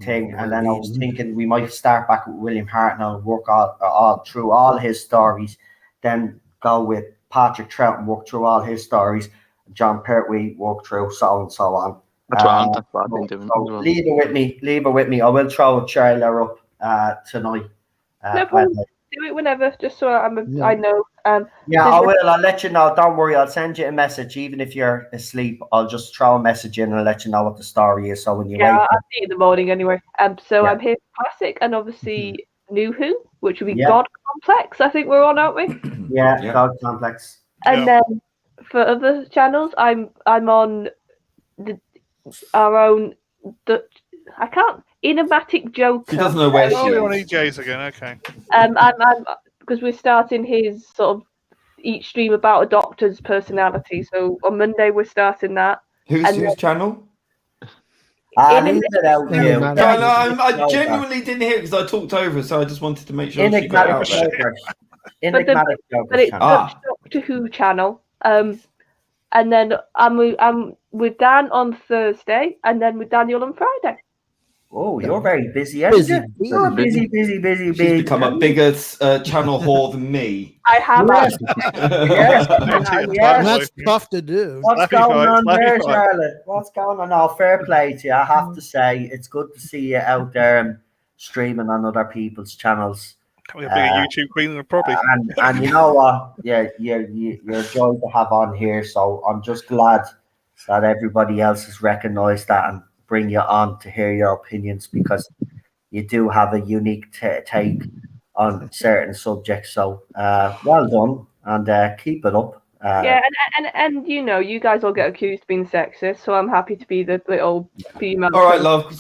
thing, and then I was thinking we might start back with William Hartnell and work all through all his stories, then go with Patrick Troughton, work through all his stories, John Pertwee, work through so on and so on. That's what I've been doing. So leave it with me. I will throw a trailer up tonight. No problem. Do it whenever, just so I know. I will. I'll let you know. Don't worry. I'll send you a message, even if you're asleep. I'll just throw a message in and let you know what the story is. So when you wake up, I'll see you in the morning anyway. I'm here for classic and obviously New Who, which will be God Complex. I think we're on, aren't we? God Complex. And then for other channels, I'm on our own Dutch I can't. Enigmatic Joker. She doesn't know where she Oh, you're on is. EJ's again. Okay. I'm because we're starting his sort of each stream about a doctor's personality. So on Monday we're starting that. Whose channel? Leave it out, you. No, I genuinely didn't hear it because I talked over, so I just wanted to make sure she got it out there. Enigmatic But it's Joker. Doctor Who channel. And then I'm with Dan on Thursday, and then with Daniel on Friday. Oh, you're very busy, aren't you? You're busy. She's become a bigger channel whore than me. I have. Yes. That's tough to do. What's Lucky going fight, on lucky there, fight. Charlotte? What's going on? Oh, fair play to you. I have to say, it's good to see you out there and streaming on other people's channels. Can we have a bigger YouTube queen than probably? And you know what? Yeah, you're a joy to have on here. So I'm just glad that everybody else has recognised that and bring you on to hear your opinions, because you do have a unique take on certain subjects. So well done, and keep it up. Yeah, and you know, you guys all get accused of being sexist, so I'm happy to be the little female. All right, love.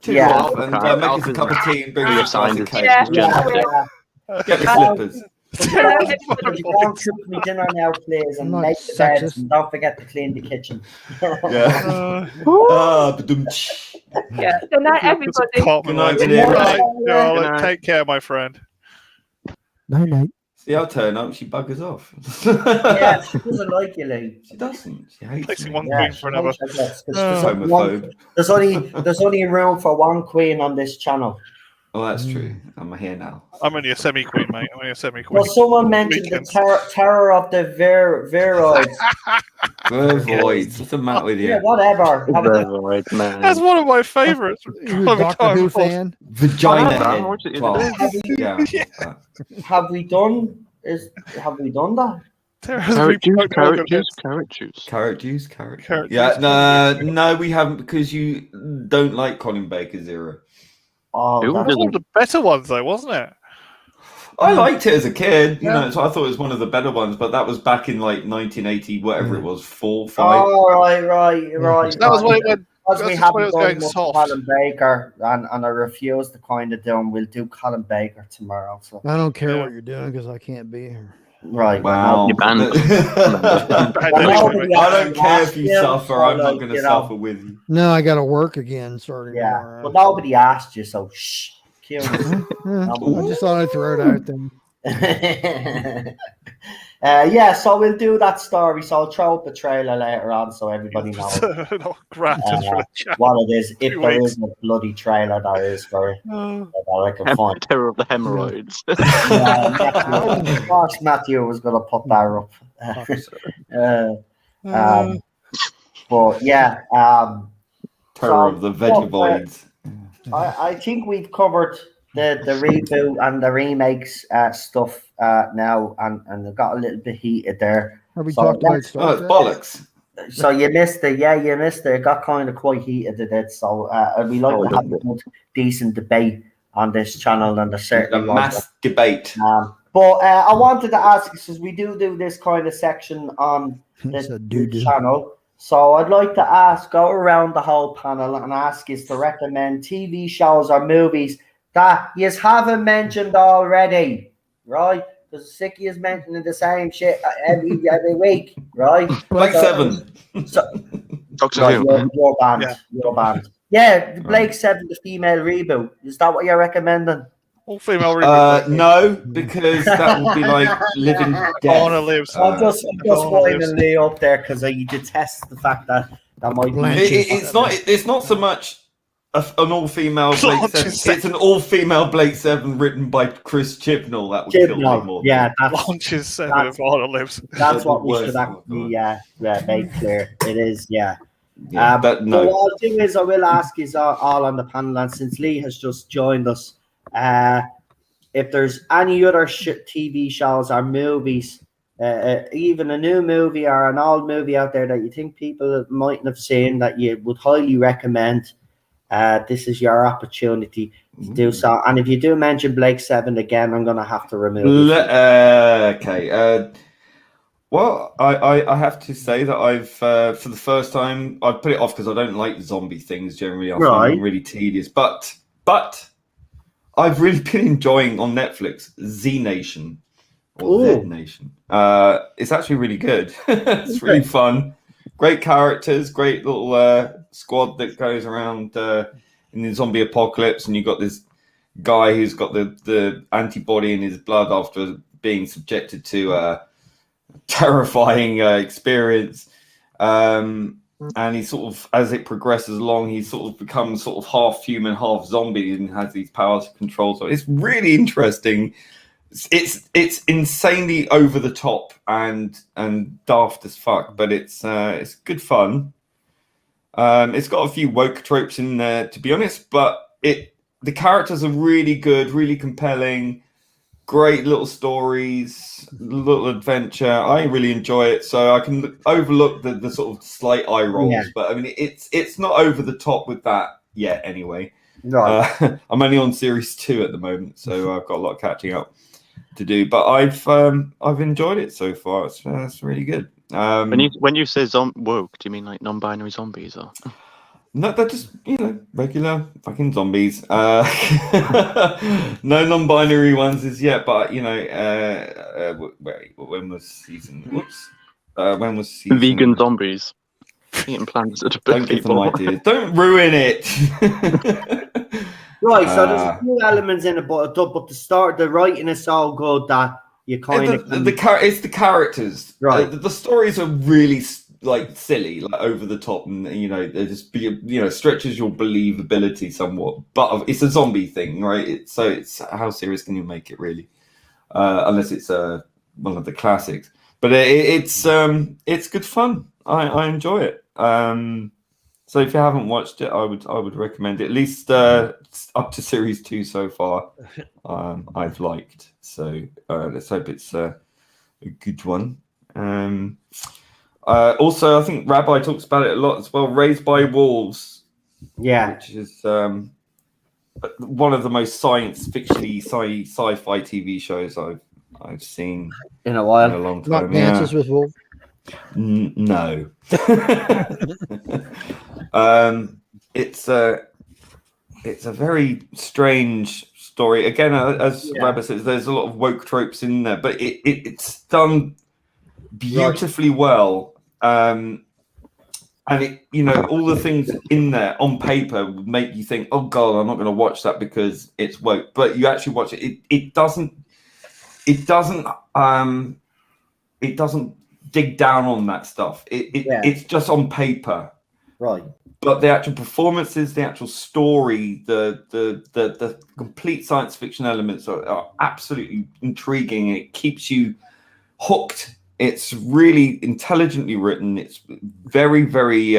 Two off and Okay. make us a cup of tea and bring We me a have signed slice of it. cake. Yeah. Get the slippers. Don't cook me dinner now, please, and I'm not make the bed, sexist. and don't forget to clean the kitchen. Yeah. Ba-dum-tsh. Yeah. Good night, everybody. Good night, Right, dear. Charlotte, take care, my friend. Night. See, I'll turn up. She buggers off. Yeah, she doesn't like you, Lee. She doesn't. She hates Placing me. one Yeah, queen she for another. hates you, yes, 'cause She's homophobe. there's only room for one queen on this channel. Oh, that's true. I'm here now. I'm only a semi-queen, mate. I'm only a semi-queen. Well, someone mentioned the Weekends. terror of the viroids. Voids. What's the matter with Yeah, you? whatever. Right, man. That's one of my favourites. You're a Doctor Who fan? Vagina I head. watched it the Well, other day. yeah. Have we done that? Carrot juice. Carrot juice. Carrot Yeah, juice. no, we haven't, because you don't like Colin Baker Zero. Oh, Who that's That was one of the better ones, though, wasn't it? I liked it as a kid, you Yeah. know, so I thought it was one of the better ones, but that was back in like 1980, whatever it was, 4, 5. Oh, right. That was when it went. Because That's we just when it haven't was done going much soft. Colin Baker, and I refuse to kind of do them. We'll do Colin Baker tomorrow. So I don't care Yeah. what you're doing because I can't be here. right. Wow. You're banned. I don't care if you suffer, I'm not going to suffer with you. No, I got to work again starting Yeah, tomorrow. but nobody asked you, so shh. Cue Yeah, I just thought I'd throw it out there. Yeah, so we'll do that story. So I'll throw up the trailer later on so everybody knows No, gratis for the chat. what it is. If 2 there weeks. is a bloody trailer, there is for it. Oh. That I can find. Terror of the hemorrhoids. Of course, Matthew was going to put that up. But yeah, Terror of the Vegavoids. I think we've covered the reboot and the remakes stuff now, and it got a little bit heated there. Have we So talked about let's- Star Oh, Trek? it's bollocks. So you missed it, yeah, you missed it. It got kind of quite heated at it. So we like to have a good, decent debate on this channel, and there A certainly was. mass debate. But I wanted to ask, because we do this kind of section on It's a the doo-doo. channel. So I'd like to go around the whole panel and ask you to recommend TV shows or movies that you haven't mentioned already, right? Because Sicky is mentioning the same shit every week, right? Blake So- Seven. So, Doctor right, Who. your band, Yeah. your band. Yeah, Blake Seven, the female reboot. Is that what you're recommending? All female reboot. No, because that would be like living Honor death. lives. I'm just Oh, winding Lee up there because you detest the fact that might be. Blanche. It's not so much an all-female Blake Blanche Seven. is It's an all-female Blake Seven written by Chris Chibnall. That would kill me more. Yeah, that's Launches 7 of Honor lives. what we Worst should of actually all. make clear. It is, yeah. Yeah, So no. what I'll do is I will ask is all on the panel, and since Lee has just joined us, if there's any other TV shows or movies, even a new movie or an old movie out there that you think people mightn't have seen that you would highly recommend, this is your opportunity to do so. And if you do mention Blake Seven again, I'm going to have to remove it. Okay. Well, I have to say that I've for the first time I've put it off because I don't like zombie things generally. I find them really tedious. But I've really been enjoying on Netflix Z Nation or Z Nation. It's actually really good. It's really fun. Great characters, great little squad that goes around in the zombie apocalypse, and you've got this guy who's got the antibody in his blood after being subjected to terrifying experience, and he sort of, as it progresses along, he sort of becomes sort of half human, half zombie, and has these powers to control. So it's really interesting. It's insanely over the top and daft as fuck, but it's good fun. It's got a few woke tropes in there, to be honest, but the characters are really good, really compelling. Great little stories, little adventure. I really enjoy it, so I can overlook the sort of slight eye rolls. Yeah. But I mean, it's not over the top with that yet. Anyway, right. I'm only on series 2 at the moment, so I've got a lot of catching up to do. But I've enjoyed it so far. It's really good. When you say woke, do you mean like non-binary zombies or? No, they're just, regular fucking zombies. No non-binary ones as yet, but, when was season? Whoops. When was season? Vegan zombies. Eating plants at a bit. Don't give them ideas. Don't ruin it. Right, so there's a few elements in it, but the writing is so good that you kind of... It's the characters. Right. The stories are really... like silly, like over the top, and they just stretches your believability somewhat. But it's a zombie thing, right? It's how serious can you make it, really? Unless it's one of the classics. But it's good fun. I enjoy it. So if you haven't watched it, I would recommend it. At least up to series 2 so far. I've liked. So let's hope it's a good one. Also, I think Rabbi talks about it a lot as well. Raised by Wolves, which is one of the most science fictiony sci-fi TV shows I've seen in a while. In a long time. Not Dances with Wolves. No. It's a very strange story. Again, as Rabbi says, there's a lot of woke tropes in there, but it's done beautifully well. And all the things in there on paper would make you think, oh god, I'm not going to watch that because it's woke. But you actually watch it, it doesn't dig down on that stuff. It's just on paper, right? But the actual performances, the actual story, the complete science fiction elements are absolutely intriguing. It keeps you hooked. It's really intelligently written. It's very, very,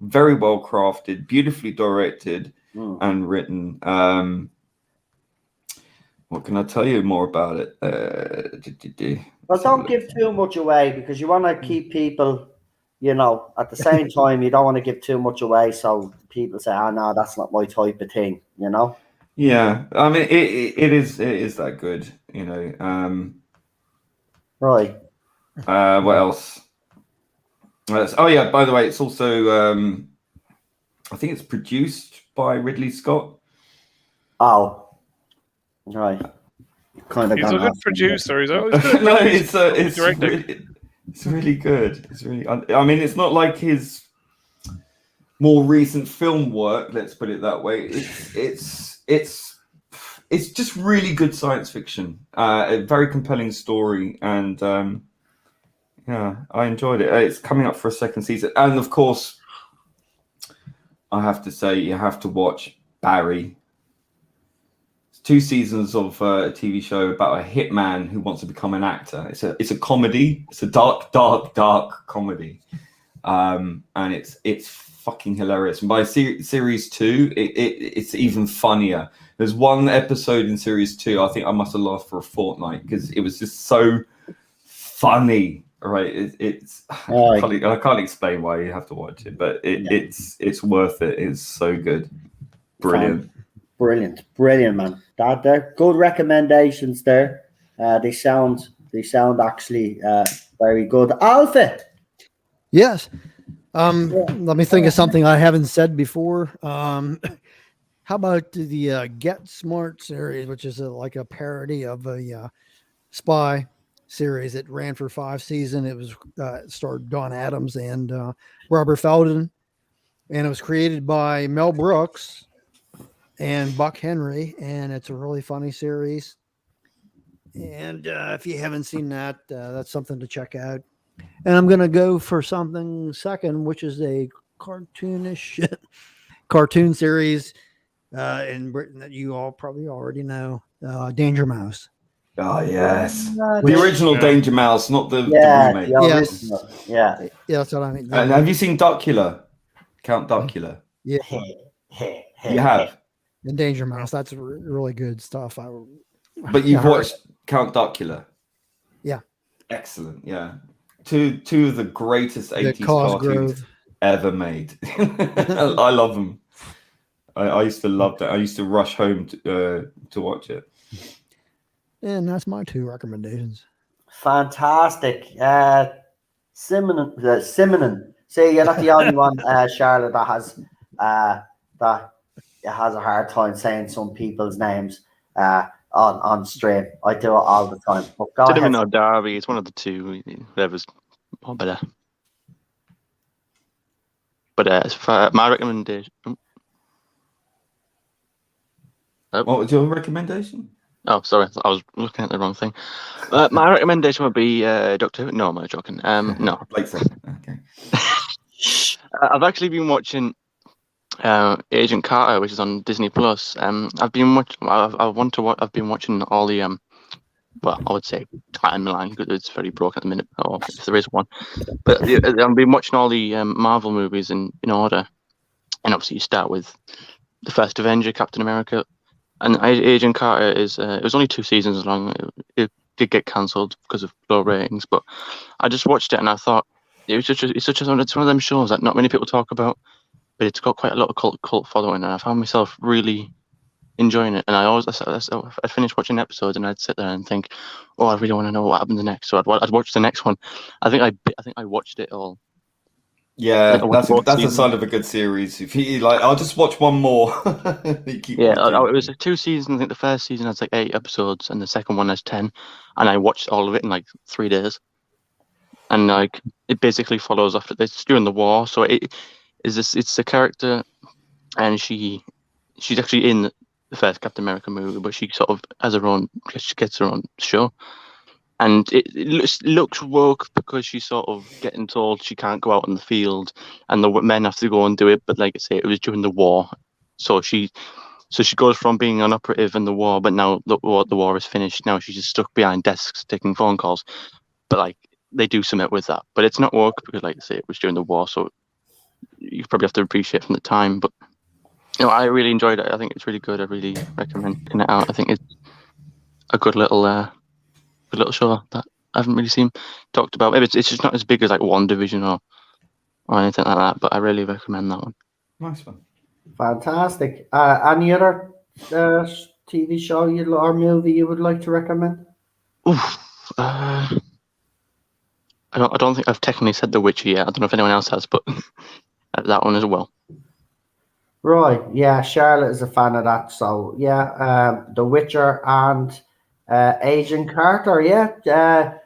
very well crafted, beautifully directed and written. What can I tell you more about it? Well, don't give too much away because you want to keep people, at the same time, you don't want to give too much away so people say, oh, no, that's not my type of thing, Yeah, I mean, it is that good, Right. What else? Oh yeah, by the way, it's also I think it's produced by Ridley Scott. Oh, right. Kind of. He's a good producer. He's always good. No, it's really good. It's really. I mean, it's not like his more recent film work. Let's put it that way. It's just really good science fiction. A very compelling story, and yeah, I enjoyed it. It's coming up for a second season, and of course, I have to say you have to watch Barry. It's 2 seasons of a TV show about a hitman who wants to become an actor. It's a comedy. It's a dark comedy, and it's fucking hilarious. And by series 2, it's even funnier. There's one episode in series 2. I think I must have laughed for a fortnight because it was just so funny. Right? I can't explain why you have to watch it, but it's worth it. It's so good. Brilliant, man. They're good recommendations there. They sound They sound actually very good. Alpha. Yes. Let me think of something I haven't said before. How about the Get Smart series, which is like a parody of a spy series. It ran for 5 seasons. It was starred Don Adams and Robert Felden, and it was created by Mel Brooks and Buck Henry, and it's a really funny series. And if you haven't seen that, that's something to check out. And I'm going to go for something second, which is a cartoonish cartoon series in Britain that you all probably already know, Danger Mouse. Oh, yes. The original Danger Mouse, not the remake. The original. Yeah. Yeah, that's what I mean. And have you seen Docula? Count Docula? Yeah. You have? And Danger Mouse, that's really good stuff. But you've watched Count Docula? Yeah. Excellent, yeah. Two of the greatest 80s cartoons ever made. I love them. I used to love that. I used to rush home to watch it. And that's my 2 recommendations. Fantastic. Simonon. See, you're not the only one, Charlotte, that has a hard time saying some people's names on stream. I do it all the time. But go ahead. Or Darby, it's one of the 2. Whatever's more better. But as for my recommendation. What was your recommendation? Oh, sorry, I was looking at the wrong thing. My recommendation would be Doctor Who. No, I'm not joking. No. Okay. I've actually been watching Agent Carter, which is on Disney Plus. I've been watching all the well, I would say timeline because it's very broken at the minute, or if there is one. But I've been watching all the Marvel movies in order, and obviously you start with the first Avenger, Captain America. And Agent Carter is it was only 2 seasons long. It did get cancelled because of low ratings, but I just watched it and I thought it's one of them shows that not many people talk about, but it's got quite a lot of cult following, and I found myself really enjoying it. And I'd finish watching episodes and I'd sit there and think, oh, I really want to know what happens next. So I'd watch the next one. I think I watched it all. Yeah, that's a sign of a good series. If you like, I'll just watch one more. It was like 2 seasons. I think the first season has like 8 episodes, and the second one has 10. And I watched all of it in like 3 days. And like it basically follows after it's during the war. So it's the character, and she's actually in the first Captain America movie, but she sort of has her own. She gets her own show. And it looks woke because she's sort of getting told she can't go out in the field, and the men have to go and do it. But like I say, it was during the war, so she goes from being an operative in the war, but now the war is finished. Now she's just stuck behind desks taking phone calls. But like they do something with that, but it's not woke because, like I say, it was during the war, so you probably have to appreciate from the time. But I really enjoyed it. I think it's really good. I really recommend checking it out. I think it's a good little show that I haven't really seen talked about. Maybe it's just not as big as like WandaVision or anything like that, but I really recommend that one. Nice one. Fantastic. Any other TV show or movie you would like to recommend? I don't think I've technically said The Witcher yet. I don't know if anyone else has, but that one as well. Right. Yeah, Charlotte is a fan of that. So yeah, The Witcher and Agent Carter. Yeah,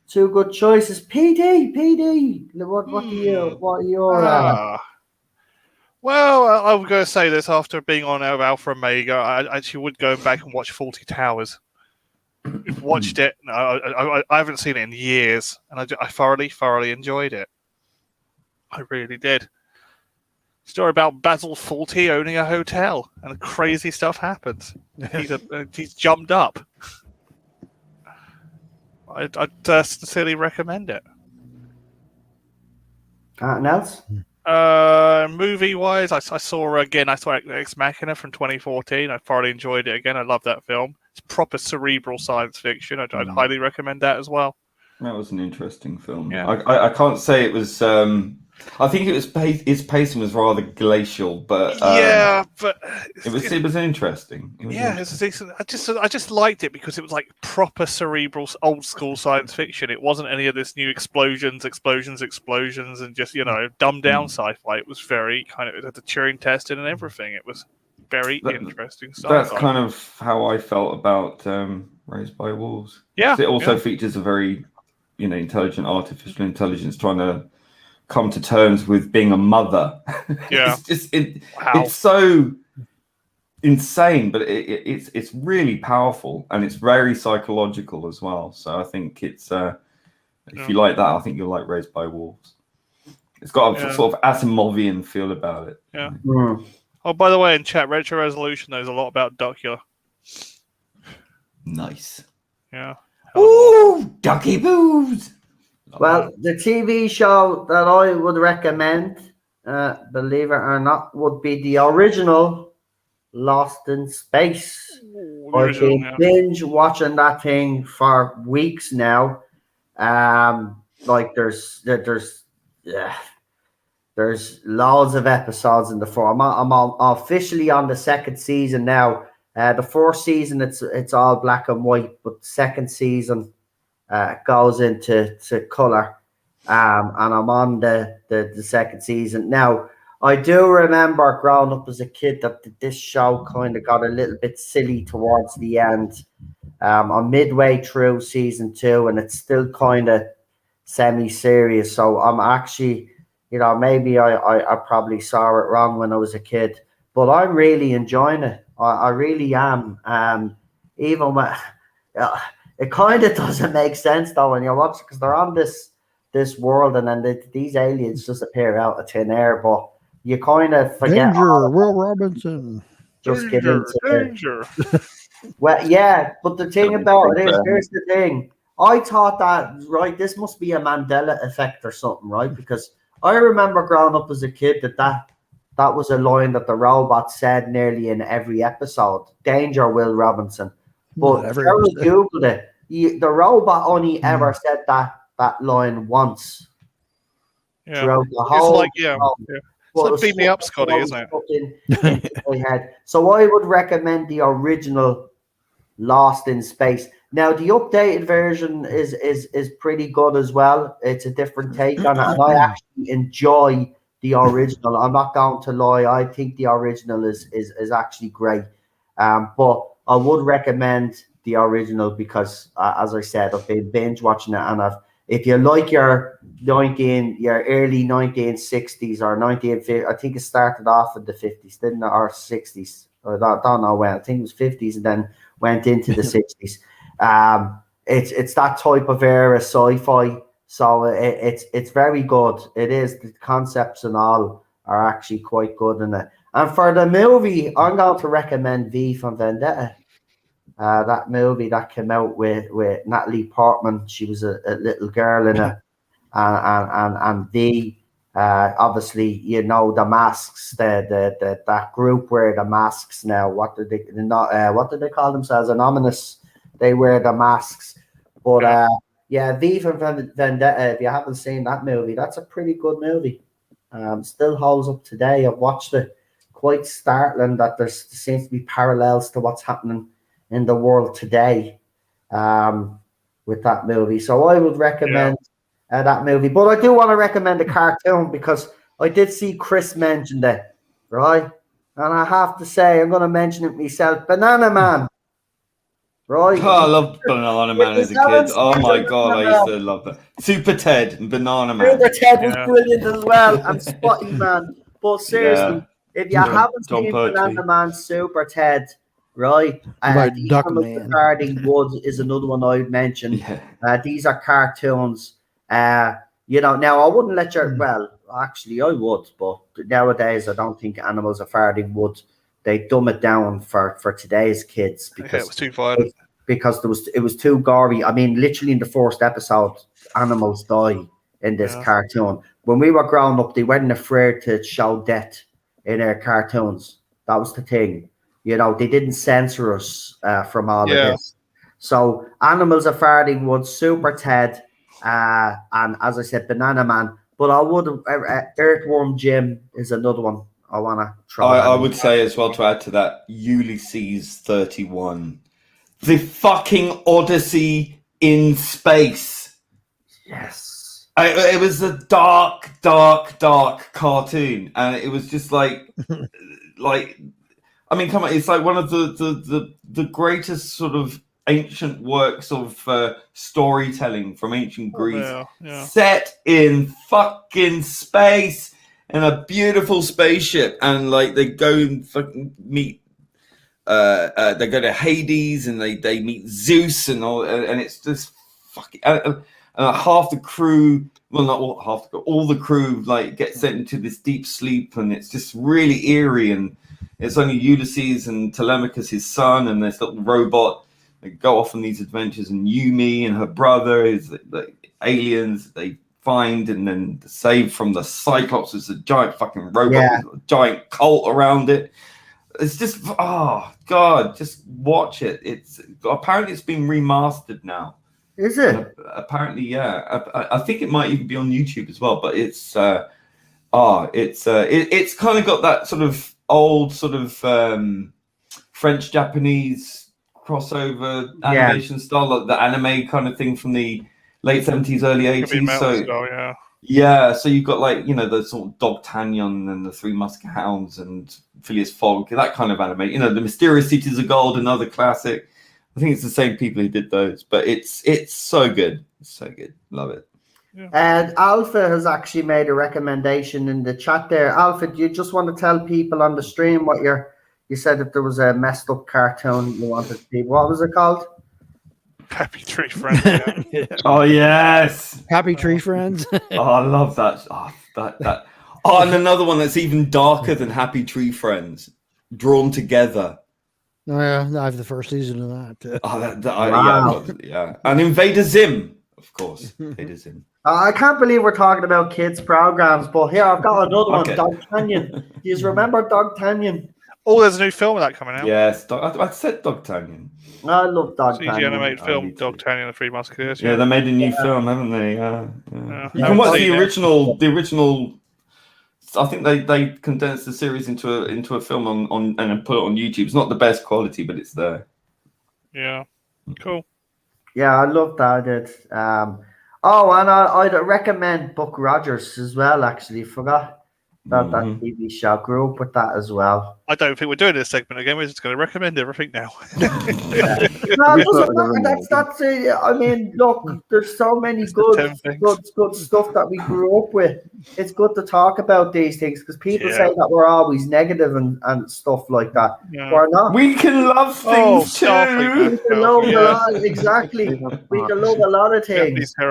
2 good choices. PD. What are your? Well, I'm going to say this after being on Alpha Omega. I actually would go back and watch 40 Towers. I've watched it. I haven't seen it in years, and I thoroughly enjoyed it. I really did. Story about Basil Fawlty owning a hotel, and crazy stuff happens. He's jumped up. I'd sincerely recommend it. Anything else? Movie-wise, I saw Ex Machina from 2014. I thoroughly enjoyed it again. I love that film. It's proper cerebral science fiction. I'd highly recommend that as well. That was an interesting film. Yeah. I can't say it was I think his pacing was rather glacial, but but it was interesting. It's decent. I just liked it because it was like proper cerebral, old school science fiction. It wasn't any of this new explosions, and just dumbed down sci-fi. It was very it had the Turing test and everything. It was very interesting stuff. That's kind of how I felt about Raised by Wolves. Yeah, it also features a very intelligent artificial intelligence trying to come to terms with being a mother. Yeah, it's so insane, but it's really powerful and it's very psychological as well. So I think it's if you like that, I think you'll like Raised by Wolves. It's got a sort of Asimovian feel about it. Yeah. Oh, by the way, in chat, Retro Resolution knows a lot about Duckula. Nice. Yeah. Ooh, ducky boobs. Well, the TV show that I would recommend, believe it or not, would be the original Lost in Space. I've been binge watching that thing for weeks now. There's loads of episodes in the four. I'm officially on the second season now. The fourth season it's all black and white, but the second season goes into color. And I'm on the second season now. I do remember growing up as a kid that this show kind of got a little bit silly towards the end. I'm midway through season 2 and it's still kind of semi-serious. So I'm actually, maybe I probably saw it wrong when I was a kid, but I'm really enjoying it. I really am. Even when it kind of doesn't make sense though when you watch it because they're on this world and then these aliens just appear out of thin air, but you kind of forget. Danger, Will Robinson. Just get into danger. Well, yeah, but the thing about it is, here's the thing. I thought that, right, this must be a Mandela effect or something, right? Because I remember growing up as a kid that was a line that the robot said nearly in every episode. Danger, Will Robinson. But Carol Googled it. The robot only ever said that line once. Yeah. Throughout the whole It's like Beat Me Up, Scotty, isn't it? In my head. So I would recommend the original Lost in Space. Now the updated version is pretty good as well. It's a different take on it, and I actually enjoy the original. I'm not going to lie. I think the original is actually great. But I would recommend the original because, as I said, I've been binge watching it, and if you like your early 1960s or 1950s, I think it started off in the 50s, didn't it, or 60s? I don't know when. I think it was 50s and then went into the 60s. It's that type of era sci-fi, so it's very good. It is. The concepts and all are actually quite good in it. And for the movie, I'm going to recommend V for Vendetta. That movie that came out with Natalie Portman. She was a little girl in it, and V. Obviously, the masks. That group wear the masks now. What do they call themselves? Anonymous. They wear the masks. But V for Vendetta. If you haven't seen that movie, that's a pretty good movie. Still holds up today. I've watched it. Quite startling that there seems to be parallels to what's happening in the world today with that movie. So I would recommend that movie. But I do want to recommend a cartoon because I did see Chris mention it, right? And I have to say, I'm going to mention it myself. Banana Man. Right? Oh, I loved Banana Man as a kid. Oh my God, I used to love that. Super Ted and Banana Man. Super Ted was brilliant as well. And Spotty Man. But seriously, if you haven't seen Banana Man, Super Ted, right? Duckman. Guarding Wood is another one I mentioned. These are cartoons. Now I wouldn't let you. Well, actually, I would, but nowadays I don't think animals are farting wood. They dumb it down for today's kids because it was too violent. Because it was too gory. I mean, literally in the first episode, animals die in this cartoon. When we were growing up, they weren't afraid to show death in their cartoons. That was the thing. They didn't censor us from all of this. So animals are farting wood, Super Ted, and as I said, Banana Man. But I would Earthworm Jim is another one I want to try. I would say as well, to add to that, Ulysses 31. The fucking Odyssey in space. Yes. It was a dark cartoon, and it was just like, I mean, come on, it's like one of the greatest sort of ancient works of storytelling from ancient Greece, set in fucking space in a beautiful spaceship, and like they go and fucking meet. They go to Hades and they meet Zeus and all, and it's just fucking. Half the crew, well, not all, half the crew, all the crew like get sent into this deep sleep, and it's just really eerie. And it's only Ulysses and Telemachus, his son, and this little robot. They go off on these adventures, and Yumi and her brother is the aliens they find, and then saved from the Cyclops is a giant fucking robot with a giant cult around it. It's just, oh god, just watch it. It's apparently it's been remastered now. Is it? Apparently, yeah. I think it might even be on YouTube as well. But it's it's kind of got that sort of old sort of French Japanese crossover animation style, like the anime kind of thing from the late 70s, early 80s. So yeah, so you've got like, you know, the sort of D'Artagnan and the Three Muskehounds and Phileas Fogg, that kind of anime. You know, the Mysterious Cities of Gold, another classic. I think it's the same people who did those, but it's so good. It's so good. Love it. Yeah. And Alpha has actually made a recommendation in the chat there. Alpha, do you just want to tell people on the stream what you said that there was a messed up cartoon you wanted to see? What was it called? Happy Tree Friends. Yeah. Oh yes, Happy Tree Friends. Oh, I love that. Oh, that. Oh, and another one that's even darker than Happy Tree Friends, Drawn Together. Oh yeah, I have the first season of that too. Oh, wow. Yeah. And Invader Zim, of course. Invader Zim. I can't believe we're talking about kids programs, but here I've got another one. D'Artagnan. Do you remember D'Artagnan? Oh, there's a new film of that coming out. Yes, I said D'Artagnan. I love D'Artagnan. CG animated film, D'Artagnan and the Three Musketeers. Yeah, they made a new film, haven't they? You can watch the original. The original. I think they condensed the series into a film on and put it on YouTube. It's not the best quality, but it's there. Yeah, cool. Yeah, I love that. I did. And I'd recommend Buck Rogers as well. Actually, forgot about that TV show. Grew up with that as well. I don't think we're doing this segment again. We're just going to recommend everything now. No, it doesn't matter. That's it. I mean, look, there's so many good stuff that we grew up with. It's good to talk about these things because people say that we're always negative and stuff like that. Yeah. We're not. We can love things too. We can love a lot. Exactly. We can love a lot of things. We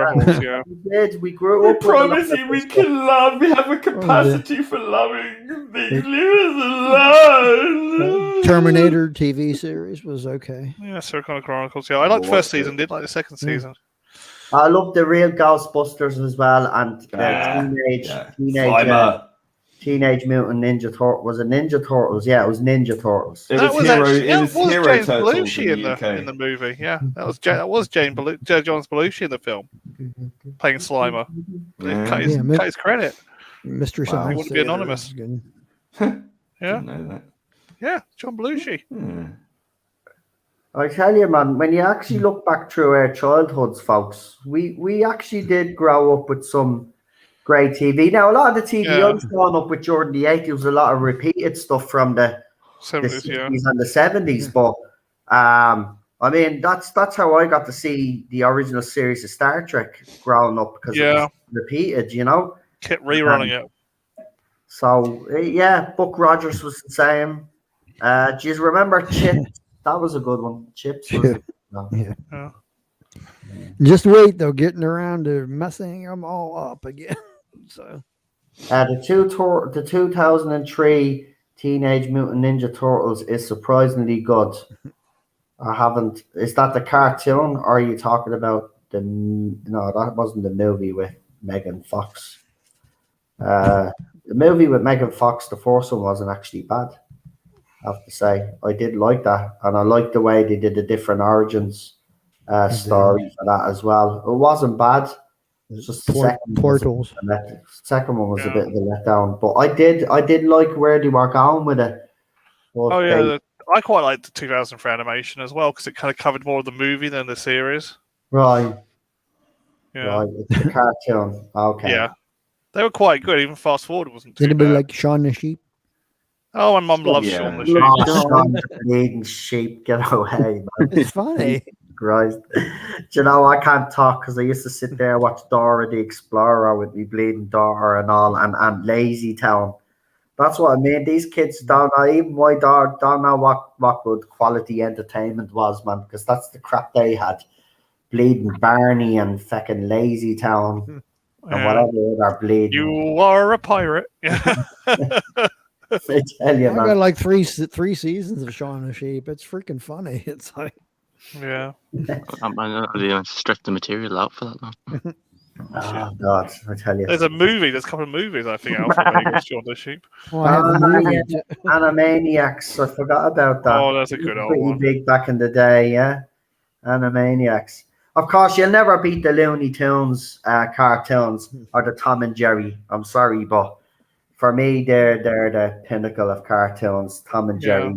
did. We grew up. I promise you, we can love. We have a capacity for loving things. Leave us alone. Terminator TV series was okay. Yeah, Sarah Connor Chronicles. Yeah, I liked the first season. Did like the second season. I love the real Ghostbusters as well, and Teenage Mutant Ninja Turtles. Was it Ninja Turtles? Yeah, it was Ninja Turtles. It was Hero James Turtles Belushi in the movie. Yeah, that was John Belushi in the film, playing Slimer. Cut his credit. Mystery He wouldn't be anonymous. Yeah. Know that. Yeah, John Belushi. I tell you, man, when you actually look back through our childhoods, folks, we actually did grow up with some great TV. Now, a lot of the TV I was growing up with during the 80s was a lot of repeated stuff from the 70s and the 70s. But, I mean, that's how I got to see the original series of Star Trek growing up because it was repeated, you know? Kept rerunning it. So, yeah, Buck Rogers was the same. Do you remember Chips? That was a good one. Chips was yeah. Just wait, though, getting around to messing them all up again. So, the 2003 Teenage Mutant Ninja Turtles is surprisingly good. I haven't. Is that the cartoon, or are you talking about the? No, that wasn't the movie with Megan Fox. The movie with Megan Fox, the first one, wasn't actually bad. I have to say, I did like that, and I liked the way they did the different origins story for that as well. It wasn't bad. It's just the second Portals. second one was a bit of a letdown, but I did like where they were going with it. But Oh yeah, I quite liked the 2003 animation as well because it kind of covered more of the movie than the series. right. Yeah. Right, it's a cartoon. Okay. Yeah, they were quite good. Even fast forward wasn't too Anybody bad. like Shaun the Sheep? Oh, my mum loves Yeah. Shaun the Look, Sheep. Oh, Shaun the bleeding sheep, get away, man. It's funny. Christ. Do you know, I can't talk because I used to sit there watch Dora the Explorer with me bleeding daughter and all, and Lazy Town. That's what I mean. These kids don't know, even my dog don't know what good quality entertainment was, man, because that's the crap they had. Bleeding Barney and fucking Lazy Town and whatever other bleeding. You are a pirate. Yeah. I tell you, I man. got like three seasons of Shaun the Sheep. It's freaking funny. It's like, Yeah. I know they stretch the material out for that long. Oh God, I tell you. There's a movie. There's a couple of movies I think out for Vegas, Shaun the Sheep. oh, I have the movie. Animaniacs. I forgot about that. Oh, that's a good old Pretty one. big back in the day, yeah. Animaniacs. Of course, you'll never beat the Looney Tunes cartoons or the Tom and Jerry. I'm sorry, but for me, they're the pinnacle of cartoons. Tom and Jerry.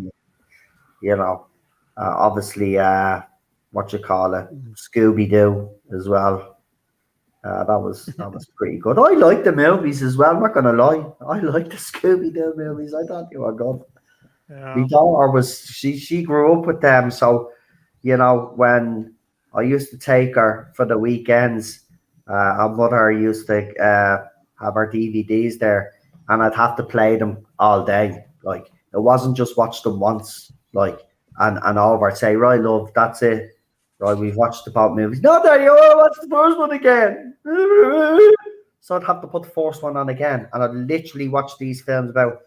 You know, obviously, what you call it, Scooby Doo as well. That was pretty good. I like the movies as well. I'm not gonna lie. I like the Scooby Doo movies. I thought they were good. Yeah. My daughter she grew up with them, so you know when I used to take her for the weekends, our mother used to have her DVDs there, and I'd have to play them all day. Like it wasn't just watch them once, like and over. I'd say, right, love, that's it. Right, we've watched about movies. No, Daddy, I want to watch the first one again. So I'd have to put the first one on again, and I'd literally watch these films about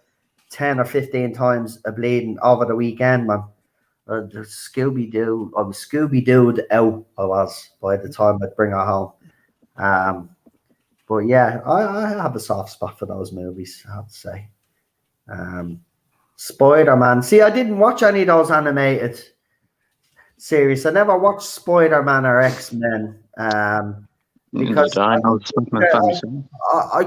10 or 15 times a bleeding over the weekend, man. Scooby-Doo, I was Scooby-Dooed out, I was, by the time I'd bring her home. But yeah, I have a soft spot for those movies, I have to say. Spider-Man. See, I didn't watch any of those animated series. I never watched Spider-Man or X-Men. Because I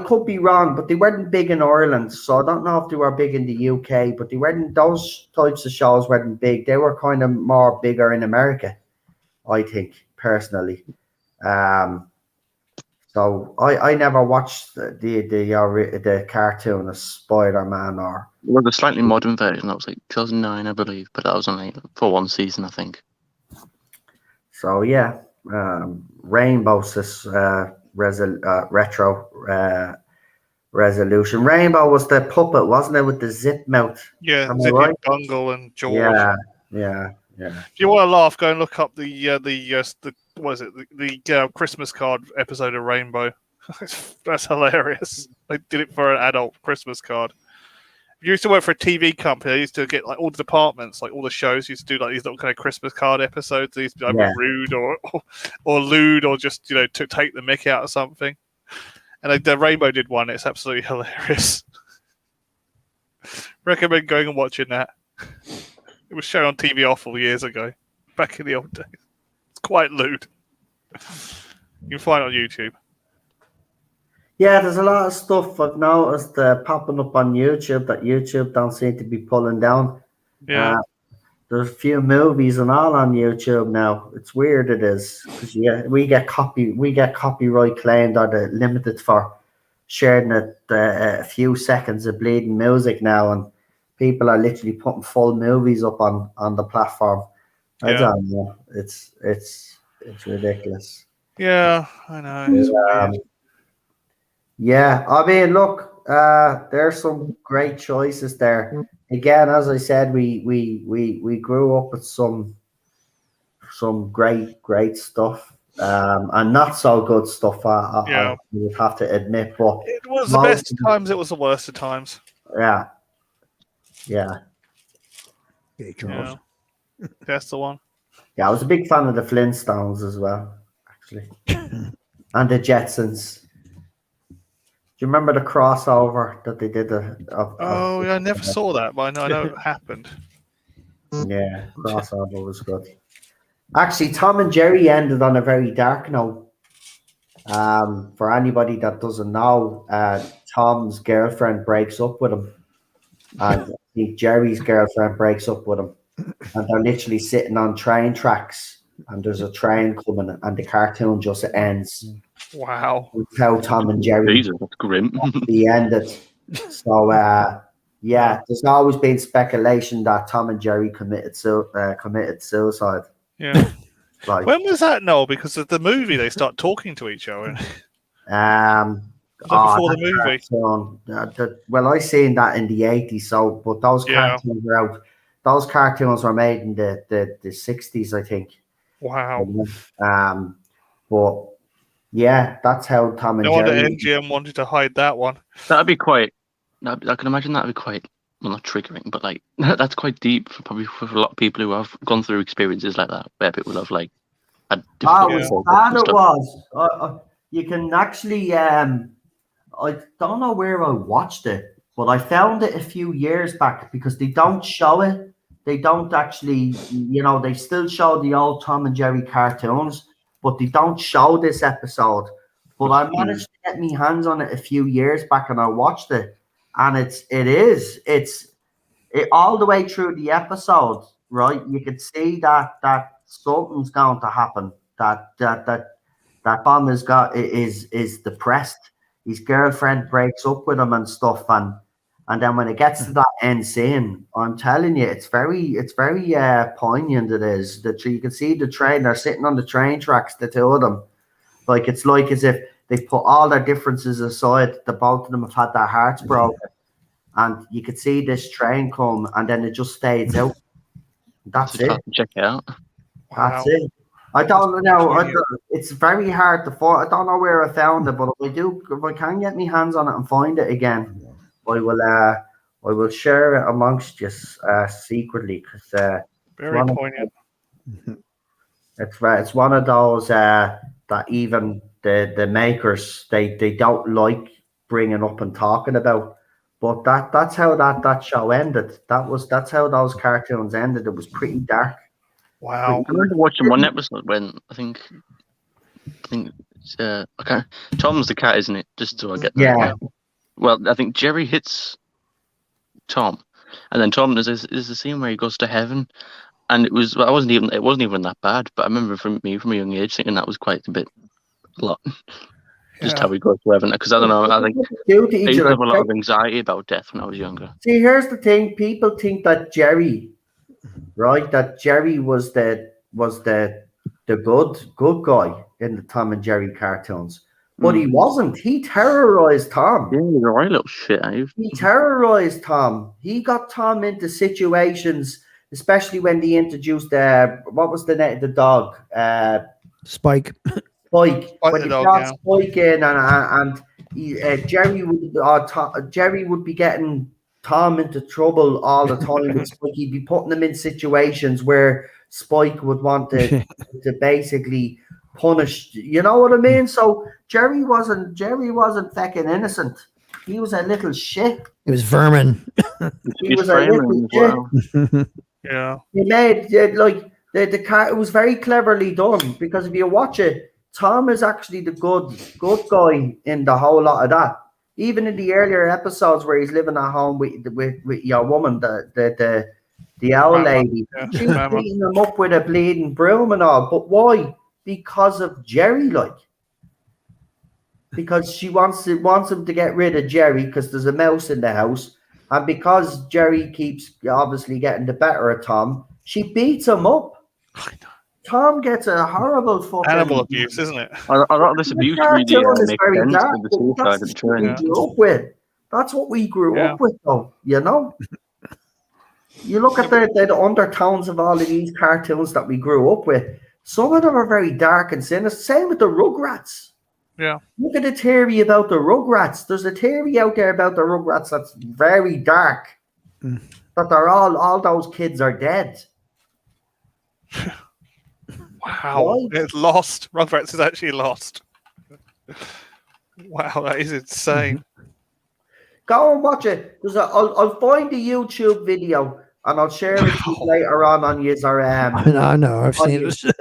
could be wrong, but they weren't big in Ireland, so I don't know if they were big in the UK, but they weren't, those types of shows weren't big. They were kind of more bigger in America, I think, personally. So I never watched the cartoon of Spider-Man or... Well, the slightly modern version, that was like 2009, I believe, but that was only for one season, I think. So yeah. Rainbow retro resolution. Rainbow was the puppet, wasn't it, with the zip mouth? Yeah, Am I Zippy right? Bungle and George. Yeah. If you want to laugh, go and look up the what is it? The Christmas card episode of Rainbow. That's hilarious. They did it for an adult Christmas card. I used to work for a TV company. I used to get like all the departments, like all the shows, used to do like these little kind of Christmas card episodes. They used to be like rude or lewd or just to take the mick out of something. And the Rainbow did one. It's absolutely hilarious. Recommend going and watching that. It was shown on TV awful years ago, back in the old days. It's quite lewd. You can find it on YouTube. Yeah, there's a lot of stuff I've noticed popping up on YouTube that YouTube don't seem to be pulling down. Yeah. There's a few movies and all on YouTube now. It's weird, it is, because we get copyright claimed or the limited for sharing a few seconds of bleeding music now, and people are literally putting full movies up on the platform. I don't know. It's ridiculous. Yeah, I know. It's weird. Yeah, I mean, look, there's some great choices there. Again, as I said, we grew up with some great stuff, and not so good stuff. I would have to admit, but it was the best of times. It was the worst of times. Yeah. Okay, Charles. Yeah. That's the one. Yeah, I was a big fan of the Flintstones as well, actually, and the Jetsons. Do you remember the crossover that they did? I never saw that, but I know it happened. Yeah, crossover was good. Actually, Tom and Jerry ended on a very dark note. For anybody that doesn't know, Tom's girlfriend breaks up with him, and I think Jerry's girlfriend breaks up with him, and they're literally sitting on train tracks, and there's a train coming, and the cartoon just ends. Wow. It's how Tom and Jerry Jesus, that's grim. the ended. So yeah, there's always been speculation that Tom and Jerry committed suicide. Yeah. Like, When was that, Noel? Because of the movie, they start talking to each other. Was that before the movie? Well, I seen that in the 80s. So, but those cartoons were out. Those cartoons were made in the 60s, I think. Wow. But yeah, that's how Tom and No wonder Jerry. MGM wanted to hide that one. That'd be quite. I can imagine that'd be quite. Well, not triggering, but like that's quite deep for a lot of people who have gone through experiences like that, where people have like had That difficult. was sad. It was. You can actually. I don't know where I watched it, but I found it a few years back because they don't show it. They don't actually, they still show the old Tom and Jerry cartoons, but they don't show this episode. But I managed to get my hands on it a few years back, and I watched it, and it's all the way through the episode, right? You can see that something's going to happen. That Bum is depressed. His girlfriend breaks up with him and stuff, and then when it gets to that end scene, I'm telling you, it's very poignant. It is that you can see the train. They're sitting on the train tracks, the two of them. Like it's like as if they put all their differences aside. The both of them have had their hearts broken, and you could see this train come, and then it just fades out. That's it. Check it out. That's it. I don't know. It's very hard to find. I don't know where I found it, but if I can get my hands on it and find it again, I will share it amongst you secretly because very poignant. It's one of those that even the makers they don't like bringing up and talking about. But that's how that show ended. That's how those cartoons ended. It was pretty dark. Wow. I remember watching one episode when I think it's, okay. Tom's the cat, isn't it? Just so I get that. Yeah. Well, I think Jerry hits Tom, and then Tom there's a scene where he goes to heaven, and it wasn't even that bad. But I remember from a young age thinking that was quite a lot. Just how he goes to heaven, because I don't know. I think I used to have a lot of anxiety about death when I was younger. See, here's the thing: people think that Jerry, right? That Jerry was the good guy in the Tom and Jerry cartoons, but he wasn't. He terrorized Tom. Yeah, he's a right little shit. He terrorized Tom. He got Tom into situations, especially when they introduced what was the name of the dog? Spike. Spike. When the they dog, brought yeah. Spike in, and Jerry would be getting Tom into trouble all the time. With Spike. He'd be putting him in situations where Spike would want to basically punish. You know what I mean? So Jerry wasn't fucking innocent. He was a little shit. It was vermin. He was a little shit. Yeah. He made like the car. It was very cleverly done because if you watch it, Tom is actually the good guy in the whole lot of that. Even in the earlier episodes where he's living at home with your woman, the owl lady, she was beating him up with a bleeding broom and all. But why? Because of Jerry, like. Because she wants him to get rid of Jerry because there's a mouse in the house, and because Jerry keeps obviously getting the better of Tom, she beats him up. Tom gets a horrible fucking animal abuse, isn't it? A lot of this abuse really makes sense with the suicide and train. That's what we grew up with, though. You know. You look at the undertones of all of these cartoons that we grew up with. Some of them are very dark and sinister. Same with the Rugrats. Yeah. Look at the theory about the Rugrats. There's a theory out there about the Rugrats that's very dark. That they're all those kids are dead. Wow. What? It's lost. Rugrats is actually lost. Wow, that is insane. Go and watch it. I'll find the YouTube video and I'll share it later on his I know, I've seen it.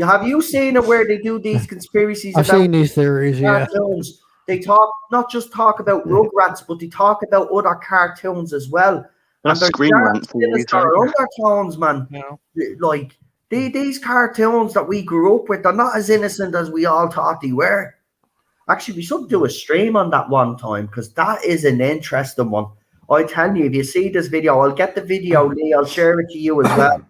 Have you seen it where they do these conspiracies I've about seen these theories. Yeah. cartoons? They not just talk about Rugrats, but they talk about other cartoons as well. That's And Screen there's Rant theories, sinister right? undertones, man. Yeah. Like these cartoons that we grew up with, they're not as innocent as we all thought they were. Actually, we should do a stream on that one time because that is an interesting one. I tell you, if you see this video, I'll get the video, Lee. I'll share it to you as well.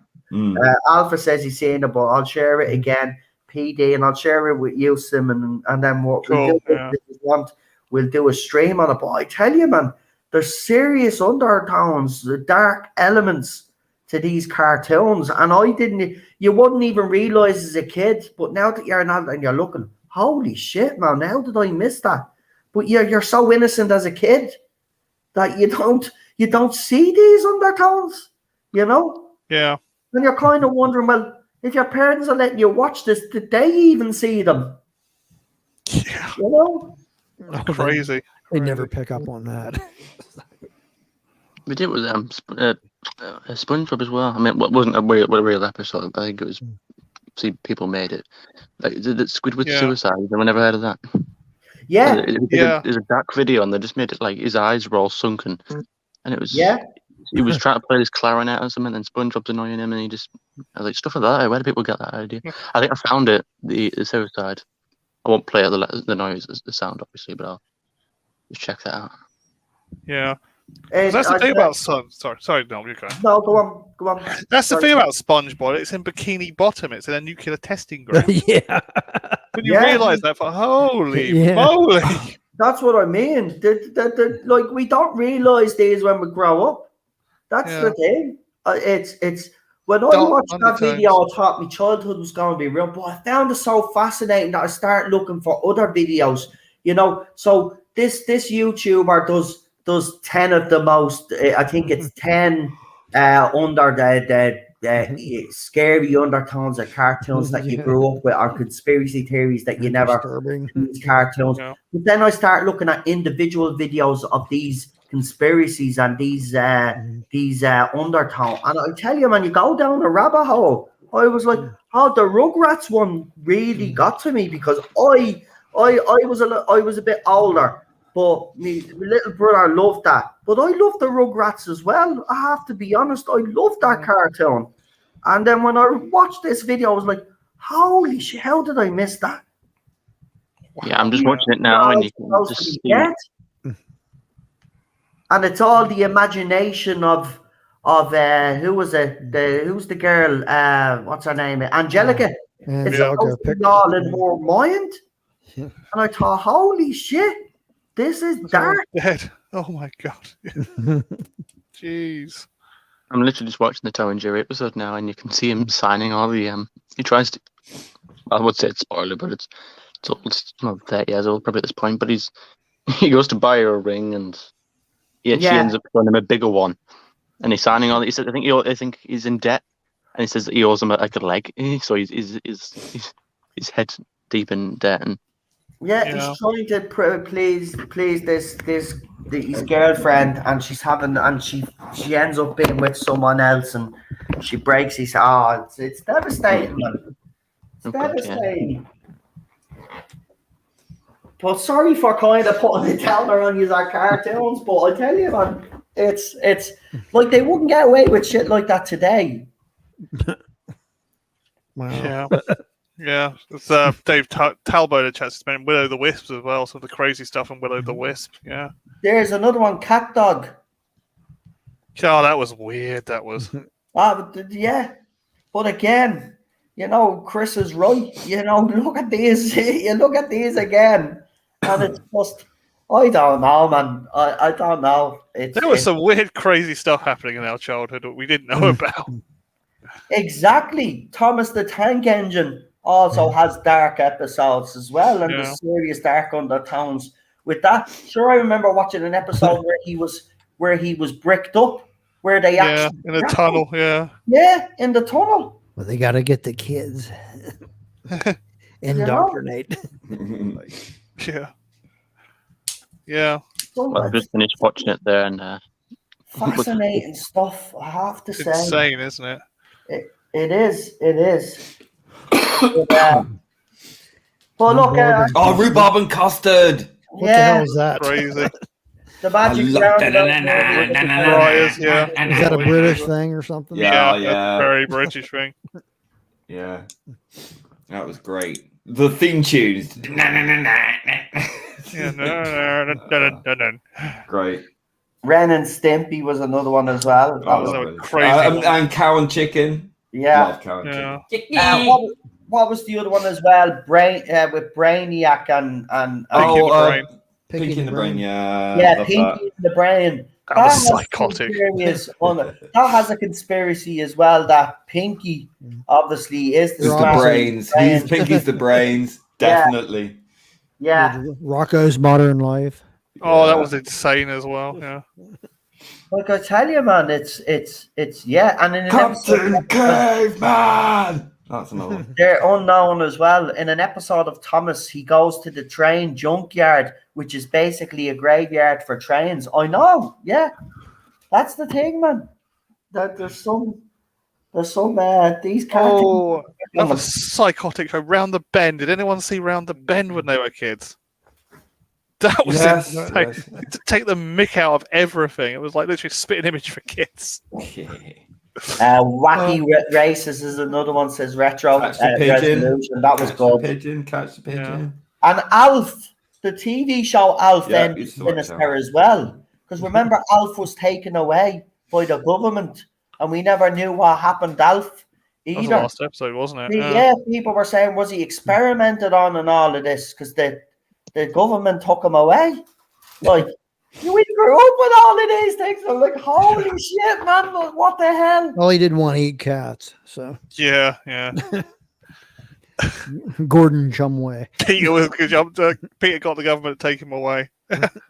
Alpha says he's seen it, but I'll share it again, PD, and I'll share it with you, Simon, and then what we'll do if you want, we'll do a stream on it. But I tell you, man, there's serious undertones, dark elements to these cartoons, and you wouldn't even realize as a kid, but now that you're an adult and you're looking, holy shit, man, how did I miss that? But you're so innocent as a kid that you don't see these undertones, you know? Yeah. And you're kind of wondering, well, if your parents are letting you watch this, did they even see them? Yeah. You know? Crazy. They never pick up on that. We did with SpongeBob as well. I mean, what wasn't a real episode? I think it was. See, people made it. Like the Squidward suicide. Have you never heard of that? Yeah. There's a dark video, and they just made it like his eyes were all sunken, and it was. Yeah. He was trying to play this clarinet or something, and SpongeBob's annoying him, and I was like, stuff like that. Where do people get that idea? I think I found it. The suicide. I won't play the noise, the sound, obviously, but I'll just check that out. Yeah. That's the thing about Sorry, no, you're going. No, go on. That's the thing about SpongeBob. It's in Bikini Bottom. It's in a nuclear testing ground. Yeah. When you realise that, holy moly! That's what I mean. Like we don't realise these when we grow up. That's the thing. It's when I watched that video, I thought my childhood was going to be real, but I found it so fascinating that I started looking for other videos. You know, so this YouTuber does 10 of the most. I think it's 10 under the scary undertones of cartoons that you grew up with, or conspiracy theories that you never these cartoons. Yeah. But then I start looking at individual videos of these conspiracies and these undertones, and I tell you, man, you go down a rabbit hole. I was like, oh, the Rugrats one really got to me because I was a bit older. But my little brother loved that. But I love the Rugrats as well. I have to be honest. I love that cartoon. And then when I watched this video, I was like, holy shit, how did I miss that? Yeah, I'm just watching it now. And you can just see it. And it's all the imagination of who's the girl? What's her name? Angelica. It's all in her mind. Yeah. And I thought, holy shit. This is dark. Dead. Oh my god. Jeez. I'm literally just watching the Tom and Jerry episode now, and you can see him signing all the. He tries to. I would say it's spoiler, but it's not 30 years old probably at this point. But he goes to buy her a ring, and she ends up buying him a bigger one, and he's signing all. He says, I think he's in debt, and he says that he owes him like a leg, so he's head deep in debt and. Yeah, he's trying to please his girlfriend, and she ends up being with someone else, and she breaks his heart. It's devastating, man. It's devastating. Yeah. But sorry for kind of putting it down on you our cartoons, but I tell you, man, it's like they wouldn't get away with shit like that today. Wow. Yeah. Yeah, it's Dave Talbot in the chat has been Willow the Wisp as well. Some of the crazy stuff on Willow the Wisp. Yeah. There's another one, Cat Dog. Oh, that was weird. That was. Yeah, but again, you know, Chris is right. You know, look at these. You look at these again, and it's just. I don't know, man. I don't know. There was some weird, crazy stuff happening in our childhood that we didn't know about. Exactly. Thomas the Tank Engine also has dark episodes as well, and the serious dark undertones with that. Sure, I remember watching an episode where he was bricked up, where they actually in a tunnel, in the tunnel. Well, they got to get the kids indoctrinate. Yeah. Well, I just finished watching it there, and fascinating stuff. I have to say, insane, isn't it? It is. Yeah. But look, Oh, rhubarb and custard. What the hell is that? Crazy. the magic I love- roundabout. Fryers, yeah. Is that a British thing or something? Yeah, That's yeah. a very British thing. Yeah, that was great. The theme tunes. Yeah, no. Great. Ren and Stimpy was another one as well. That Oh, was, that lovely. was crazy. And cow and chicken. yeah. Love cow and Yeah. chicken. What was the other one as well? With Brainiac and Pinky in the Brain. Pinky in the brain. Yeah. yeah, love Pinky in the Brain. That was has psychotic. that has a conspiracy as well. That Pinky obviously is He's the Right. brains. Pinky's the brains. Yeah. Definitely. Yeah, Rocco's Modern Life. Oh, that was insane as well. Yeah. like I tell you, man, it's yeah, and in an Captain episode, Caveman. That's another one. they're unknown as well. In an episode of Thomas, he goes to the train junkyard, which is basically a graveyard for trains. I know, yeah, that's the thing, man. That there's some these characters. Oh, that was psychotic. So Round the Bend. Did anyone see Round the Bend when they were kids? That was Yes, insane. yes. To take the mick out of everything. It was like literally spitting image for kids. Wacky Races is another one. Says retro Catch the pigeon. resolution. That was Catch good. the pigeon. Catch the pigeon. And Alf, the TV show Alf, Yeah, then used to watch sinister as well. Because remember, Alf was taken away by the government, and we never knew what happened to Alf That was the either. last episode, wasn't it? Yeah, people were saying, was he experimented on and all of this? Because the government took him away. Like, we grew up with all of these things. I'm like, holy shit, man, what the hell? Well, he didn't want to eat cats, so Yeah. Gordon Chumway. Peter got the government to take him away.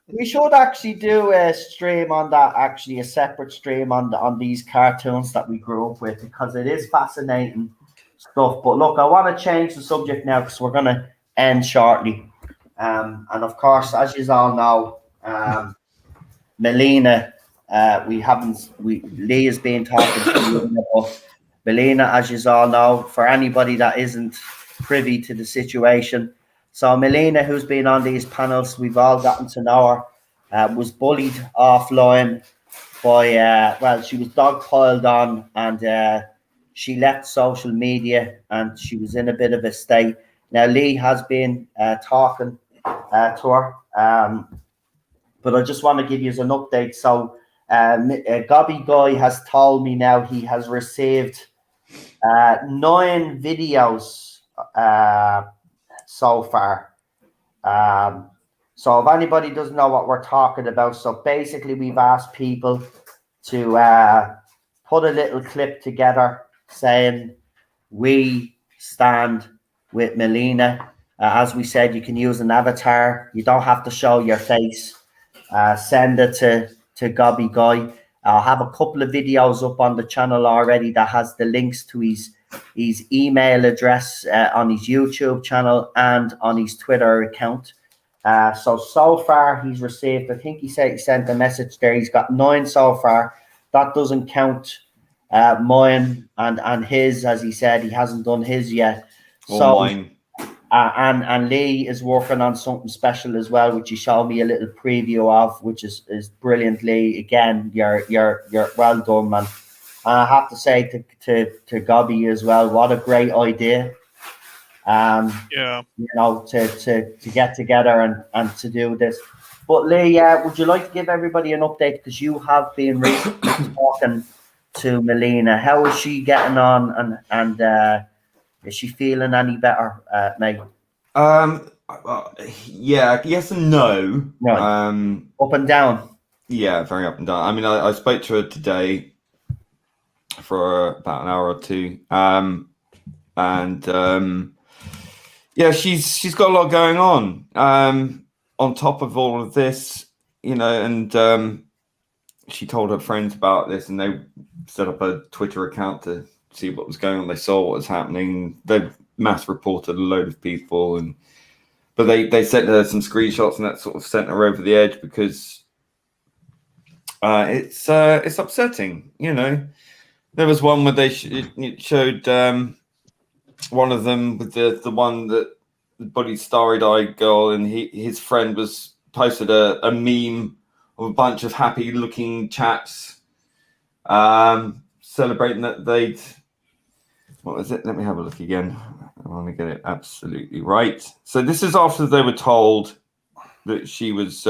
We should actually do a stream on that, actually, a separate stream on these cartoons that we grew up with, because it is fascinating stuff. But look, I want to change the subject now because we're going to end shortly. And of course, as you all know, Melina, Lee has been talking to Melina, but Melina, as you all know, for anybody that isn't privy to the situation, so Melina, who's been on these panels, we've all gotten to know her, was bullied offline by, she was dogpiled on, and she left social media, and she was in a bit of a state. Now, Lee has been talking to her, but I just want to give you an update. So, Gobby Guy has told me now he has received 9 videos so far. So if anybody doesn't know what we're talking about, so basically we've asked people to put a little clip together saying we stand with Melina. As we said, you can use an avatar. You don't have to show your face. Send it to Gobby Guy. I'll have a couple of videos up on the channel already that has the links to his email address on his YouTube channel and on his Twitter account. So far he's received, I think he said he sent a message there. He's got 9 so far. That doesn't count mine and his, as he said, he hasn't done his yet. Mine. And Lee is working on something special as well, which he showed me a little preview of, which is brilliant. Lee, again, you're well done, man. And I have to say to Gobby as well, what a great idea. Yeah. You know, to get together and to do this. But Lee, would you like to give everybody an update, because you have been recently talking to Melina? How is she getting on, and is she feeling any better, mate? Yeah, yes and no. Right. Up and down. Yeah, very up and down. I mean, I spoke to her today for about an hour or two. Yeah, she's got a lot going on top of all of this, you know, and she told her friends about this, and they set up a Twitter account to see what was going on. They saw what was happening. They mass reported a load of people, but they sent her some screenshots, and that sort of sent her over the edge, because it's upsetting, you know. There was one where it showed one of them with the one that the bloody starry-eyed girl, and his friend was posted a meme of a bunch of happy-looking chaps celebrating that they'd. What was it? Let me have a look again. I want to get it absolutely right. So this is after they were told that she was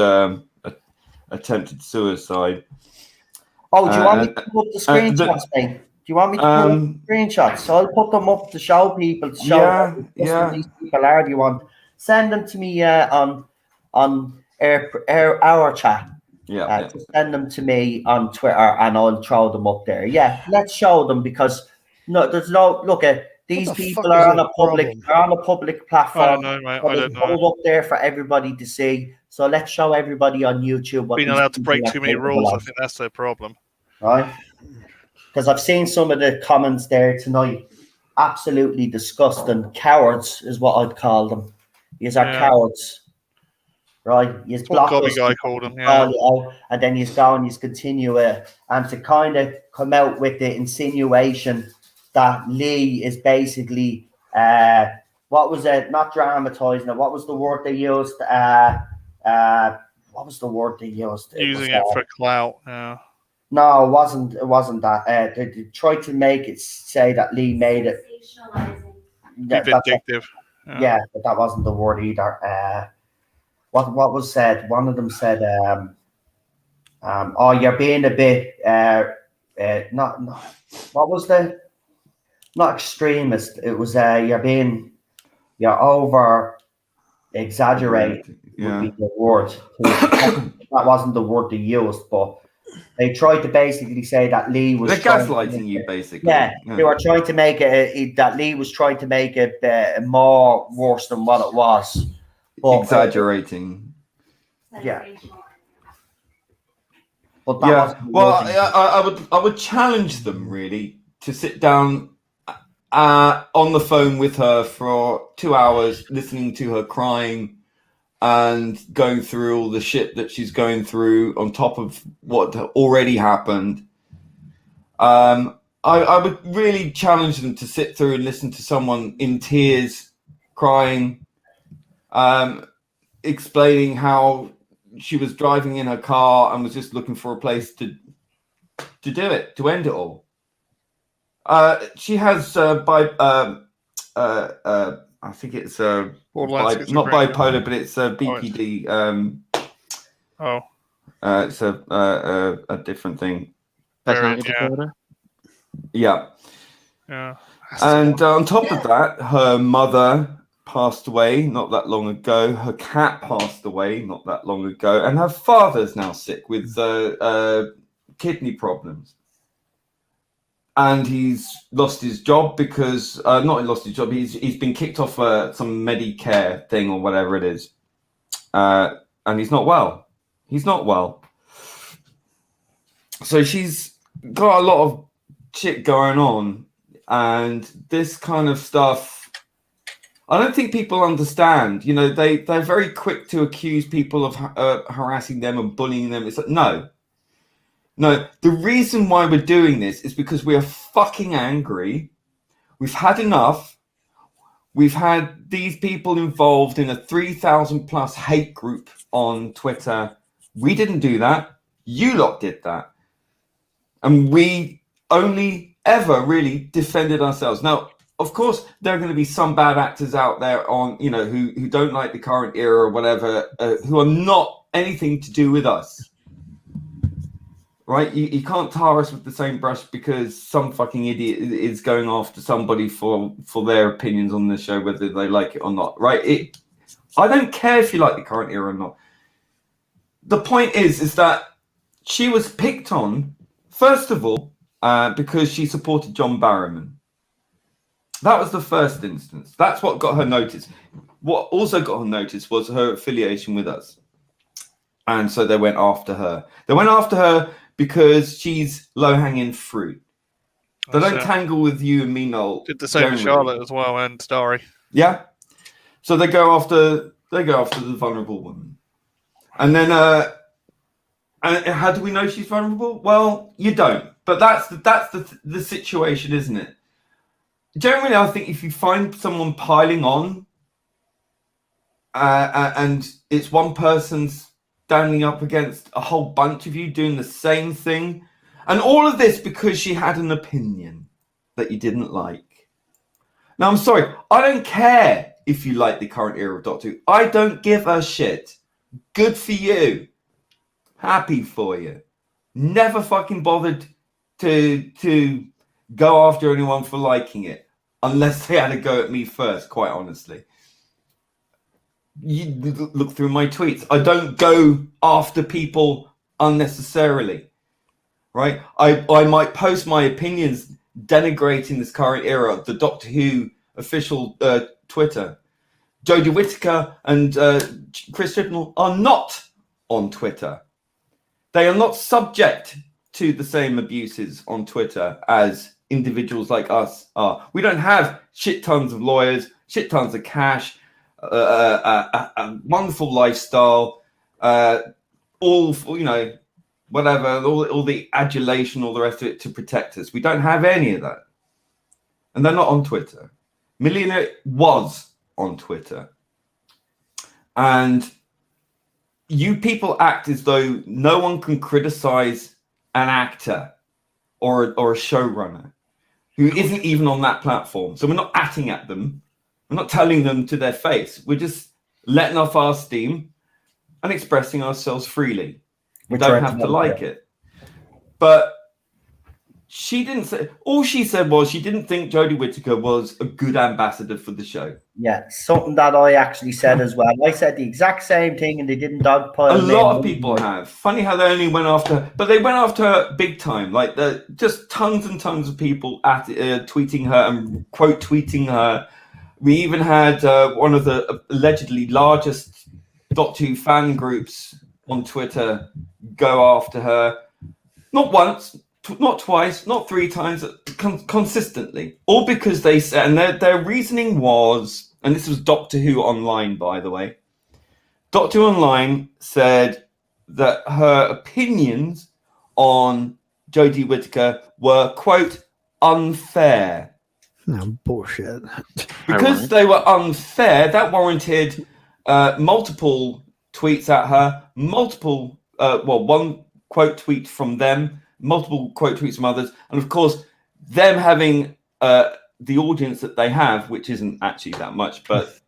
attempted suicide. Oh, do you want me to put up the screenshots, mate? Do you want me to put up the screenshots? So I'll put them up to show people. To show who these people are. Do you want? Send them to me on our chat. Just send them to me on Twitter, and I'll throw them up there. Yeah, let's show them, because there's no look at these people are on a public platform. I don't know, mate. I don't know. Up there for everybody to see. So let's show everybody on YouTube what being allowed to break too many rules. I think that's their problem, right? Because I've seen some of the comments there tonight. Absolutely disgusting. Cowards is what I'd call them. These are cowards. Right, he's blocked us. Guy called him, and then he's going, he's continue and to kind of come out with the insinuation that Lee is basically what was it? Not dramatizing it. What was the word they used? What was the word they used? Using it for clout. Yeah. No, it wasn't. It wasn't that. They tried to make it say that Lee made it. Vindictive. Yeah, but that wasn't the word either. What was said? One of them said, "Oh, you're being a bit not what was the not extremist? It was you're over exaggerating would be the word. That wasn't the word they used, but they tried to basically say that Lee was gaslighting you, basically. Yeah, they were trying to make it that Lee was trying to make it more worse than what it was." But, exaggerating. Yeah. But I would challenge them really to sit down on the phone with her for 2 hours, listening to her crying and going through all the shit that she's going through on top of what already happened. I would really challenge them to sit through and listen to someone in tears, crying, explaining how she was driving in her car and was just looking for a place to end it all. She has I think it's not bipolar, but it's BPD. It's a different thing. Personality disorder. Yeah. Yeah. And on top of that, her mother passed away not that long ago. Her cat passed away not that long ago, and her father's now sick with kidney problems. And he's lost his job because not lost his job. He's been kicked off some Medicare thing or whatever it is, and he's not well. He's not well. So she's got a lot of shit going on, and this kind of stuff. I don't think people understand. You know, they're very quick to accuse people of harassing them and bullying them. It's like, no. The reason why we're doing this is because we are fucking angry. We've had enough. We've had these people involved in a 3,000 plus hate group on Twitter. We didn't do that. You lot did that. And we only ever really defended ourselves. Now, of course, there are going to be some bad actors out there on, you know, who don't like the current era or whatever, who are not anything to do with us. Right? You can't tar us with the same brush because some fucking idiot is going after somebody for their opinions on this show, whether they like it or not. Right? I don't care if you like the current era or not. The point is that she was picked on, first of all, because she supported John Barrowman. That was the first instance. That's what got her notice. What also got her notice was her affiliation with us. And so they went after her. They went after her because she's low-hanging fruit. They don't tangle with you and me, Noel. Did the same with Charlotte as well and Starry. Yeah. So they go after the vulnerable woman. And then and how do we know she's vulnerable? Well, you don't. But that's the situation, isn't it? generally, I think if you find someone piling on, and it's one person standing up against a whole bunch of you doing the same thing, and all of this because she had an opinion that you didn't like. Now, I'm sorry, I don't care if you like the current era of Doctor Who. I don't give a shit. Good for you. Happy for you. Never fucking bothered to go after anyone for liking it, unless they had a go at me first, quite honestly. You look through my tweets. I don't go after people unnecessarily, right? I might post my opinions denigrating this current era, the Doctor Who official Twitter. Jodie Whittaker and Chris Chibnall are not on Twitter. They are not subject to the same abuses on Twitter as individuals like us are. We don't have shit tons of lawyers, shit tons of cash, a wonderful lifestyle, all, you know, whatever, all the adulation, all the rest of it to protect us. We don't have any of that. And they're not on Twitter. Melina was on Twitter. And you people act as though no one can criticize an actor or a showrunner who isn't even on that platform. So we're not atting at them. We're not telling them to their face. We're just letting off our steam and expressing ourselves freely. We don't have to like it. But she didn't say, all she said was she didn't think Jodie Whittaker was a good ambassador for the show. Yeah, something that I actually said as well. I said the exact same thing and they didn't dogpile. A lot of people have. Funny how they only went after her, but they went after her big time. Like just tons and tons of people tweeting her and quote tweeting her. We even had one of the allegedly largest Doctor Who fan groups on Twitter go after her. Not once, not twice, not three times, consistently. All because they said, and their reasoning was, and this was Doctor Who Online, by the way. Doctor Who Online said that her opinions on Jodie Whittaker were, quote, unfair. No, bullshit. Because they were unfair, that warranted multiple tweets at her, one quote tweet from them, multiple quote tweets from others, and of course, them having the audience that they have, which isn't actually that much, but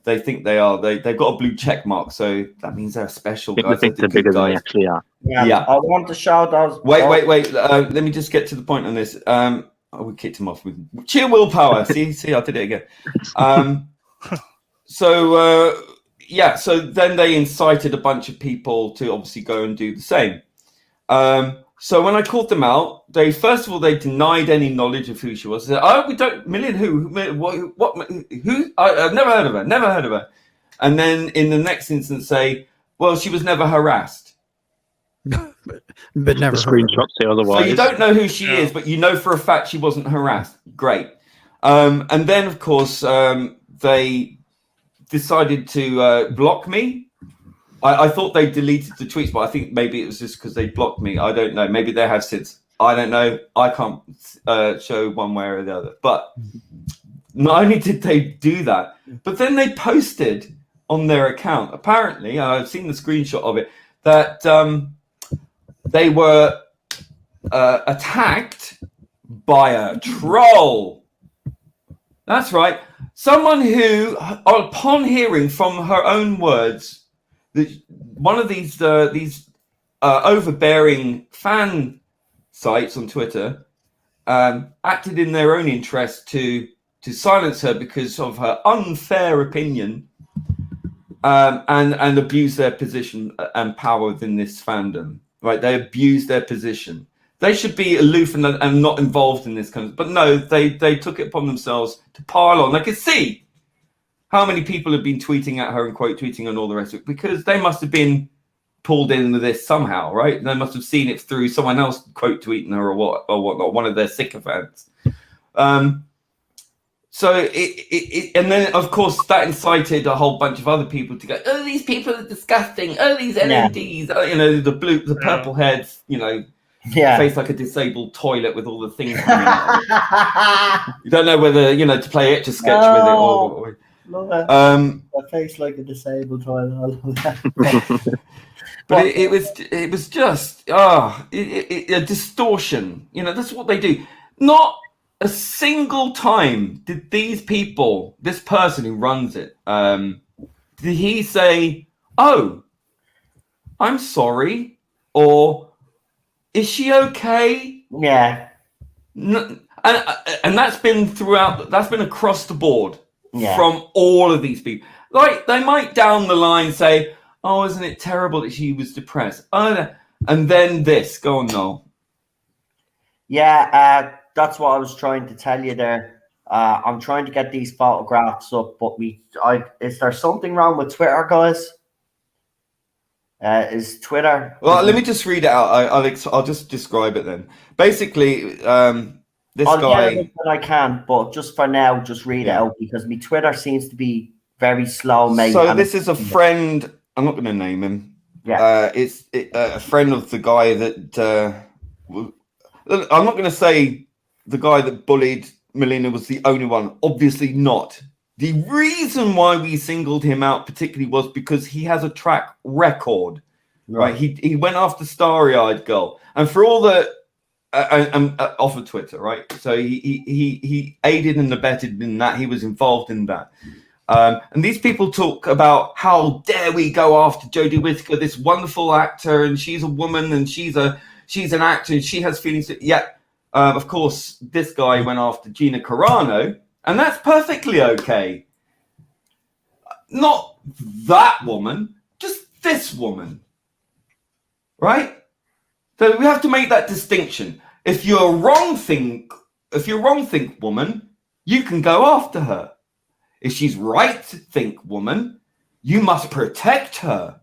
they think they are. They've got a blue check mark, so that means they're special guys. People think they're bigger than they actually are. Yeah. I want to shout those. Wait. Let me just get to the point on this. We kicked him off with sheer willpower. see, I did it again. So then they incited a bunch of people to obviously go and do the same. So when I called them out, they denied any knowledge of who she was. They said, "Oh, we don't, Million who? What? Who? I've never heard of her. And then in the next instance say, well, she was never harassed. but never. The screenshots say otherwise. So you don't know who she is, but you know for a fact she wasn't harassed. Great. And then, of course, they decided to block me. I thought they deleted the tweets, but I think maybe it was just because they blocked me. I don't know. Maybe they have since. I don't know. I can't show one way or the other. But not only did they do that, but then they posted on their account, apparently, I've seen the screenshot of it, that they were attacked by a troll. That's right. Someone who, upon hearing from her own words, one of these overbearing fan sites on Twitter acted in their own interest to silence her because of her unfair opinion and abuse their position and power within this fandom. Right? They abuse their position. They should be aloof and not involved in this kind of. But no, they took it upon themselves to pile on. I could see how many people have been tweeting at her and quote tweeting and all the rest of it, because they must have been pulled in with this somehow, right? They must have seen it through someone else quote tweeting her or whatnot, one of their sycophants. So and then of course that incited a whole bunch of other people to go, oh, these people are disgusting. Oh, these NMDs, the purple heads, Yeah. Face like a disabled toilet with all the things coming out of it. You don't know whether, to play Etch a Sketch with it or Love it. A face like a disabled toilet. I love that. But it was just a distortion. That's what they do. Not a single time did this person who runs it, did he say, "Oh, I'm sorry," or "Is she okay?" Yeah. No, and that's been throughout. That's been across the board Yeah. from all of these people. Like, they might down the line say, "Oh, isn't it terrible that she was depressed?" Oh, and then this. Go on, Noel. Yeah, that's what I was trying to tell you there. I'm trying to get these photographs up, but is there something wrong with Twitter, guys? Is Twitter? Well, let me just read it out. I'll just describe it then. Basically, this I'll guy. get it when I can, but just for now, just read it out because my Twitter seems to be very slow, mate. So this is a friend. I'm not going to name him. Yeah. It's a friend of the guy that. I'm not going to say the guy that bullied Melina was the only one. Obviously not. The reason why we singled him out particularly was because he has a track record. Right? He went after Starry-Eyed Girl, and for all the off of Twitter, right? So he aided and abetted in that. He was involved in that. And these people talk about how dare we go after Jodie Whittaker, this wonderful actor, and she's a woman, and she's an actor, and she has feelings. Yet, of course, this guy went after Gina Carano, and that's perfectly okay. Not that woman, just this woman, right? So we have to make that distinction. If you're a wrong think woman, you can go after her. If she's right think woman, you must protect her.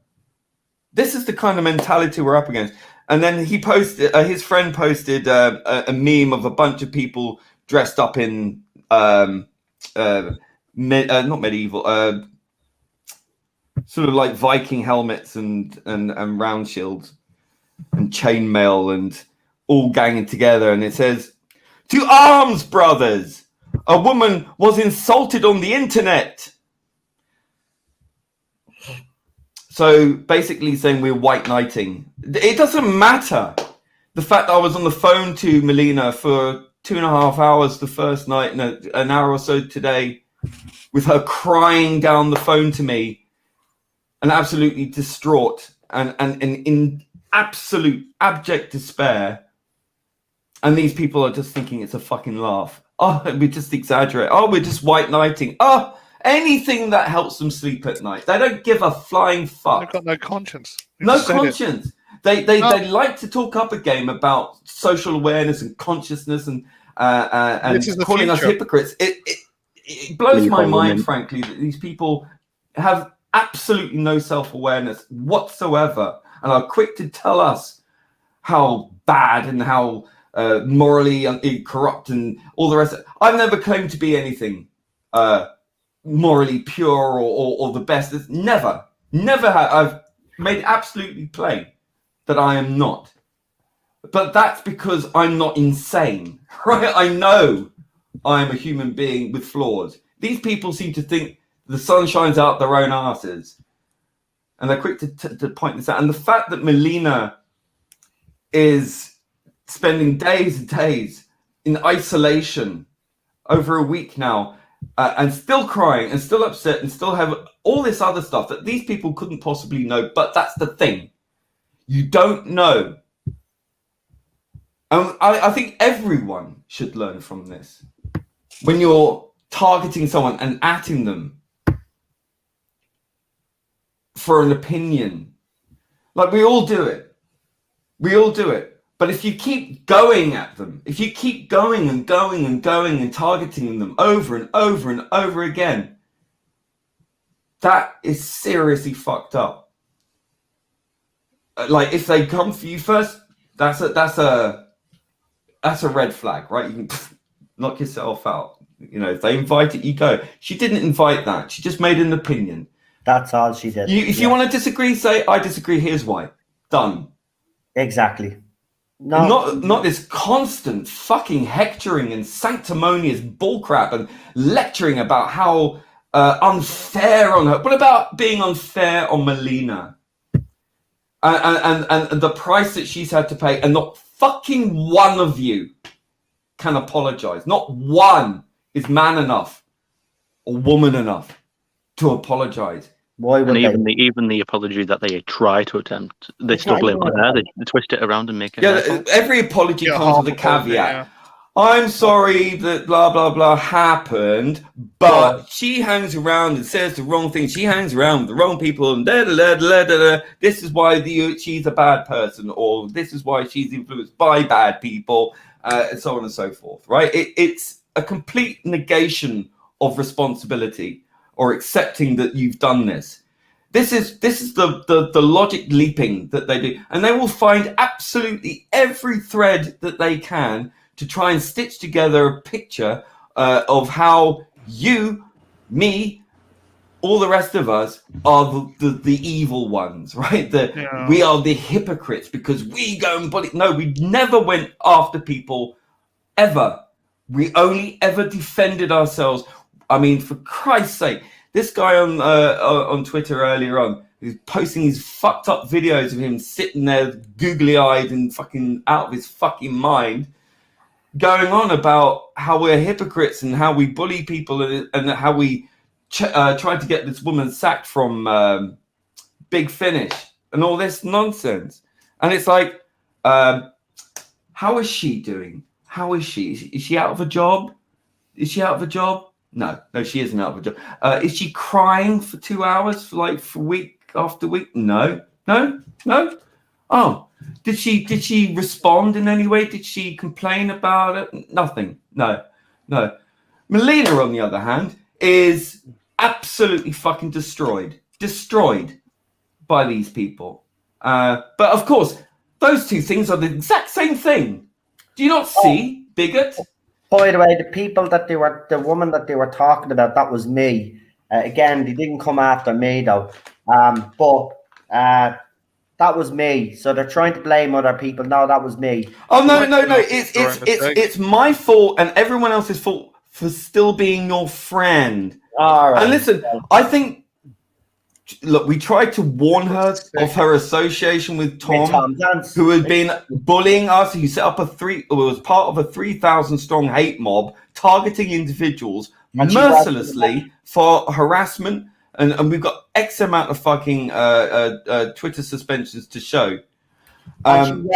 This is the kind of mentality we're up against. And then he posted, his friend posted a meme of a bunch of people dressed up in not medieval, sort of like Viking helmets and round shields and chainmail and all ganging together. And it says, "To arms, brothers! A woman was insulted on the internet." So basically saying we're white knighting. It doesn't matter. The fact that I was on the phone to Melina for 2.5 hours the first night and an hour or so today with her crying down the phone to me and absolutely distraught and in absolute abject despair. And these people are just thinking it's a fucking laugh. Oh, we just exaggerate. Oh, we're just white knighting. Oh, anything that helps them sleep at night. They don't give a flying fuck. They've got no conscience. No conscience. They like to talk up a game about social awareness and consciousness and calling us hypocrites. It blows my mind, frankly, that these people have absolutely no self-awareness whatsoever and are quick to tell us how bad and how morally corrupt and all the rest. I've never claimed to be anything morally pure or the best. It's never have. I've made absolutely plain that I am not. But that's because I'm not insane, right? I know I am a human being with flaws. These people seem to think the sun shines out their own asses. And they're quick to point this out. And the fact that Melina is spending days and days in isolation over a week now, and still crying and still upset and still have all this other stuff that these people couldn't possibly know. But that's the thing. You don't know. I think everyone should learn from this. When you're targeting someone and atting them for an opinion, like we all do it. We all do it. But if you keep going at them, if you keep going and going and going and targeting them over and over and over again, that is seriously fucked up. Like if they come for you first, that's a red flag, right? You can knock yourself out. You know, if they invite it, you go. She didn't invite that. She just made an opinion. That's all she did. If you want to disagree, say, I disagree, here's why. Done. Exactly. No, Not this constant fucking hectoring and sanctimonious bullcrap and lecturing about how unfair on her. What about being unfair on Melina? And the price that she's had to pay, and not fucking one of you can apologize. Not one is man enough or woman enough to apologize. why would And they? even the apology that they try to attempt, they still blame on her. They twist it around and make it. her fault. Every apology Yeah, comes with a half apology, caveat. yeah. I'm sorry that blah blah blah happened, but she hangs around and says the wrong thing. She hangs around with the wrong people, and da da da da da da. This is why she's a bad person, or this is why she's influenced by bad people, and so on and so forth. Right? It's a complete negation of responsibility or accepting that you've done this. This is the logic leaping that they do, and they will find absolutely every thread that they can to try and stitch together a picture of how you, me, all the rest of us are the evil ones, right? We are the hypocrites because we go and bully. No, we never went after people ever. We only ever defended ourselves. I mean, for Christ's sake, this guy on Twitter earlier on, who's posting these fucked up videos of him sitting there googly-eyed and fucking out of his fucking mind, going on about how we're hypocrites and how we bully people and how we tried to get this woman sacked from Big Finish and all this nonsense. And it's like, how is she doing? How is she? Is she out of a job? Is she out of a job? No, she isn't out of a job. Is she crying for 2 hours for week after week? No. Oh, did she respond in any way? Did she complain about it? Nothing. No. Melina, on the other hand, is absolutely fucking destroyed by these people. But of course, those two things are the exact same thing. Do you not see, bigot? By the way, the woman that they were talking about, that was me. Again, they didn't come after me though. But that was me. So they're trying to blame other people. No, that was me. Oh no! It's my fault and everyone else's fault for still being your friend. All right. And listen, I think. Look, we tried to warn her of her association with Tom who had been bullying us. He set up was part of a 3,000 strong hate mob targeting individuals mercilessly for harassment. And we've got X amount of fucking Twitter suspensions to show. And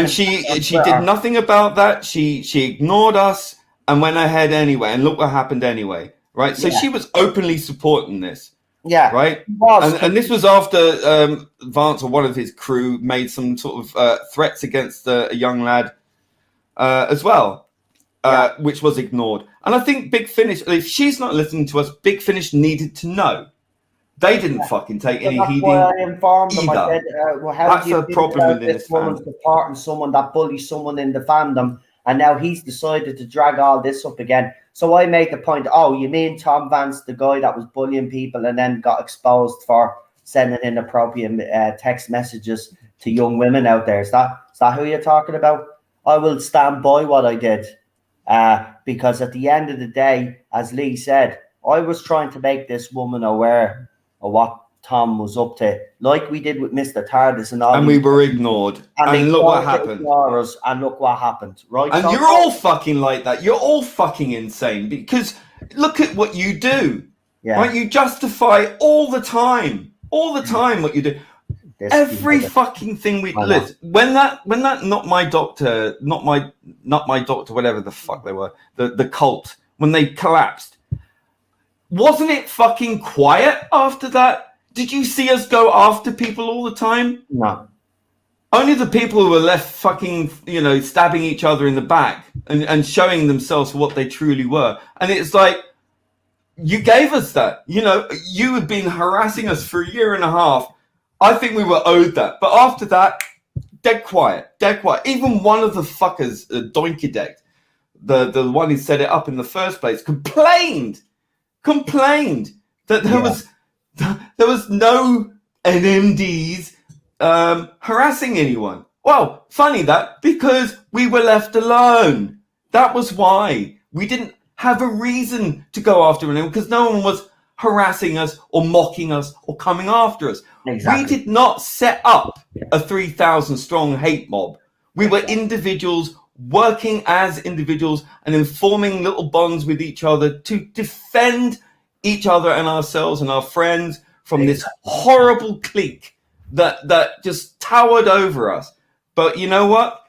she did nothing about that. She ignored us and went ahead anyway. And look what happened anyway, right? So she was openly supporting this. Yeah, right. And this was after Vance or one of his crew made some sort of threats against a young lad as well, which was ignored. And I think Big Finish, if she's not listening to us, Big Finish needed to know. They didn't fucking take any heeding. I informed them. I said, that's a problem in this woman supporting someone that bullies someone in the fandom, and now he's decided to drag all this up again. So I made the point, you mean Tom Vance, the guy that was bullying people and then got exposed for sending inappropriate text messages to young women out there? Is that who you're talking about? I will stand by what I did because at the end of the day, as Lee said, I was trying to make this woman aware of what Tom was up to, like we did with Mr. TARDIS and all. And we were ignored. And look what happened. And look what happened, right? And you're all fucking like that. You're all fucking insane because look at what you do. Yeah. Right? You justify all the time what you do. Every fucking thing we listen. When that not my doctor, whatever the fuck they were, the cult, when they collapsed, wasn't it fucking quiet after that? Did you see us go after people all the time? No. Only the people who were left fucking, stabbing each other in the back and showing themselves for what they truly were. And it's like, you gave us that. You had been harassing us for a year and a half. I think we were owed that. But after that, dead quiet. Even one of the fuckers, Doinkydek, the one who set it up in the first place, complained that there was no NMDs harassing anyone Well, funny that, because we were left alone. That was why. We didn't have a reason to go after anyone, because no one was harassing us or mocking us or coming after us. Exactly. We did not set up a 3,000 strong hate mob. We were individuals working as individuals and informing little bonds with each other to defend each other and ourselves and our friends from this horrible clique that just towered over us. But you know what?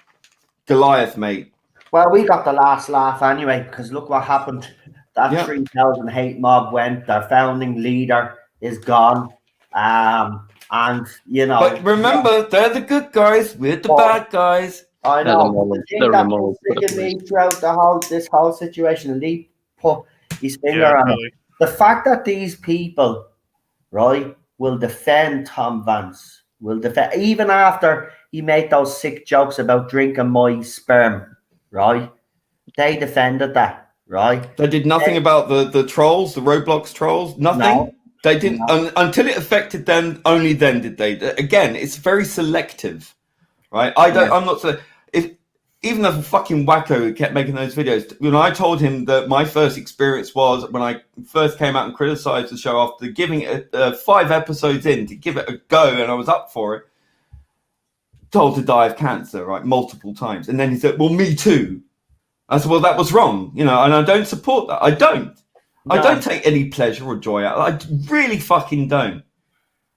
Goliath, mate. Well, we got the last laugh anyway, because look what happened. That 3,000 hate mob went. Their founding leader is gone. And, you know. But remember, they're the good guys. We're the bad guys. I know. The thing that was sticking me throughout this whole situation, and he put his finger on it. The fact that these people, right, will defend Tom Vance, will defend, even after he made those sick jokes about drinking my sperm, right? They defended that, right? They did nothing about the trolls, the Roblox trolls, nothing. No, they didn't until it affected them. Only then did they. Again, it's very selective, right? I'm not so. Even the fucking wacko who kept making those videos, when I told him that my first experience was when I first came out and criticized the show after giving it 5 episodes in to give it a go, and I was up for it, told to die of cancer, right, multiple times. And then he said, well, me too. I said, well, that was wrong, you know, and I don't support that. I don't. No. I don't take any pleasure or joy out of it. I really fucking don't.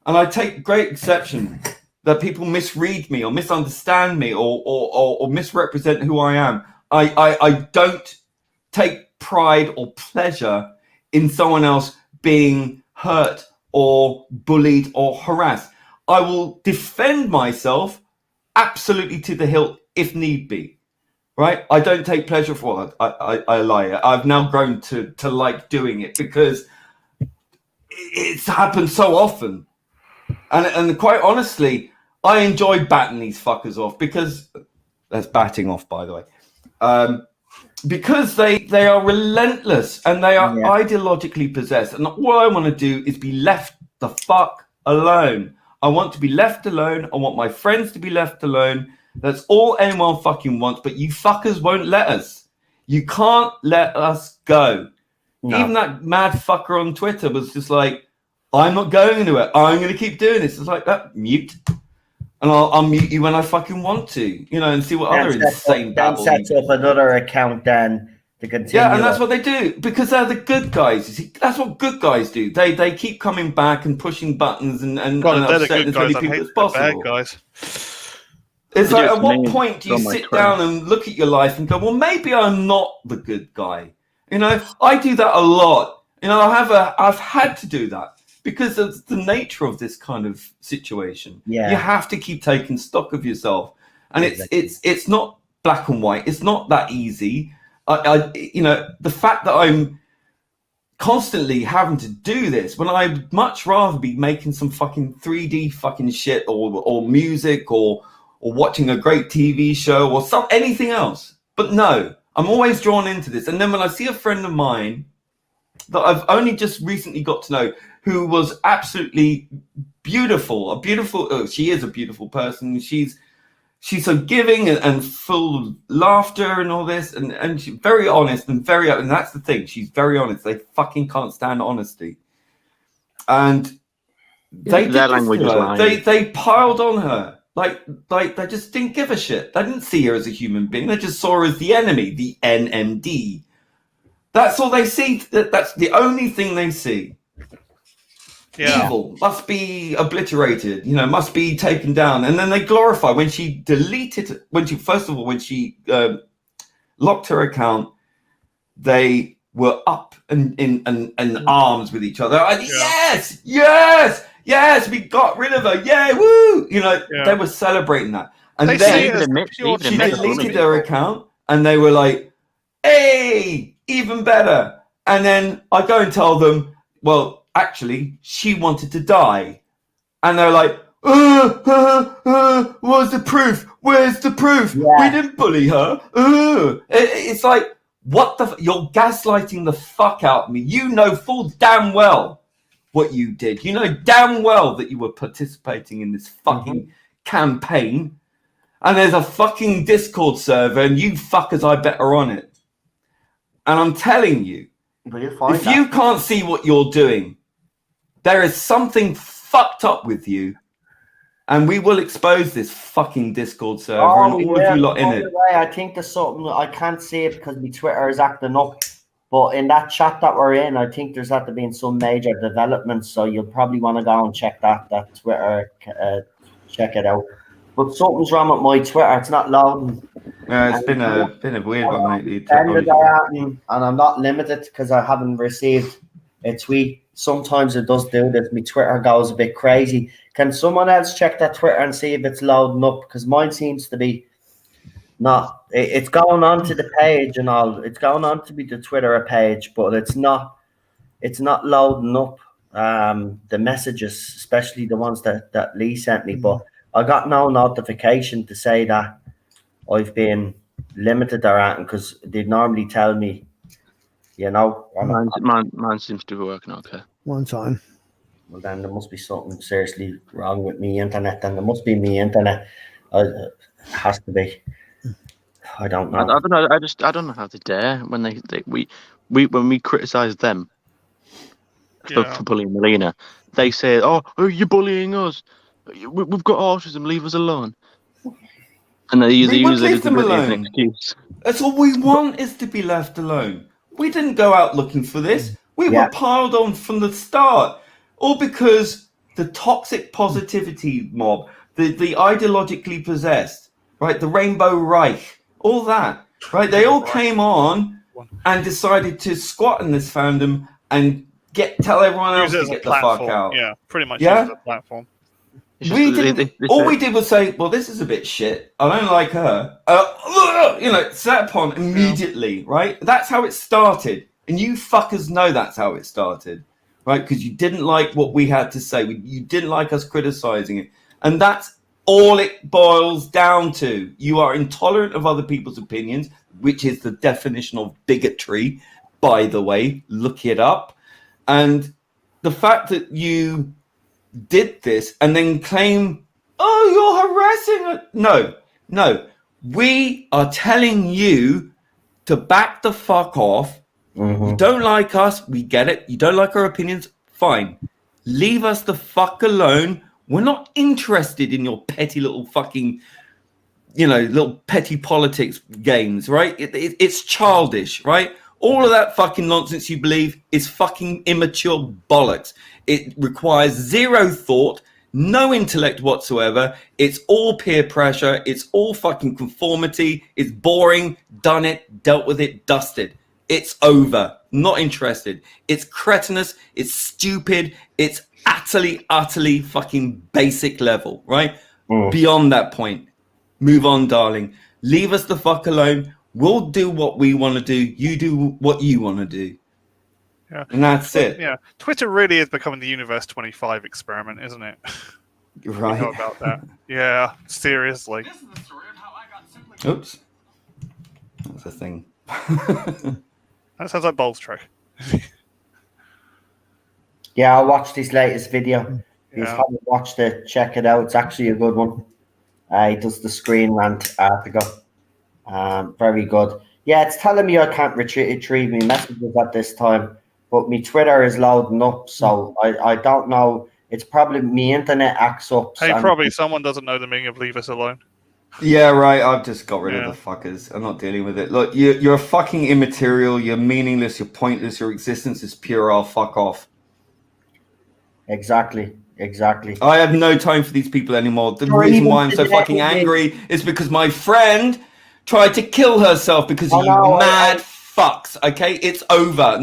And I take great exception that people misread me or misunderstand me or misrepresent who I am. I don't take pride or pleasure in someone else being hurt or bullied or harassed. I will defend myself absolutely to the hilt if need be, right? I don't take pleasure for it. I lie. I've now grown to like doing it because it's happened so often. And quite honestly, I enjoy batting these fuckers off because that's batting off, by the way, because they are relentless and they are ideologically possessed. And all I want to do is be left the fuck alone. I want to be left alone. I want my friends to be left alone. That's all anyone fucking wants. But you fuckers won't let us. You can't let us go. No. Even that mad fucker on Twitter was just like, I'm not going anywhere. I'm going to keep doing this. It's like that. Mute. And I'll mute you when I fucking want to, you know, and see what other insane babble. Then sets up another account then to continue. Yeah, and that's what they do because they're the good guys. You see, that's what good guys do. They keep coming back and pushing buttons and upsetting as many people as possible. Bad guys. It's like, at what point do you sit down and look at your life and go, well, maybe I'm not the good guy. You know, I do that a lot. You know, I've had to do that. Because of the nature of this kind of situation, you have to keep taking stock of yourself, and it's not black and white. It's not that easy. You know, the fact that I'm constantly having to do this when I'd much rather be making some fucking 3D fucking shit or music or watching a great TV show or anything else. But no, I'm always drawn into this. And then when I see a friend of mine that I've only just recently got to know, who was absolutely beautiful, she is a beautiful person. She's so giving and full of laughter and all this, and she's very honest and and that's the thing. She's very honest. They fucking can't stand honesty, and they did this to her. They piled on her like they just didn't give a shit. They didn't see her as a human being. They just saw her as the enemy, the NMD. That's all they see. That's the only thing they see. Yeah. Evil must be obliterated, you know, must be taken down. And then they glorify when she locked her account, they were up and in arms with each other. Yes, we got rid of her. Yeah, woo! You know, they were celebrating that. And then she deleted her account and they were like, hey, even better. And then I go and tell them, well, actually, she wanted to die. And they're like, where's the proof? Where's the proof? Yeah. We didn't bully her. It's like, you're gaslighting the fuck out of me. You know full damn well what you did. You know damn well that you were participating in this fucking campaign. and there's a fucking Discord server, and you fuckers, I bet, are on it. And I'm telling you, if you can't see what you're doing, there is something fucked up with you, and we will expose this fucking Discord server and all of you lot in it. I think there's something, I can't see it because my Twitter is acting up, but in that chat that we're in, I think there's had to be some major developments, so you'll probably want to go and check that Twitter, check it out. But something's wrong with my Twitter, it's not loading. Yeah, it's been a weird one lately. And I'm not limited because I haven't received a tweet. Sometimes it does do this. My Twitter goes a bit crazy. Can someone else check that Twitter and see if it's loading up? Because mine seems to be not. It's going on to the page and all. It's going on to be the Twitter page, but it's not. It's not loading up the messages, especially the ones that Lee sent me. But I got no notification to say that I've been limited or anything, because they normally tell me, you know. Mine seems to be working okay. One time. Well, then there must be something seriously wrong with me internet. Then there must be me internet. It has to be. I don't know. I don't know. I don't know how they dare when when we criticize them for bullying Melina. They say, "Oh, you're bullying us. We've got autism. Leave us alone." And they use it as an excuse. That's all we want, is to be left alone. We didn't go out looking for this. We were piled on from the start. All because the toxic positivity mob, the ideologically possessed, right? The Rainbow Reich, all that, right? They all came on and decided to squat in this fandom and tell everyone else to get the fuck out. Yeah, pretty much use it as a platform. All we did was say, well, this is a bit shit. I don't like her. Sat upon immediately, right? That's how it started. And you fuckers know that's how it started, right? Because you didn't like what we had to say. You didn't like us criticizing it. And that's all it boils down to. You are intolerant of other people's opinions, which is the definition of bigotry, by the way. Look it up. And the fact that you did this and then claim, oh, you're harassing her. No. We are telling you to back the fuck off. You don't like us, we get it. You don't like our opinions, fine. Leave us the fuck alone. We're not interested in your petty little fucking, little petty politics games, right? It's childish, right? All of that fucking nonsense you believe is fucking immature bollocks. It requires zero thought, no intellect whatsoever. It's all peer pressure. It's all fucking conformity. It's boring. Done it, dealt with it, dusted. It's over. Not interested. It's cretinous. It's stupid. It's utterly fucking basic level, right? Beyond that point. Move on, darling. Leave us the fuck alone. We'll do what we want to do. You do what you want to do. Yeah. And that's it. Yeah. Twitter really is becoming the Universe 25 experiment, isn't it? Right. You know about that. Yeah, seriously. Oops. That's a thing. That sounds like Bowles Trek. Yeah, I watched his latest video. If you haven't watched it, check it out. It's actually a good one. He does the Screen Rant article. Very good. Yeah, it's telling me I can't retrieve my messages at this time, but my Twitter is loading up, so I don't know. It's probably my internet acts up. Hey, probably someone doesn't know the meaning of leave us alone. Yeah, right. I've just got rid of the fuckers. I'm not dealing with it. Look, you're fucking immaterial. You're meaningless. You're pointless. Your existence is puerile. Fuck off. Exactly. I have no time for these people anymore. The reason why I'm so fucking angry is because my friend tried to kill herself because of you mad fucks. Okay, it's over.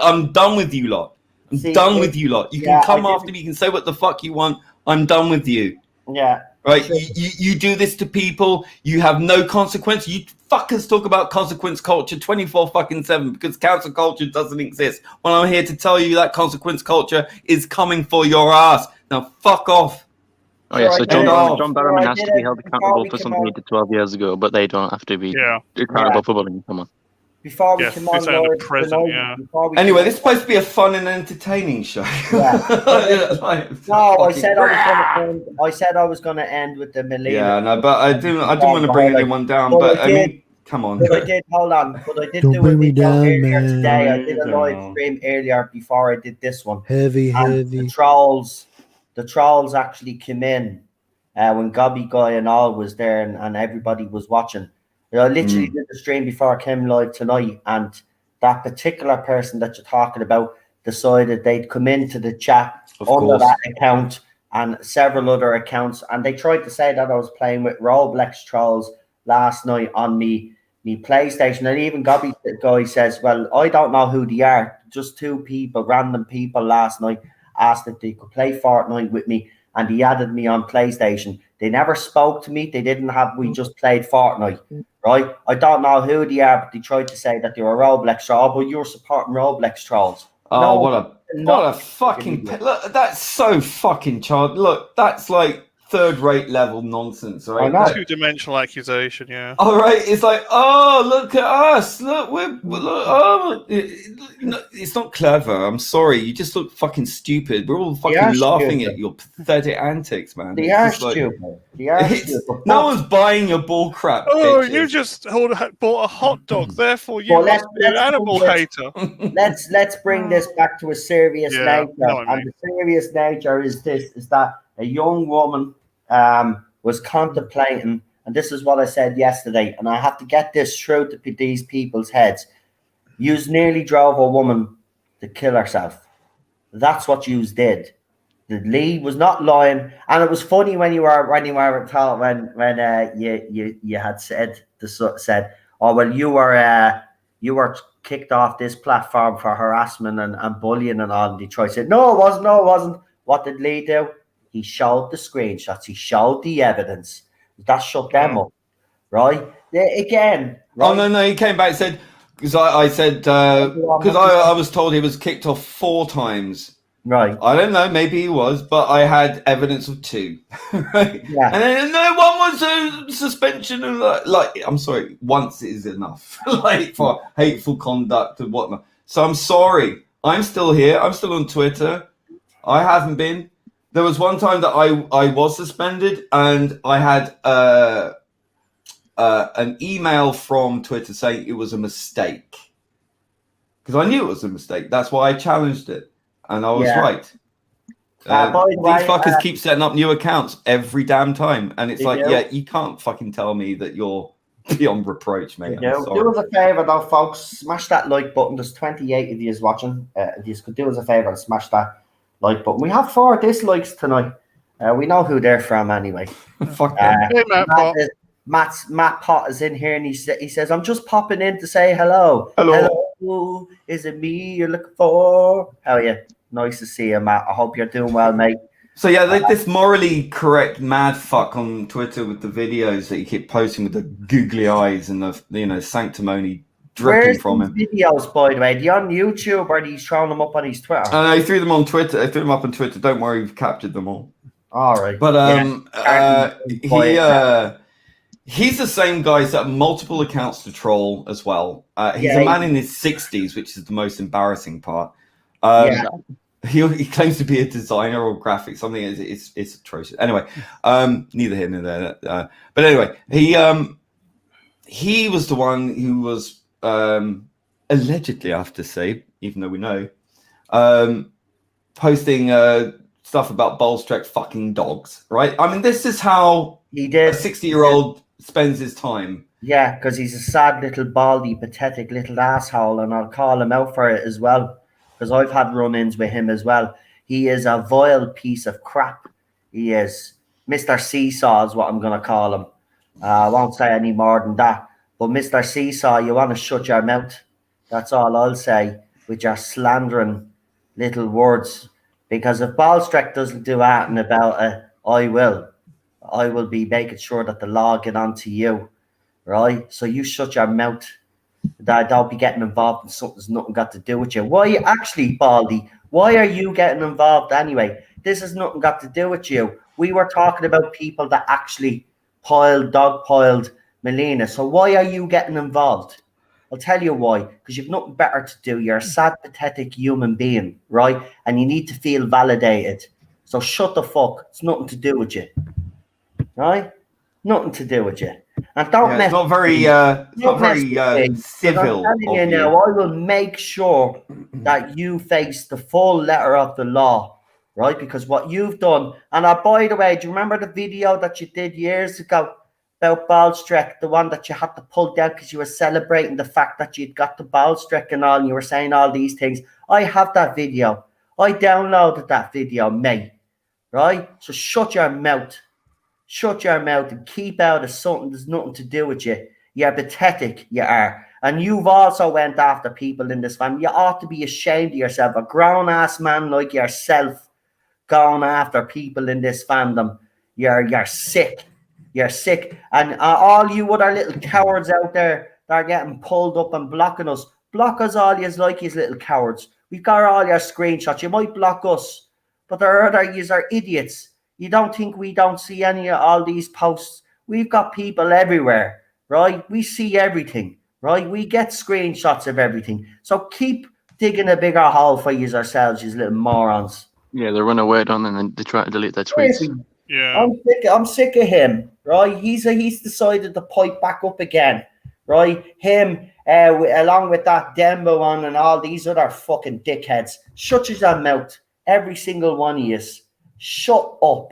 I'm done with you lot. I'm done with you lot. You can come after me. You can say what the fuck you want. I'm done with you. Yeah. Right, you do this to people. You have no consequence. You fuckers talk about consequence culture 24/7 because cancel culture doesn't exist. Well, I'm here to tell you that consequence culture is coming for your ass. Now, fuck off. Oh yeah, so John Barrowman has to be held accountable for something he did 12 years ago, but they don't have to be accountable for bullying someone. before we Yeah, came you're on saying the live present, tonight, yeah. before we Anyway, came this is supposed to be a fun and entertaining show. Yeah. Like, No, I fucking- said I was going to end. I said I was going to end with the Melina. Yeah, no, but I didn't want to bring anyone down. But But I I did. mean, come on. But I did. Hold on. But I did Don't do bring a me video down, earlier man. today. I did a Don't live stream earlier before I did this one. Heavy, And heavy. the trolls actually came in when Gobby Guy and all was there and everybody was watching. I literally did the stream before I came live tonight, and that particular person that you're talking about decided they'd come into the chat Of under course. that account and several other accounts, and they tried to say that I was playing with Roblox trolls last night on me PlayStation. And even Gobby Guy says, well, I don't know who they are. Just two people, random people last night asked if they could play Fortnite with me, and he added me on PlayStation. They never spoke to me. They didn't have, we just played Fortnite, right? I don't know who they are, but they tried to say that they were Roblox trolls, but you're supporting Roblox trolls. Oh, No, what a fucking look! That's so fucking child. Look, that's like third-rate level nonsense, right? I know. Two-dimensional accusation, yeah. All right, it's like, oh, look at us, look, look, oh, it's not clever. I'm sorry, you just look fucking stupid. We're all They are fucking laughing stupid. at your pathetic antics, man. They It's are just like- stupid. They are stupid. no one's buying your bull crap. Oh, bitches. you just bought a hot dog, therefore you Well, must be an let's animal do this. hater. Let's bring this back to a serious Yeah, nature. no, I And mean. the serious nature is that a young woman was contemplating, and this is what I said yesterday, and I have to get this through to these people's heads. Yous nearly drove a woman to kill herself. That's what yous did. The Lee was not lying, and it was funny when you were told when you had said oh well, you were kicked off this platform for harassment and bullying and all. And Detroit said no, it wasn't. What did Lee do? He showed the screenshots. He showed the evidence. That shut them up, right? Again, right? Oh no, he came back and said because I said because I was told he was kicked off 4 times. Right. I don't know, maybe he was, but I had evidence of 2. Right? Yeah. And then no one was a suspension and like I'm sorry, once is enough. Like for hateful conduct and whatnot. So I'm sorry. I'm still here. I'm still on Twitter. I haven't been. There was one time that I was suspended and I had an email from Twitter saying it was a mistake. Because I knew it was a mistake. That's why I challenged it. And I was right. By the way, these fuckers keep setting up new accounts every damn time. And it's like, do. yeah, you can't fucking tell me that you're beyond reproach, mate. Do us a favour though, folks. Smash that like button. There's 28 of you watching. If you could do us a favour and smash that like button. We have 4 dislikes tonight. We know who they're from anyway. Fuck them. Hey, Matt Pot is in here and he says, I'm just popping in to say hello. Hello. Is it me you're looking for? How are you? Nice to see you, Matt. I hope you're doing well, mate. So yeah, this morally correct mad fuck on Twitter with the videos that you keep posting with the googly eyes and the sanctimony dripping from him. Videos, by the way? Are they on YouTube or are he throwing them up on his Twitter? He threw them on Twitter. I threw them up on Twitter. Don't worry, we've captured them all. All right. But he's the same guy who's set multiple accounts to troll as well. He's a man in his 60s, which is the most embarrassing part. He claims to be a designer or graphic something. It's atrocious. Anyway, neither here nor there. But anyway, he was the one who was allegedly, I have to say, even though we know, posting stuff about Bolstrek fucking dogs. Right? I mean, this is how he did. A 60-year-old spends his time. Yeah, because he's a sad little baldy, pathetic little asshole, and I'll call him out for it as well. Because I've had run-ins with him as well. He is a vile piece of crap. He is. Mr. Seesaw is what I'm going to call him. I won't say any more than that. But Mr. Seesaw, you want to shut your mouth. That's all I'll say with your slandering little words. Because if Bolstrek doesn't do anything about it, I will be making sure that the law get onto you. Right? So you shut your mouth. That don't be getting involved in something that's nothing got to do with you. Why actually, Baldy? Why are you getting involved anyway? This has nothing got to do with you. We were talking about people that actually dogpiled Melina. So why are you getting involved? I'll tell you why. Because you've nothing better to do. You're a sad, pathetic human being, right? And you need to feel validated. So shut the fuck. It's nothing to do with you, right? Nothing to do with you. And don't it's not very civil. I'm telling you now, I will make sure that you face the full letter of the law, right? Because what you've done, and by the way, do you remember the video that you did years ago about Ballstrek, the one that you had to pull down because you were celebrating the fact that you'd got the Ballstrek and all, and you were saying all these things? I have that video. I downloaded that video, mate, right? So shut your mouth. Shut your mouth and keep out of something that's nothing to do with you. You're pathetic, you are. And you've also went after people in this family. You ought to be ashamed of yourself. A grown-ass man like yourself going after people in this fandom. You're sick. You're sick. And all you other little cowards out there that are getting pulled up and blocking us, block us all you like, you little cowards. We've got all your screenshots. You might block us, but there are other yous are idiots. You don't think we don't see any of all these posts? We've got people everywhere, right? We see everything, right? We get screenshots of everything. So keep digging a bigger hole for you yourselves, you little morons. Yeah, they run away on and then they try to delete their tweets. Yeah, I'm sick of him, right? He's decided to pipe back up again, right? Him, along with that Dembo one and all these other fucking dickheads. Shut your mouth, every single one of you. Shut up.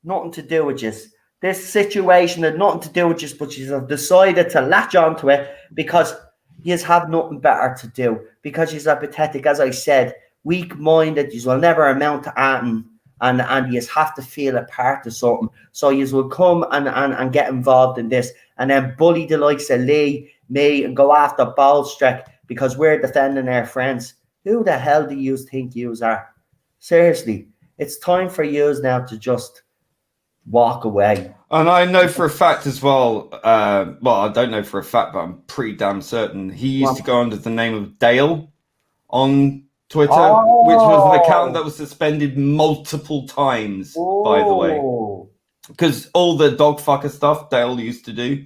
Nothing to do with you. This situation had nothing to do with you, but you have decided to latch onto it because you have nothing better to do. Because you are pathetic, as I said, weak-minded. You will never amount to anything, and you have to feel a part of something. So you will come and get involved in this, and then bully the likes of Lee, me, and go after Ballstrek because we're defending our friends. Who the hell do you think you are? Seriously. It's time for you now to just walk away. And I know for a fact as well, I don't know for a fact, but I'm pretty damn certain he used to go under the name of Dale on Twitter, which was an account that was suspended multiple times, by the way. Because all the dog fucker stuff Dale used to do.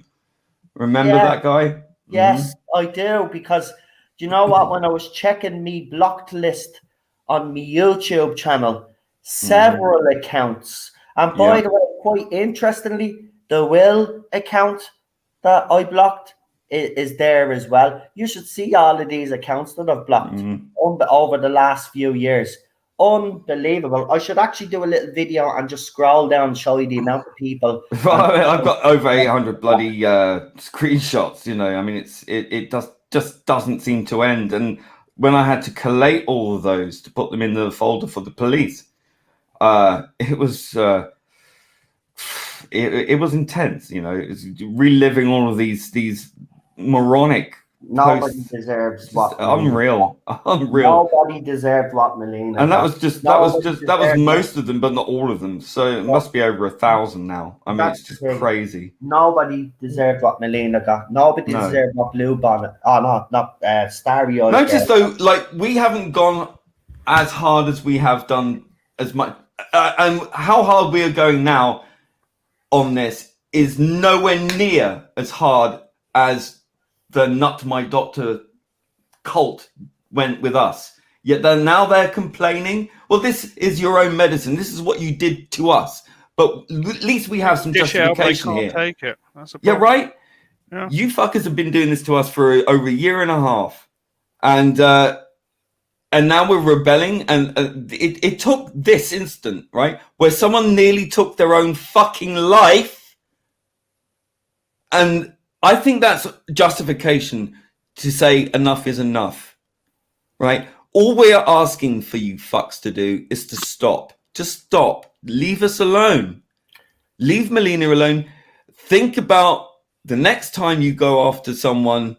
Remember that guy? Yes, I do. Because do you know what? When I was checking me blocked list on my YouTube channel, several accounts, and by the way, quite interestingly, the Will account that I blocked is there as well. You should see all of these accounts that I've blocked over the last few years. Unbelievable. I should actually do a little video and just scroll down and show you the amount of people. I've got over 800 bloody screenshots. You know, I mean, it just doesn't seem to end. And when I had to collate all of those to put them in the folder for the police, it was intense. You know, it was reliving all of these moronic. Nobody deserves what unreal. Nobody deserved what Melina. And that was most of them, but not all of them. So it must be over 1,000 now. I mean, it's just crazy. Nobody deserved what Melina got. Nobody deserved what Blue Bonnet. Oh, not Starry Eyes. Notice though, like we haven't gone as hard as we have done as much, and how hard we are going now on this is nowhere near as hard as the Nut My Doctor cult went with us. Yet now they're complaining. Well, this is your own medicine. This is what you did to us. But at least we have some justification here. Take it. That's a problem. Yeah, right? Yeah. You fuckers have been doing this to us for over a year and a half. And now we're rebelling. And it took this instant, right? Where someone nearly took their own fucking life. And I think that's justification to say enough is enough, right? All we are asking for you fucks to do is to stop. Just stop. Leave us alone. Leave Melina alone. Think about the next time you go after someone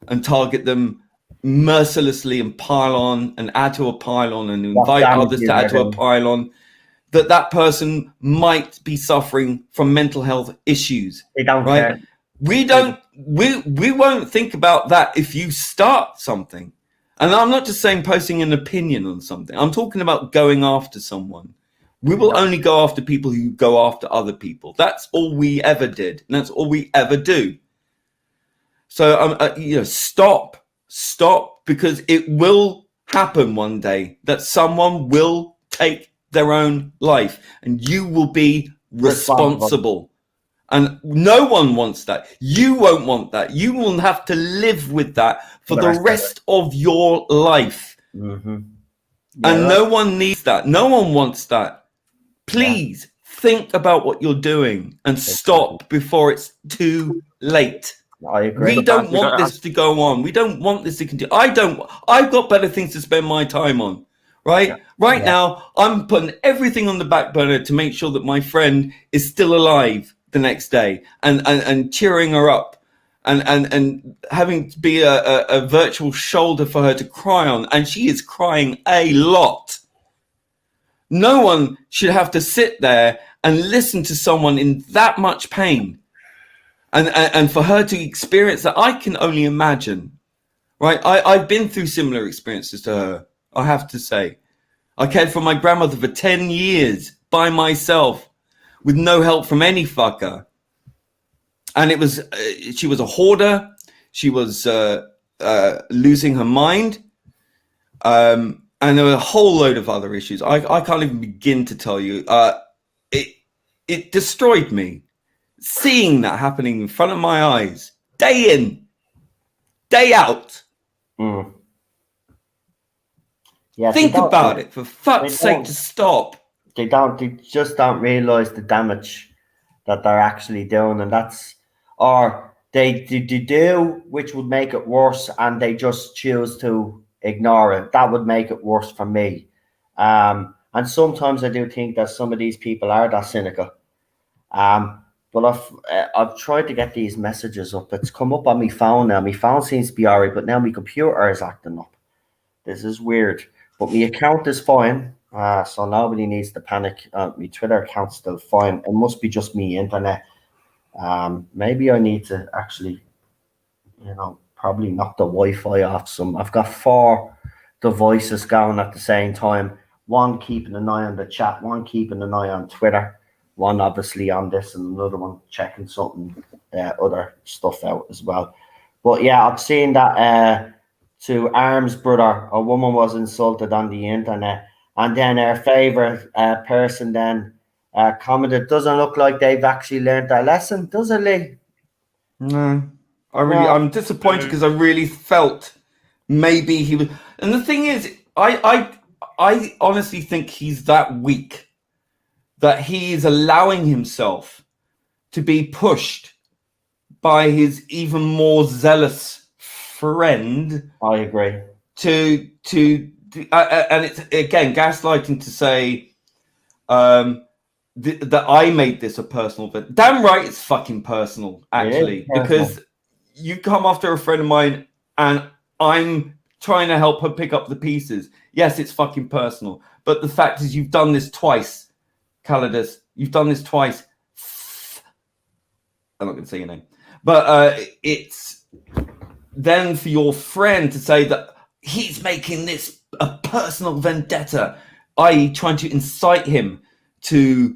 and target them mercilessly and pile on and add to a pile on and invite others to add to a pile on, that person might be suffering from mental health issues. They don't care. We won't think about that if you start something. And I'm not just saying posting an opinion on something. I'm talking about going after someone. We will only go after people who go after other people. That's all we ever did. And that's all we ever do. So stop, because it will happen one day that someone will take their own life, and you will be responsible. And no one wants that. You won't want that. You will have to live with that for the rest of your life. Mm-hmm. And no one needs that. No one wants that. Please think about what you're doing and stop before it's too late. I agree. We don't want this to go on. We don't want this to continue. I've got better things to spend my time on. Right now, I'm putting everything on the back burner to make sure that my friend is still alive the next day, and cheering her up, and having to be a virtual shoulder for her to cry on. And she is crying a lot. No one should have to sit there and listen to someone in that much pain. And for her to experience that, I can only imagine. Right? I've been through similar experiences to her, I have to say. I cared for my grandmother for 10 years by myself with no help from any fucker. And it was, she was a hoarder. She was losing her mind. And there were a whole load of other issues. I can't even begin to tell you. It destroyed me. Seeing that happening in front of my eyes, day in, day out. Mm. Yeah, think about it, for fuck's sake, to stop. They just don't realize the damage that they're actually doing, and or they do, which would make it worse, and they just choose to ignore it. That would make it worse for me. And sometimes I do think that some of these people are that cynical. But I've tried to get these messages up. It's come up on my phone now. My phone seems to be alright, but now my computer is acting up. This is weird. But my account is fine, so nobody needs to panic. My Twitter account's still fine. It must be just me internet. Maybe I need to actually, probably knock the Wi-Fi off some. I've got 4 devices going at the same time. One keeping an eye on the chat, one keeping an eye on Twitter, one obviously on this, and another one checking something, other stuff out as well. But yeah, I've seen that to Arm's brother, a woman was insulted on the internet, and then her favorite person then commented, "Doesn't look like they've actually learned their lesson, does it, Lee?" No, I'm disappointed because I really felt maybe he was. And the thing is, I honestly think he's that weak that he is allowing himself to be pushed by his even more zealous friend. I agree. To and it's again gaslighting to say that I made this a personal event. Damn right, it's fucking personal, actually, because you come after a friend of mine and I'm trying to help her pick up the pieces. Yes, it's fucking personal, but the fact is, you've done this twice, Calidus. You've done this twice. I'm not going to say your name, but it's then for your friend to say that he's making this a personal vendetta, i.e. trying to incite him to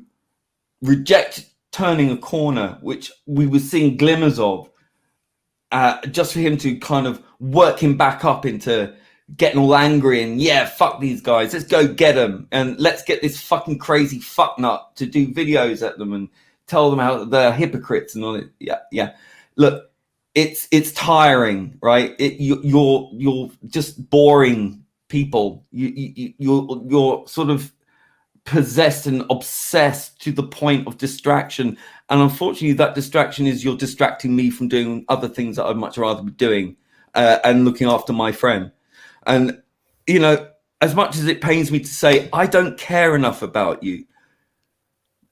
reject turning a corner, which we were seeing glimmers of, just for him to kind of work him back up into getting all angry and, yeah, fuck these guys, let's go get them, and let's get this fucking crazy fucknut to do videos at them and tell them how they're hypocrites and all it. Yeah. Look, it's tiring, right? You're just boring people. You're sort of possessed and obsessed to the point of distraction, and unfortunately that distraction is you're distracting me from doing other things that I'd much rather be doing, and looking after my friend. And as much as it pains me to say, I don't care enough about you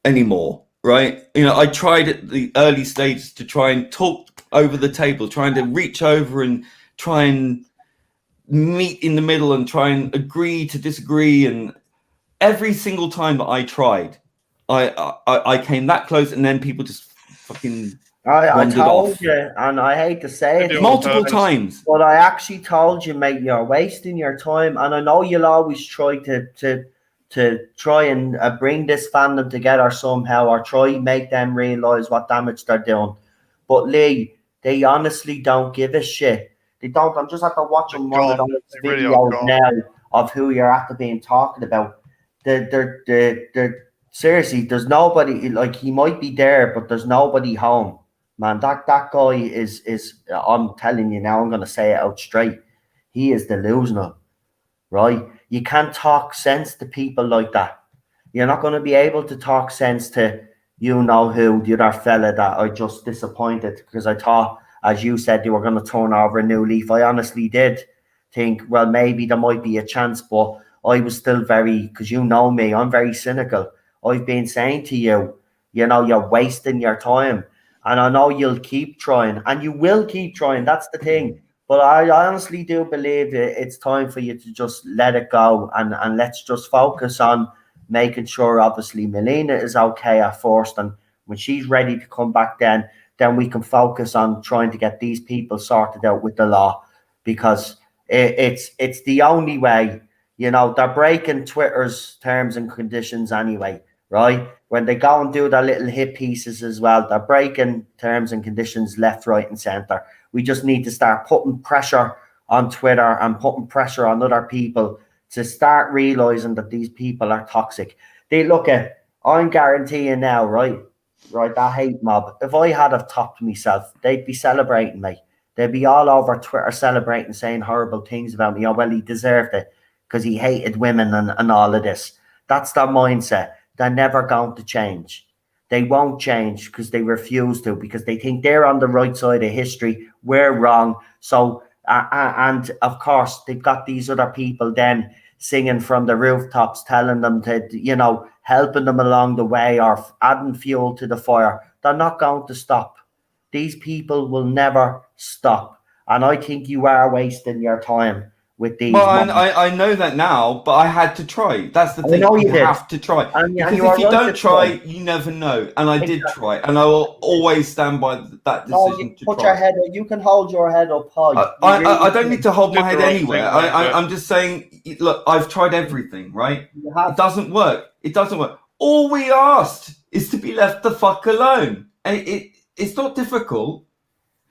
anymore, right? I tried at the early stages to try and talk over the table, trying to reach over and try and meet in the middle and try and agree to disagree, and every single time that I tried, I came that close, and then people just fucking I told off. you, and I hate to say it multiple times, but I actually told you, mate, you're wasting your time. And I know you'll always try to try and bring this fandom together somehow, or try make them realize what damage they're doing. But Lee, They honestly don't give a shit. They don't. I'm just after watching one of those They really are videos gone. now of who you're after being talking about. They're seriously, there's nobody, like, he might be there, but there's nobody home. Man, that guy is I'm telling you now, I'm gonna say it out straight. He is delusional, right? You can't talk sense to people like that. You're not going to be able to talk sense to you know who, the other fella that I just disappointed because I thought, as you said, they were going to turn over a new leaf. I honestly did think, well, maybe there might be a chance, but I was still very, because you know me, I'm very cynical. I've been saying to you, you know, you're wasting your time. And I know you'll keep trying, and you will keep trying. That's the thing. But I honestly do believe it's time for you to just let it go and let's just focus on making sure, obviously, Melina is okay at first. And when she's ready to come back, then we can focus on trying to get these people sorted out with the law, because it's the only way. You know, they're breaking Twitter's terms and conditions anyway, right? When they go and do their little hit pieces as well, they're breaking terms and conditions left, right, and center. We just need to start putting pressure on Twitter and putting pressure on other people to start realizing that these people are toxic. They look at, I'm guaranteeing now, right, that hate mob, if I had have topped myself, they'd be celebrating me. They'd be all over Twitter celebrating, saying horrible things about me. Oh, well, he deserved it because he hated women and all of this. That's their mindset. They're never going to change. They won't change because they refuse to, because they think they're on the right side of history. We're wrong. So, and of course, they've got these other people then singing from the rooftops, telling them to, you know, helping them along the way or adding fuel to the fire. They're not going to stop. These people will never stop. And I think you are wasting your time with these. Well, I know that now, but I had to try. That's the thing. You have to try. Because if you don't try, you never know. And I did try. And I will always stand by that decision to try. Your head up. You can hold your head up high. I don't need to hold my head anywhere. I'm just saying, look, I've tried everything, right? It doesn't work. It doesn't work. All we asked is to be left the fuck alone. And it's not difficult.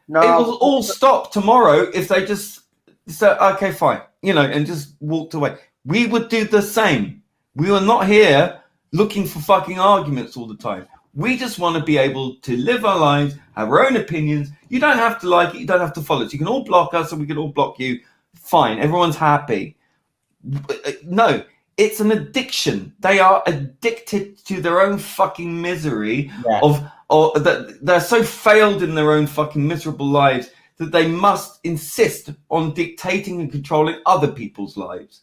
No. It will all stop tomorrow if they just said, okay, fine, you know, and just walked away. We would do the same. We were not here looking for fucking arguments all the time. We just want to be able to live our lives, have our own opinions. You don't have to like it. You don't have to follow it. You can all block us and we can all block you. Fine. Everyone's happy. No, it's an addiction. They are addicted to their own fucking misery or that they're so failed in their own fucking miserable lives that they must insist on dictating and controlling other people's lives.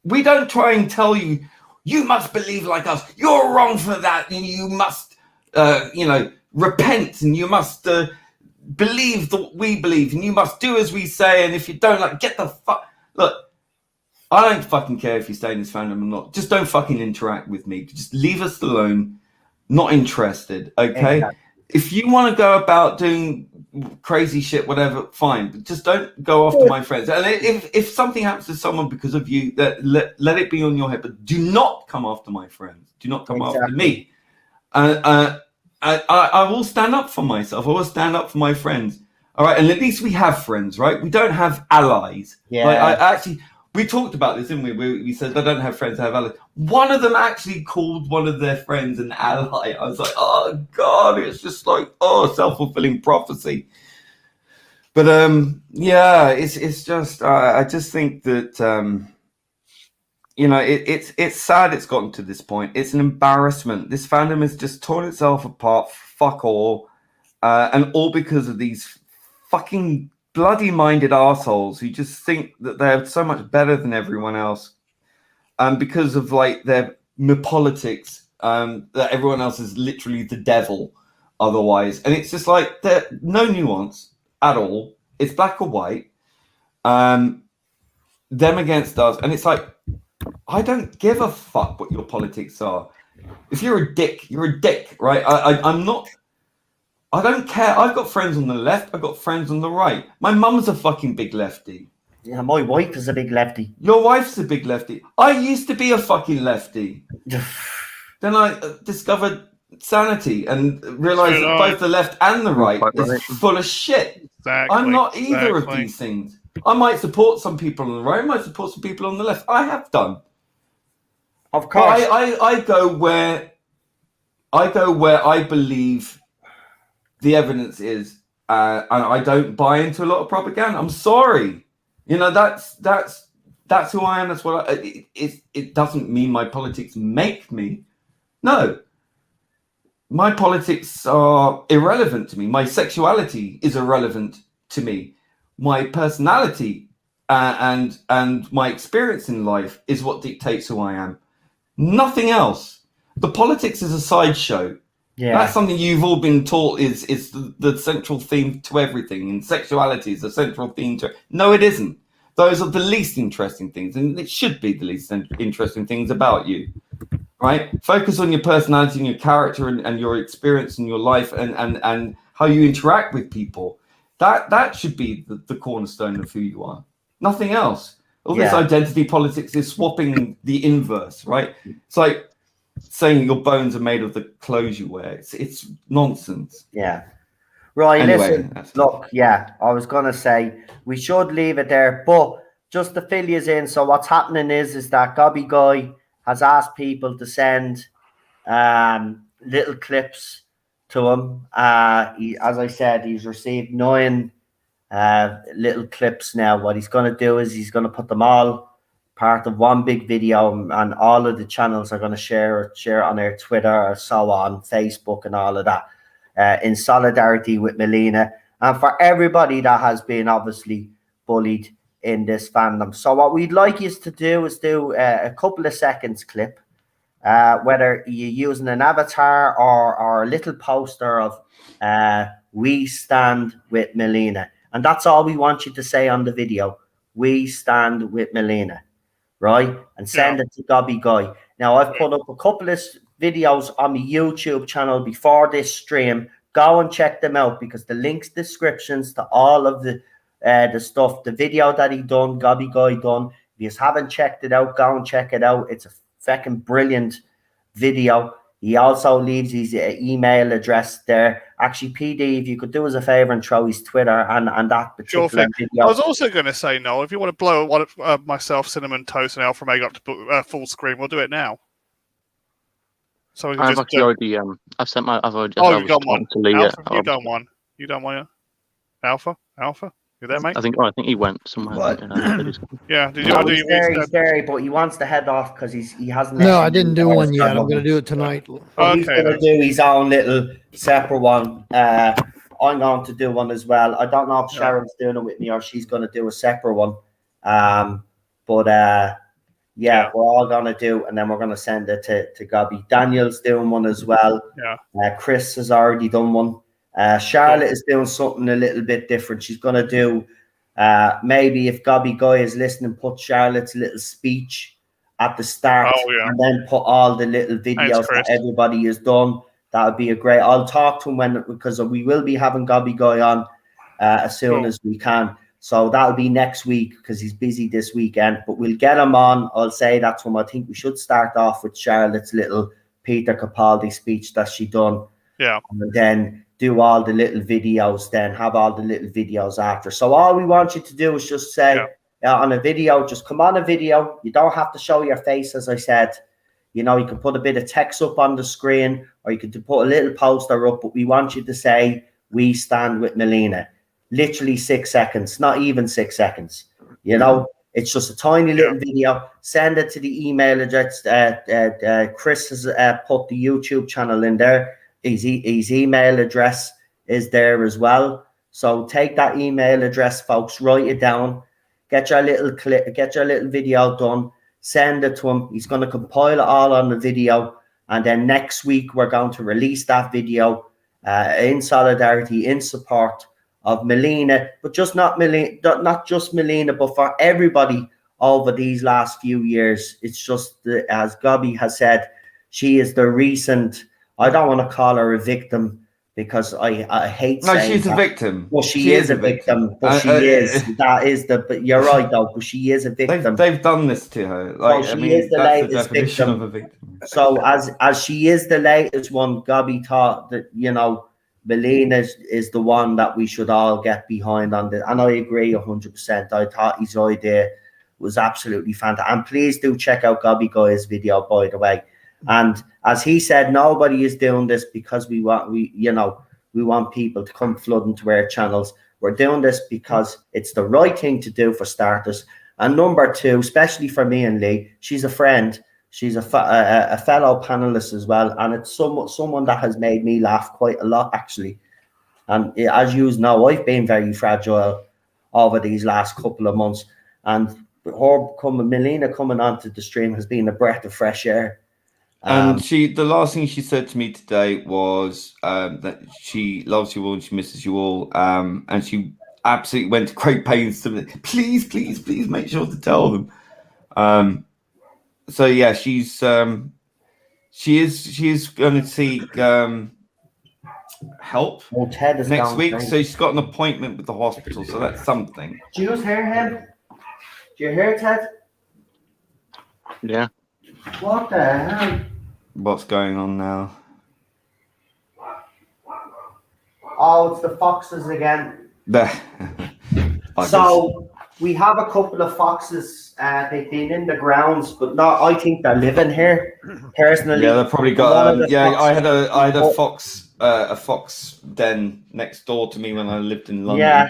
We don't try and tell you, you must believe like us. You're wrong for that. And you must, repent. And you must believe that we believe. And you must do as we say. And if you don't, like, get the fuck... Look, I don't fucking care if you stay in this fandom or not. Just don't fucking interact with me. Just leave us alone. Not interested, okay? Exactly. If you want to go about doing crazy shit, whatever, fine. But just don't go after my friends. And if something happens to someone because of you, let it be on your head. But do not come after my friends. Do not come after me. I will stand up for myself. I will stand up for my friends. All right? And at least we have friends, right? We don't have allies. Yeah. Like, we talked about this, didn't we? We said they don't have friends, they have allies. One of them actually called one of their friends an ally. I was like, oh, God, it's just like, self-fulfilling prophecy. But, it's just, I just think that, it's sad it's gotten to this point. It's an embarrassment. This fandom has just torn itself apart, fuck all, and all because of these fucking bloody-minded assholes who just think that they're so much better than everyone else, because of like their politics, that everyone else is literally the devil otherwise. And it's just like there's no nuance at all. It's black or white, them against us. And it's like, I don't give a fuck what your politics are. If you're a dick, you're a dick, right? I don't care. I've got friends on the left. I've got friends on the right. My mum's a fucking big lefty. Yeah, my wife is a big lefty. Your wife's a big lefty. I used to be a fucking lefty. Then I discovered sanity and realize that both the left and the right is full of shit. Exactly. I'm not either of these things. I might support some people on the right, I might support some people on the left. I have done. Of course. But I go where I believe the evidence is, and I don't buy into a lot of propaganda. I'm sorry. You know, that's who I am. That's what it doesn't mean my politics make me. No. My politics are irrelevant to me. My sexuality is irrelevant to me. My personality and my experience in life is what dictates who I am. Nothing else. The politics is a sideshow. Yeah. That's something you've all been taught is the central theme to everything, and sexuality is the central theme to it. No, it isn't. Those are the least interesting things, and it should be the least interesting things about you. Right? Focus on your personality and your character and your experience in your life and how you interact with people. That should be the cornerstone of who you are. Nothing else. All this identity politics is swapping the inverse, right? It's like saying your bones are made of the clothes you wear. It's nonsense. Yeah. Right, Anyway, listen, look, I was going to say we should leave it there, but just to fill you in, so what's happening is that Gobby Guy has asked people to send little clips to him. As I said, he's received 9 little clips now. What he's going to do is he's going to put them all part of one big video, and all of the channels are going to share it on their Twitter or so on, Facebook and all of that, in solidarity with Melina and for everybody that has been obviously bullied in this fandom. So what we'd like you to do is do a couple of seconds clip, whether you're using an avatar or a little poster of "We stand with Melina," and that's all we want you to say on the video. "We stand with Melina," right? And send it to Gobby Guy. Now I've put up a couple of videos on the YouTube channel before this stream. Go and check them out, because the links, descriptions to all of the stuff, the video that he done, Gobby Guy done. If you haven't checked it out, go and check it out. It's a fucking brilliant video. He also leaves his email address there. Actually, PD, if you could do us a favor and throw his Twitter and that particular video. I was also going to say, Noel, if you want to blow one of myself, Cinnamon Toast, and Alpha Omega up to full screen, we'll do it now. So we can I've actually already I've sent my you've done one. to Lee. Alpha, you've done one. You done one, yeah? Alpha, you there, mate? I think he went somewhere. Yeah, did you? He's there, but he wants to head off because he hasn't. No, I didn't do one yet. I'm going to do it tonight. But he's going to do his own little separate one. I'm going to do one as well. I don't know if Sharon's doing it with me or she's going to do a separate one. We're all going to do, and then we're going to send it to Gobby. Daniel's doing one as well. Yeah. Chris has already done one. Charlotte is doing something a little bit different. She's going to do, maybe if Gobby Guy is listening, put Charlotte's little speech at the start, and then put all the little videos that everybody has done. That would be a great. I'll talk to him because we will be having Gobby Guy on as soon as we can. So that'll be next week because he's busy this weekend. But we'll get him on. I'll say that to him. I think we should start off with Charlotte's little Peter Capaldi speech that she done. Yeah. And then do all the little videos, then have all the little videos after. So all we want you to do is just say on a video, just come on a video. You don't have to show your face, as I said. You know, you can put a bit of text up on the screen or you can put a little poster up, but we want you to say, "We stand with Melina." Literally 6 seconds, not even 6 seconds. You know, it's just a tiny little video. Send it to the email address. Chris has put the YouTube channel in there. His email address is there as well. So take that email address, folks, write it down, get your little clip, get your little video done, send it to him. He's going to compile it all on the video. And then next week, we're going to release that video in solidarity, in support of Melina, but not just Melina, but for everybody over these last few years. It's just, as Gobby has said, she is the recent, I don't want to call her a victim because I hate No, saying she's a that. victim. Well, she is a victim, but she is. That is the. But you're right, though. But she is a victim. They've done this to her. Like, So I she mean, is the that's the latest definition victim. of a victim. So as she is the latest one, Gabby thought that, you know, Melina is the one that we should all get behind on this. And I agree 100%. I thought his idea was absolutely fantastic. And please do check out Gabby Guy's video, by the way. And as he said, nobody is doing this because we want people to come flooding to our channels. We're doing this because it's the right thing to do, for starters. And number two, especially for me and Lee, she's a friend. She's a fellow panelist as well, and it's someone that has made me laugh quite a lot, actually. And as you know, I've been very fragile over these last couple of months, and Melina coming onto the stream has been a breath of fresh air. And the last thing she said to me today was that she loves you all and she misses you all, and she absolutely went to great pains to please make sure to tell them. So yeah, she is going to seek help Ted is next week. crazy. So she's got an appointment with the hospital. So that's something. Do you hear him? Do you hear Ted? Yeah. What the hell? What's going on now? Oh, it's the foxes again. So So we have a couple of foxes. They've been in the grounds, but not. I think they're living here. Personally, yeah, they've probably got. I had a fox den next door to me when I lived in London. Yeah.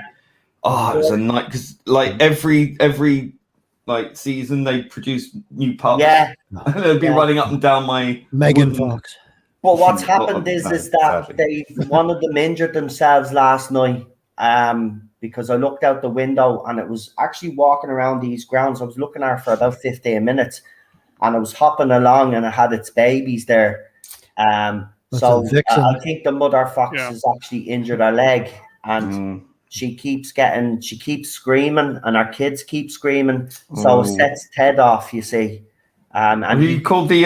Oh, it was a night because like every like season they produce new pups. Yeah. They'll be running up and down my Megan wooden- Fox. But what's happened is that sadly. one of them injured themselves last night. Because I looked out the window and it was actually walking around these grounds. I was looking at it for about 15 minutes, and it was hopping along and it had its babies there. So I think the mother fox has actually injured her leg, and she keeps screaming, and our kids keep screaming. So it sets Ted off, you see. And have you called the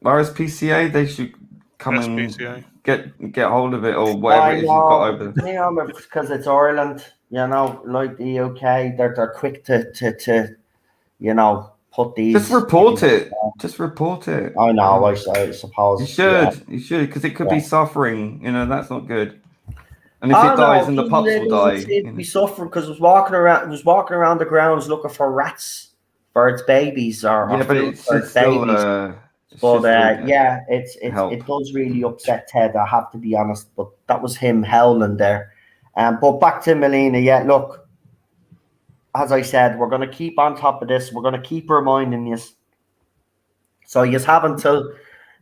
RSPCA? They should come SPCA. and get hold of it, or whatever it is you've got over there. You know, because it's Ireland, you know, like the UK, they're quick to you know, put these. Just report it. Just report it. I know. I suppose you should. You should, because it could be suffering. You know, that's not good. And if it dies, then the pups will die. It'd be suffering because it was walking around the grounds looking for rats for its babies or but it's still. babies. It does really upset Ted, I have to be honest, but that was him howling there. But back to Melina, look, as I said, we're going to keep on top of this. We're going to keep reminding you. So you have until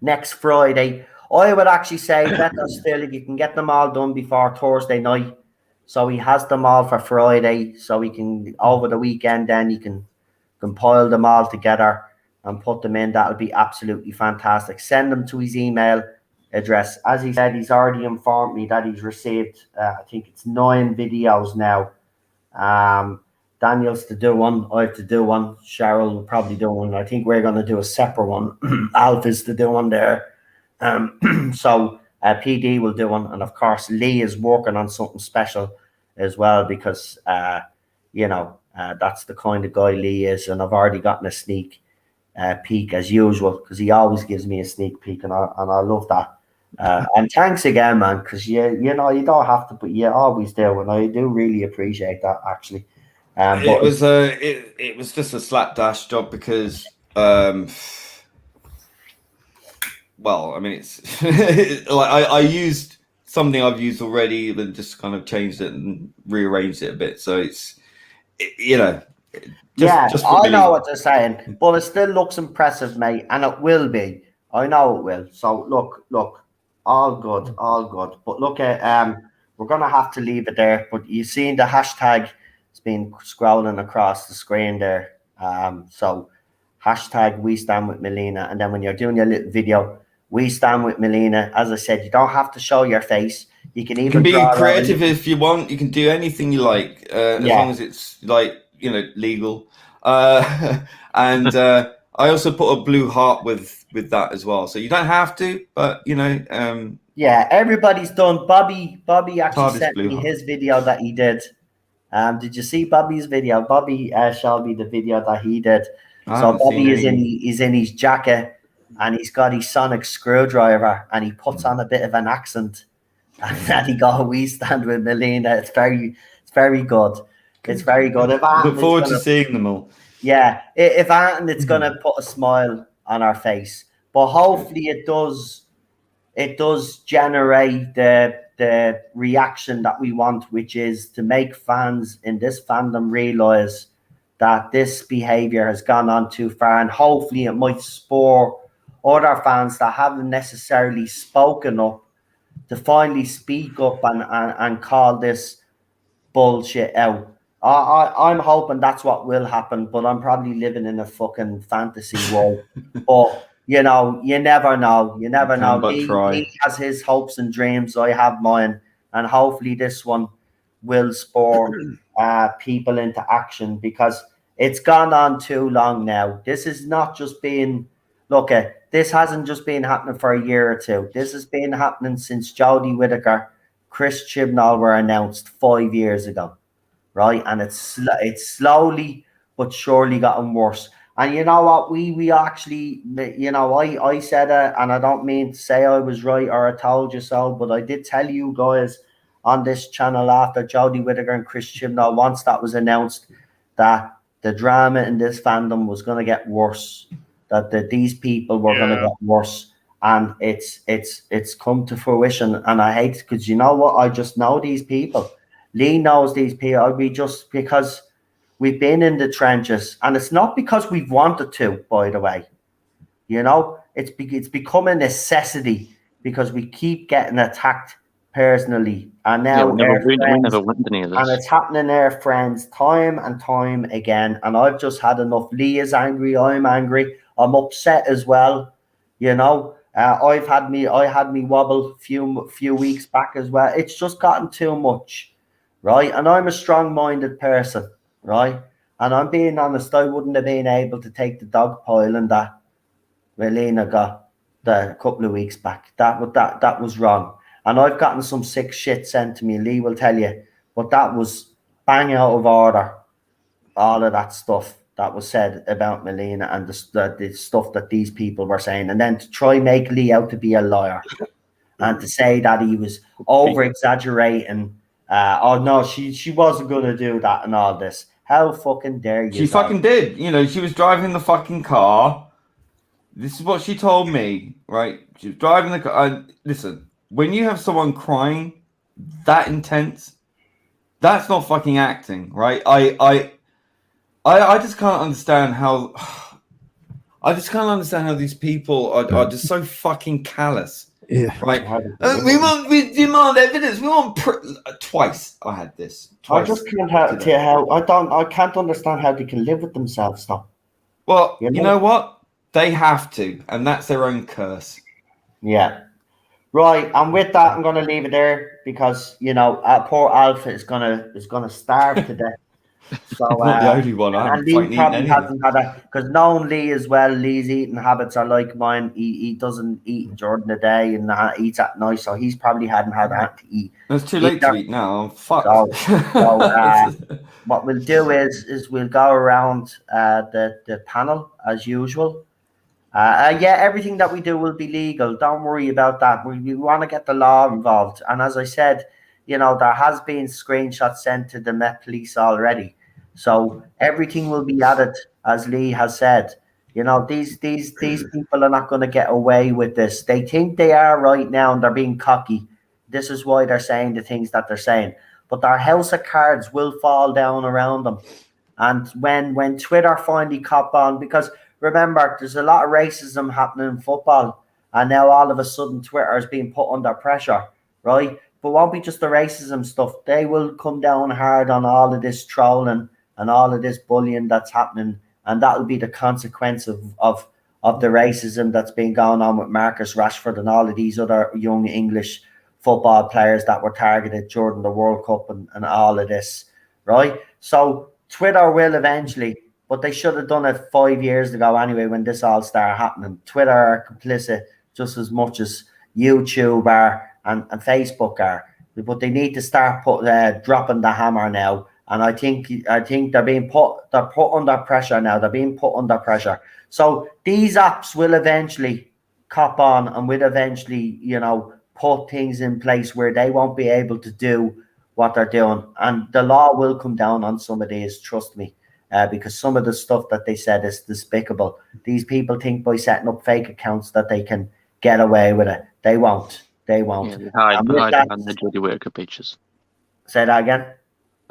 next Friday. I would actually say better still if you can get them all done before Thursday night. So he has them all for Friday, so we can, over the weekend, then you can compile them all together and put them in. That'll be absolutely fantastic. Send them to his email address. As he said, he's already informed me that he's received, I think it's 9 videos now. Daniel's to do one. I have to do one. Cheryl will probably do one. I think we're going to do a separate one. Alpha's to do one there. So PD will do one. And of course, Lee is working on something special as well because, that's the kind of guy Lee is. And I've already gotten a sneak peek as usual because he always gives me a sneak peek, and I love that. And thanks again, man, because you don't have to, but you always do, and I do really appreciate that actually. It was just a slapdash job because well, I mean, it's like I used something I've used already, then just kind of changed it and rearranged it a bit. So just I know what they're saying, but it still looks impressive, mate, and it will be. I know it will. So look, all good. But look at we're gonna have to leave it there. But you seen the hashtag? It's been scrolling across the screen there. So hashtag we stand with Melina, and then when you're doing your little video, we stand with Melina. As I said, you don't have to show your face. You can even be creative if you want. You can do anything you like, as long as it's like legal. And I also put a blue heart with that as well. So you don't have to, but Yeah, everybody's done. Bobby actually TARDIS sent blew me up. his video that he did. Did you see Bobby's video? Bobby showed me the video that he did. I So haven't seen Bobby is any. he's in his jacket and he's got his sonic screwdriver and he puts on a bit of an accent and then he got a wee stand with Melina. It's very good. It's very good. If Look forward to seeing them all. yeah, if anything, it's gonna put a smile on our face. But hopefully it does generate the reaction that we want, which is to make fans in this fandom realize that this behavior has gone on too far, and hopefully it might spur other fans that haven't necessarily spoken up to finally speak up and call this bullshit out. I'm hoping that's what will happen, but I'm probably living in a fucking fantasy world. But you know, you never know. You never know. But try. Lee has his hopes and dreams. I have mine, and hopefully this one will spur people into action because it's gone on too long now. This is not just being this hasn't just been happening for a year or two. This has been happening since Jodie Whittaker, Chris Chibnall were announced 5 years ago, right? And it's slowly but surely gotten worse. And you know what? We actually, you know, I said it, and I don't mean to say I was right or I told you so, but I did tell you guys on this channel after Jodie Whittaker and Chris Chibnall, once that was announced, that the drama in this fandom was going to get worse, that these people were going to get worse. And it's come to fruition, and I hate it because you know what? I just know these people. Lee knows these people. We just because we've been in the trenches, and it's not because we've wanted to. By the way, you know, it's become a necessity because we keep getting attacked personally, and now we never went any of this. And it's happening there, friends, time and time again. And I've just had enough. Lee is angry. I'm angry. I'm upset as well. You know. I had me wobble few weeks back as well. It's just gotten too much, right? And I'm a strong-minded person, right? And I'm being honest, I wouldn't have been able to take the dog piling that Melina got a couple of weeks back. That was wrong. And I've gotten some sick shit sent to me. Lee will tell you, but that was bang out of order. All of that stuff that was said about Melina and the stuff that these people were saying, and then to try make Lee out to be a liar and to say that he was over exaggerating. Oh no, she wasn't gonna do that and all this. How fucking dare you? She fucking did. You know, she was driving the fucking car. This is what she told me, right? She was driving the car. Listen, when you have someone crying that intense, that's not fucking acting, right? I just can't understand how. I just can't understand how these people are just so fucking callous. Yeah. Right. We demand evidence. We want twice. I had this. Twice I just can't I can't understand how they can live with themselves though. Well, you know what? They have to, and that's their own curse. Yeah. Right, and with that, I'm going to leave it there because you know poor Alpha is gonna starve to death. So not the only one. I and Lee probably hasn't had a because knowing Lee as well. Lee's eating habits are like mine. He doesn't eat during the day and eats at night, so he's probably hadn't had that to eat. It's too late to eat now. Fuck. So what we'll do is we'll go around the panel as usual. Yeah, everything that we do will be legal. Don't worry about that. We want to get the law involved. And as I said, you know, there has been screenshots sent to the Met Police already. So everything will be added, as Lee has said. You know, these people are not going to get away with this. They think they are right now and they're being cocky. This is why they're saying the things that they're saying. But their house of cards will fall down around them. And when Twitter finally cop on, because remember, there's a lot of racism happening in football, and now all of a sudden Twitter is being put under pressure, right? But won't be just the racism stuff. They will come down hard on all of this trolling and all of this bullying that's happening, and that will be the consequence of the racism that's been going on with Marcus Rashford and all of these other young English football players that were targeted during the World Cup and all of this, right? So Twitter will eventually, but they should have done it 5 years ago anyway when this all started happening. Twitter are complicit just as much as YouTube are and Facebook are. But they need to start dropping the hammer now. And I think they're put under pressure now. They're being put under pressure. So these apps will eventually cop on and will eventually, put things in place where they won't be able to do what they're doing. And the law will come down on some of these, trust me, because some of the stuff that they said is despicable. These people think by setting up fake accounts that they can get away with it. They won't. They won't. Yeah, they hide behind the Jodie Whittaker pictures. Say that again?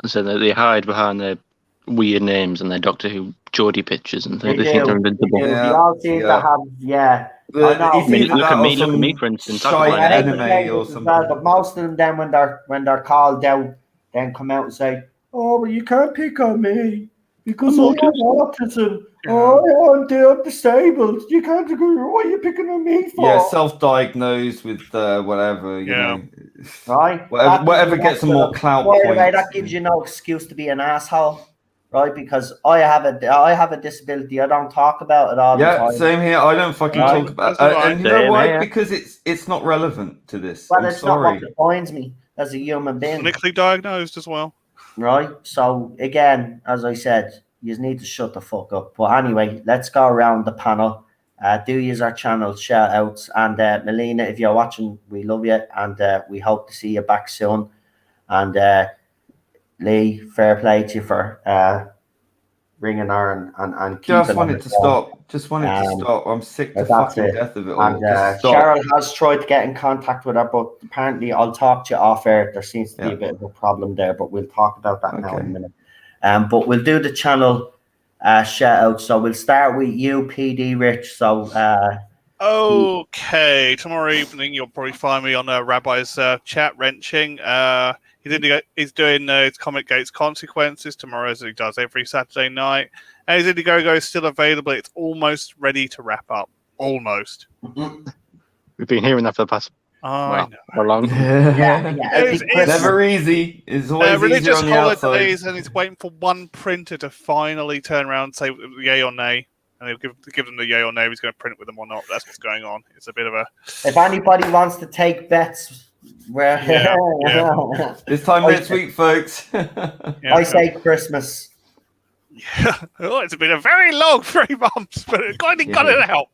And so they hide behind their weird names and their Doctor Who Geordie pictures, and they think they're invincible. They all seem to have, Look at me, for instance. Shy anime or something. But most of them, then when they're called out, then come out and say, "Oh, well, you can't pick on me because I have autism. Oh, I'm disabled. You can't agree. What are you picking on me for?" Yeah, self-diagnosed with whatever. You know, right. Whatever gets them more clout points. Anyway, that gives you no excuse to be an asshole. Right, because I have a disability. I don't talk about it all the time. Yeah, same here. I don't fucking talk about it. And you know why? Because it's not relevant to this. Well, it's not what defines me as a human being. Clinically diagnosed as well. Right. So again, as I said, you need to shut the fuck up. But anyway, let's go around the panel. Do use our channel shout outs. And Melina, if you're watching, we love you and we hope to see you back soon. And Lee, fair play to you for ringing her and keeping Just wanted to stop. I'm sick to fucking death of it all. And Cheryl has tried to get in contact with her, but apparently I'll talk to you off air. There seems to be a bit of a problem there, but we'll talk about that now in a minute. But we'll do the channel shout out. So we'll start with you, PD Rich. So okay, tomorrow evening you'll probably find me on Rabbi's chat wrenching. He's doing his Comic Gates Consequences tomorrow, as he does every Saturday night. And his Indiegogo is still available. It's almost ready to wrap up. Almost. We've been hearing that for the past how long? It's never easy. It's always religious easier on the holidays, outside. and he's waiting for one printer to finally turn around and say yay or nay. And he'll give them the yay or nay. He's going to print it with them or not. That's what's going on. It's a bit of a. If anybody wants to take bets. This time next week, folks. I say Christmas. Yeah. Oh, it's been a very long 3 months, but it kind of got it out.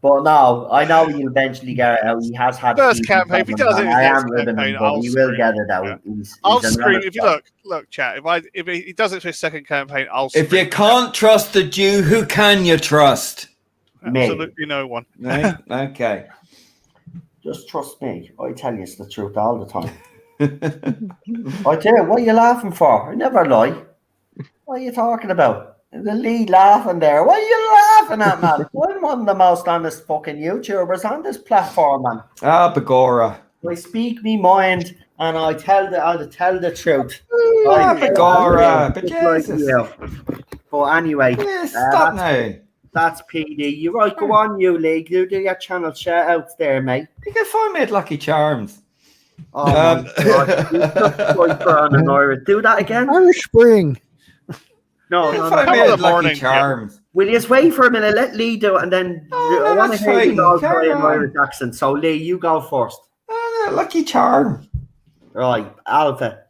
But no, I know he'll eventually get it out. He has had first campaign. If he does it, I am ribbing him, but he will get it out. Yeah. I'll scream if you look, chat. If he does it for his second campaign, I'll. If you can't trust the Jew, who can you trust? Absolutely no one. No? Okay. Just trust me. I tell you the truth all the time. I tell you, what are you laughing for? I never lie. What are you talking about? The lead laughing there. What are you laughing at, man? I'm one of the most honest fucking YouTubers on this platform, man. Begorra. I speak me mind and I tell the truth. Begorra. But Jesus. But anyway, stop now. That's PD. You're right. Go on, you League. You do your channel shout outs there, mate. You can find me at Lucky Charms. Oh my God. You're just like Brandon Irish. Do that again. Irish Spring. No. Find me at Lucky Charms. Will you just wait for a minute? Let Lee do it, and then I want to hear you all try an Irish accent. So Lee, you go first. Lucky Charm. Right, Alpha.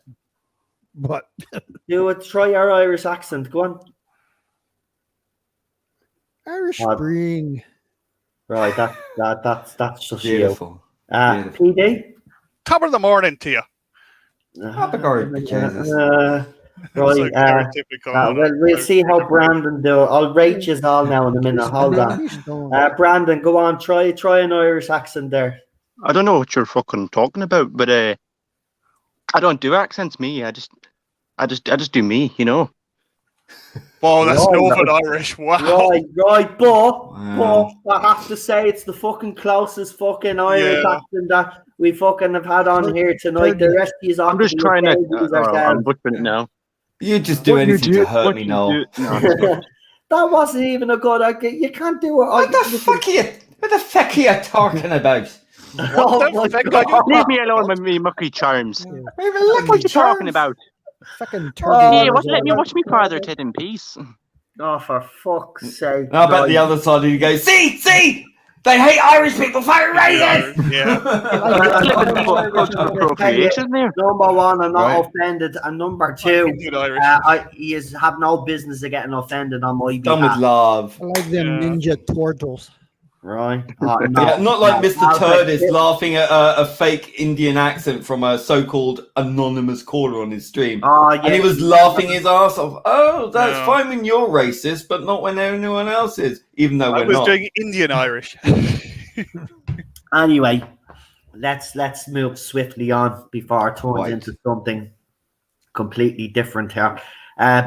What? Do it. Try your Irish accent. Go on. Irish Spring. Right, that's just beautiful. You. PD. Top of the morning to you. Jesus. Right. We'll see how Brandon do. I'll rate you all now in a minute. Hold on. Brandon, go on. Try an Irish accent there. I don't know what you're fucking talking about, but I don't do accents. Me, I just do me. You know. Oh, that's Northern Irish. Wow. Right. But I have to say it's the fucking closest fucking Irish accent that we fucking have had on here tonight. The rest of you I'm just trying to. I'm butchering it now. You just do anything to hurt me, no. That wasn't even a good. You can't do it. What the fuck are you talking about? Leave me alone with me mucky charms. What are you talking about? Fucking let me watch me father Ted in peace. Oh, for fuck's sake! How about the other side? You go, see, They hate Irish people. Fucking racist. Yeah. Cultural appropriation there. Number one, I'm not Right. offended, and number two, Indian Irish. he is have no business of getting offended on my Done with behalf. love. I like them Yeah. ninja turtles. Right? Yeah, not like Mr. Turd is laughing at a fake Indian accent from a so-called anonymous caller on his stream. Oh, yeah. And he was laughing his ass off. Oh, that's No. fine when you're racist, but not when anyone else is, even though I we're was not. doing Indian Irish. Anyway, let's move swiftly on before it turns Right. into something completely different here.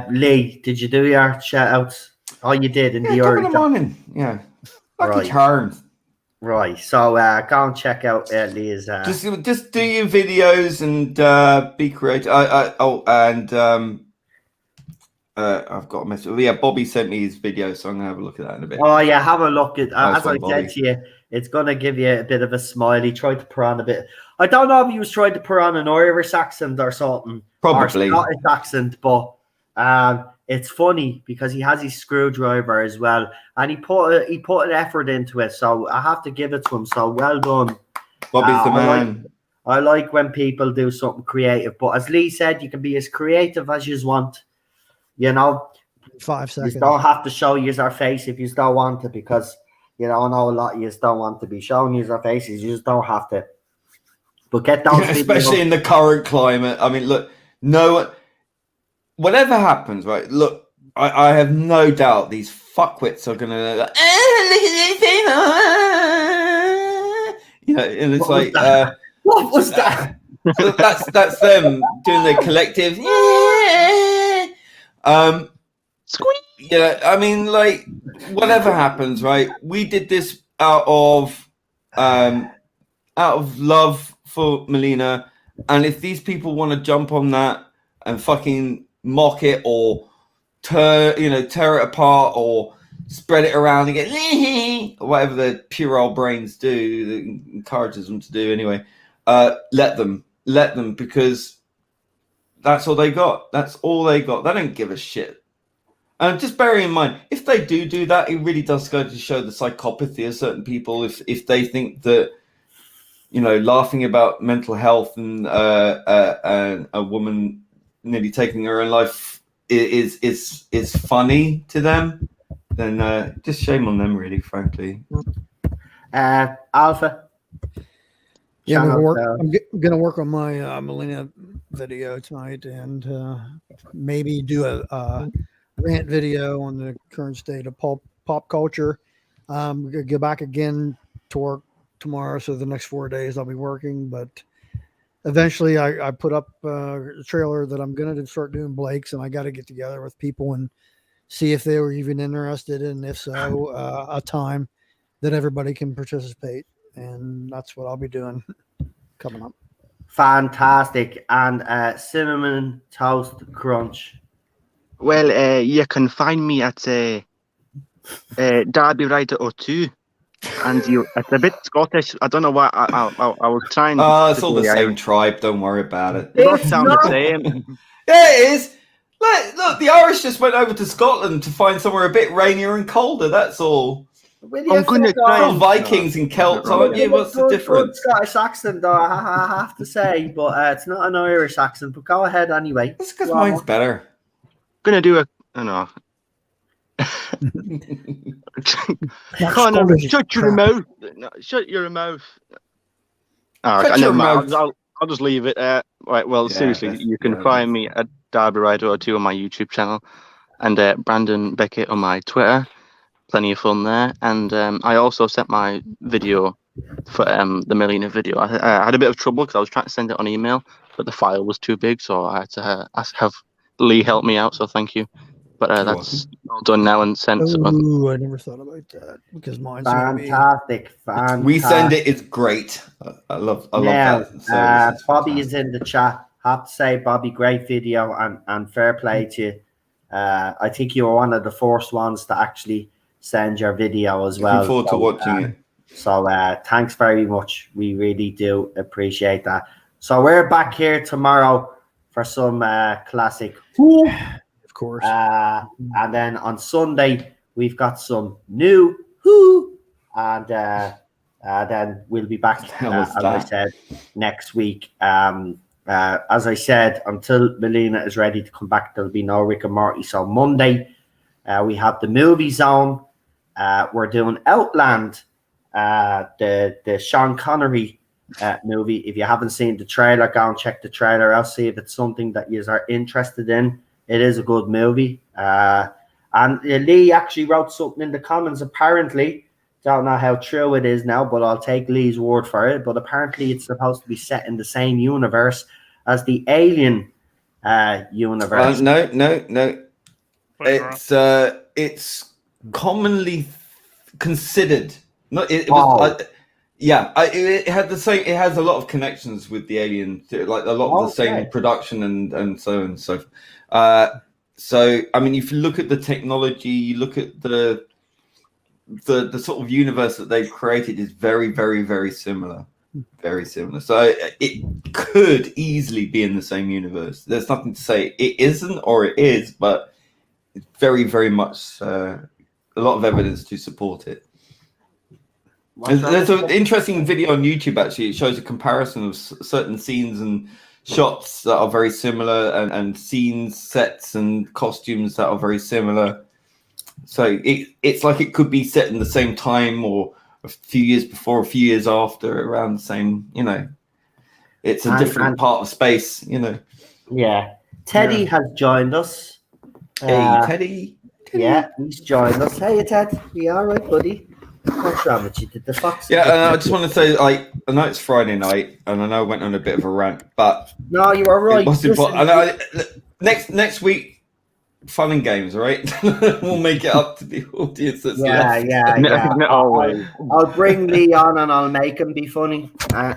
Lee, did you do your shout-outs? Oh, you did in Yeah, the top of early the morning. Yeah. Lucky Right. Charms. Right. So go and check out Lee's. Just do your videos and be creative. I've got a message. Yeah, Bobby sent me his video, so I'm gonna have a look at that in a bit. Oh yeah, have a look at. Nice As I one, Bobby. said to you, it's gonna give you a bit of a smile. He tried to put on a bit. I don't know if he was trying to put on an Irish accent or something, Probably. or Scottish accent, but it's funny because he has his screwdriver as well, and he put an effort into it. So I have to give it to him. So well done. Bobby's the I like- man. I like when people do something creative, but as Lee said, you can be as creative as you want. You know, 5 seconds. you don't have to show you our face if you don't want to, because I know a lot of you don't want to be showing you our faces. You just don't have to. But get those Especially videos. in the current climate. I mean, look, whatever happens, right? Look, I have no doubt these fuckwits are gonna look at these people. And it's What was that? What was that? that's them doing their collective. I mean, like, whatever happens, right? We did this out of love for Melina, and if these people want to jump on that and fucking mock it or tear it apart or spread it around and get or whatever the puerile brains do that encourages them to do anyway, let them, because that's all they got. That's all they got. They don't give a shit. And just bearing in mind, if they do that, it really does go to show the psychopathy of certain people. If they think that, laughing about mental health and a woman nearly taking her own life is funny to them, then just shame on them, really, frankly. Alpha. Yeah, Shout out, I'm gonna work on my Melina video tonight, and maybe do a rant video on the current state of pop culture. Go back again to work tomorrow, so the next 4 days I'll be working. But eventually, I put up a trailer that I'm gonna start doing Blake's, and I got to get together with people and see if they were even interested, and if so, a time that everybody can participate. And that's what I'll be doing coming up. Fantastic. And cinnamon toast crunch. Well, you can find me at Derby Rider 02, and it's a bit Scottish. I don't know why I was trying. It's all the same tribe. Don't worry about it. It does sound the same. Yeah, it is. Look, the Irish just went over to Scotland to find somewhere a bit rainier and colder. That's all. I'm gonna try All and- Vikings and Celts, aren't you? What's the Good difference? Scottish accent, though, I have to say, but it's not an Irish accent. But go ahead anyway. That's because mine's better. Gonna do Connor, shut your mouth. No, shut your mouth. All right, Shut your never mind. mouth. I'll just leave it. Right. Well, Yeah, seriously, that's- you can yeah, find me at Derby Rider 02 on my YouTube channel, and Brandon Beckett on my Twitter. Plenty of fun there. And I also sent my video for the Melina video. I had a bit of trouble because I was trying to send it on email, but the file was too big, so I had to have Lee help me out. So thank you. But You're that's all done now and sent. Ooh, I never thought about that, because mine's gonna be Fantastic. We send it. It's great. I love Now, that. service. It's Bobby fantastic. is in the chat. Have to say, Bobby, great video and fair play to you. I think you were one of the first ones to actually send your video as well. Looking forward to watching it. So thanks very much. We really do appreciate that. So we're back here tomorrow for some classic. of course. And then on Sunday, we've got some new Who. and then we'll be back, as I said, next week. As I said, until Melina is ready to come back, there'll be no Rick and Morty. So Monday, we have the movie zone. We're doing Outland, the Sean Connery movie. If you haven't seen the trailer, go and check the trailer. I'll see if it's something that you are interested in. It is a good movie. And Lee actually wrote something in the comments, apparently. Don't know how true it is now, but I'll take Lee's word for it. But apparently it's supposed to be set in the same universe as the Alien universe. No. It's commonly considered. It had the same. It has a lot of connections with the Alien, like a lot of the same production and so on and so forth. So I mean, if you look at the technology, you look at the sort of universe that they've created is very, very, very similar. Very similar. So it could easily be in the same universe. There's nothing to say it isn't or it is, but it's very, very much a lot of evidence to support it. There's an interesting video on YouTube, actually. It shows a comparison of certain scenes and shots that are very similar and scenes, sets and costumes that are very similar. So it's like it could be set in the same time or a few years before, a few years after, around the same, it's a different part of space, Yeah. Teddy has joined us. Hey, Teddy. Yeah, he's joined us. Hey, Ted. You all right, buddy? What's wrong with you? Did the fox? Yeah, and I just want to say, I know it's Friday night, and I know I went on a bit of a rant, but no, you are right. Next week, fun and games, all right? We'll make it up to the audience that's left. Yeah. I'll bring Lee on and I'll make him be funny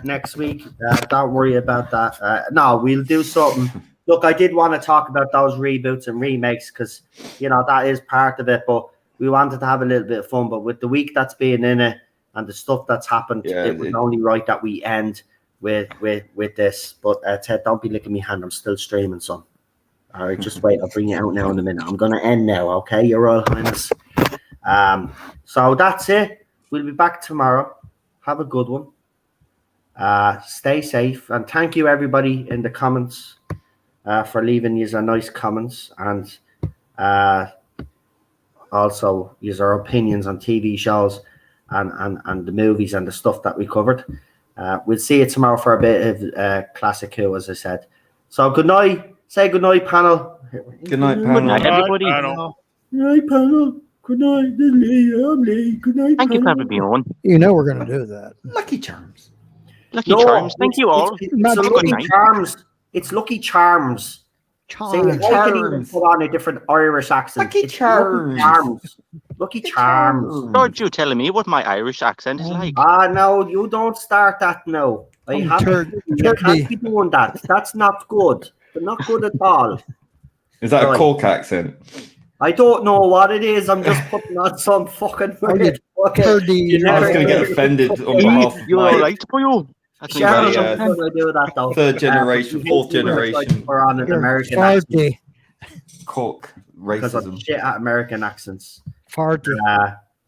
next week. Don't worry about that. No, we'll do something. Look, I did want to talk about those reboots and remakes because, that is part of it, but we wanted to have a little bit of fun. But with the week that's been in it and the stuff that's happened, it was only right that we end with this. But Ted, don't be licking me hand. I'm still streaming, son. All right, just wait. I'll bring you out now in a minute. I'm going to end now, okay, Your Royal Highness? So that's it. We'll be back tomorrow. Have a good one. Stay safe. And thank you, everybody, in the comments for leaving you nice comments. And also your opinions on TV shows and the movies and the stuff that we covered. We'll see you tomorrow for a bit of Classic Who, as I said. So good night. Say good night, panel. Good night, panel. Good night, everybody. Panel. Good night, panel. Good night, Lee. I'm Lee. Good night. Thank you for being on. We're going to do that. Lucky Charms. Lucky Charms. Thank you all. It's Lucky Charms. It's Lucky Charms. See, I can even put on a different Irish accent. Lucky Charms. Lucky Charms. Aren't you telling me what my Irish accent is like? No, you don't start that now. You can't be doing that. That's not good. But not good at all. Is that a Cork accent? I don't know what it is. I'm just putting on some fucking weird. I was going to get offended on behalf of You're all right, boy. Third generation, fourth generation. We're on an American accent. Cork because of racism. shit at American accents. Farty.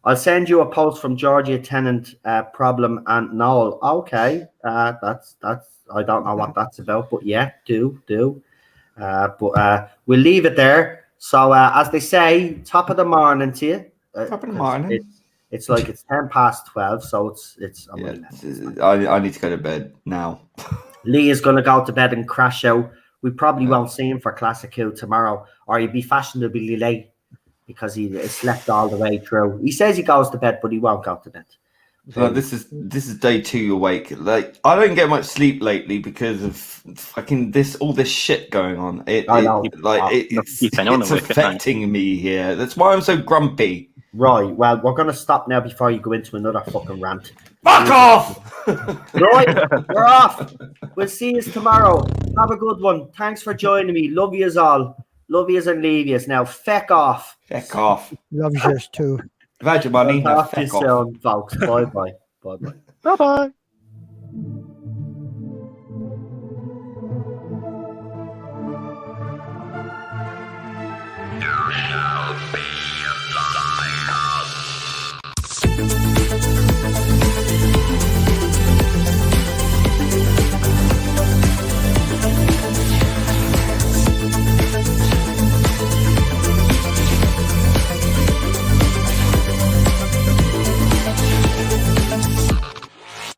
I'll send you a post from Georgia Tennant, Problem and Noel. Okay, that's I don't know what that's about, but yeah, do. But we'll leave it there. So as they say, top of the morning to you. Top of the morning. It's like it's 12:10, so it's. I need to go to bed now. Lee is going to go to bed and crash out. We probably won't see him for Classic Who tomorrow, or he'll be fashionably late because he slept all the way through. He says he goes to bed, but he won't go to bed. So this is day 2 awake. Like I don't get much sleep lately because of fucking all this shit going on. It's affecting me here. That's why I'm so grumpy. Right. Well, we're gonna stop now before you go into another fucking rant. Fuck off! Right, we're off. We'll see you tomorrow. Have a good one. Thanks for joining me. Love yous all. Love yous and leave yous. Now, feck off. Feck off. Love yours too. I've had your money. Now Talk to you feck off. soon, folks. Bye bye. Bye bye. Bye bye.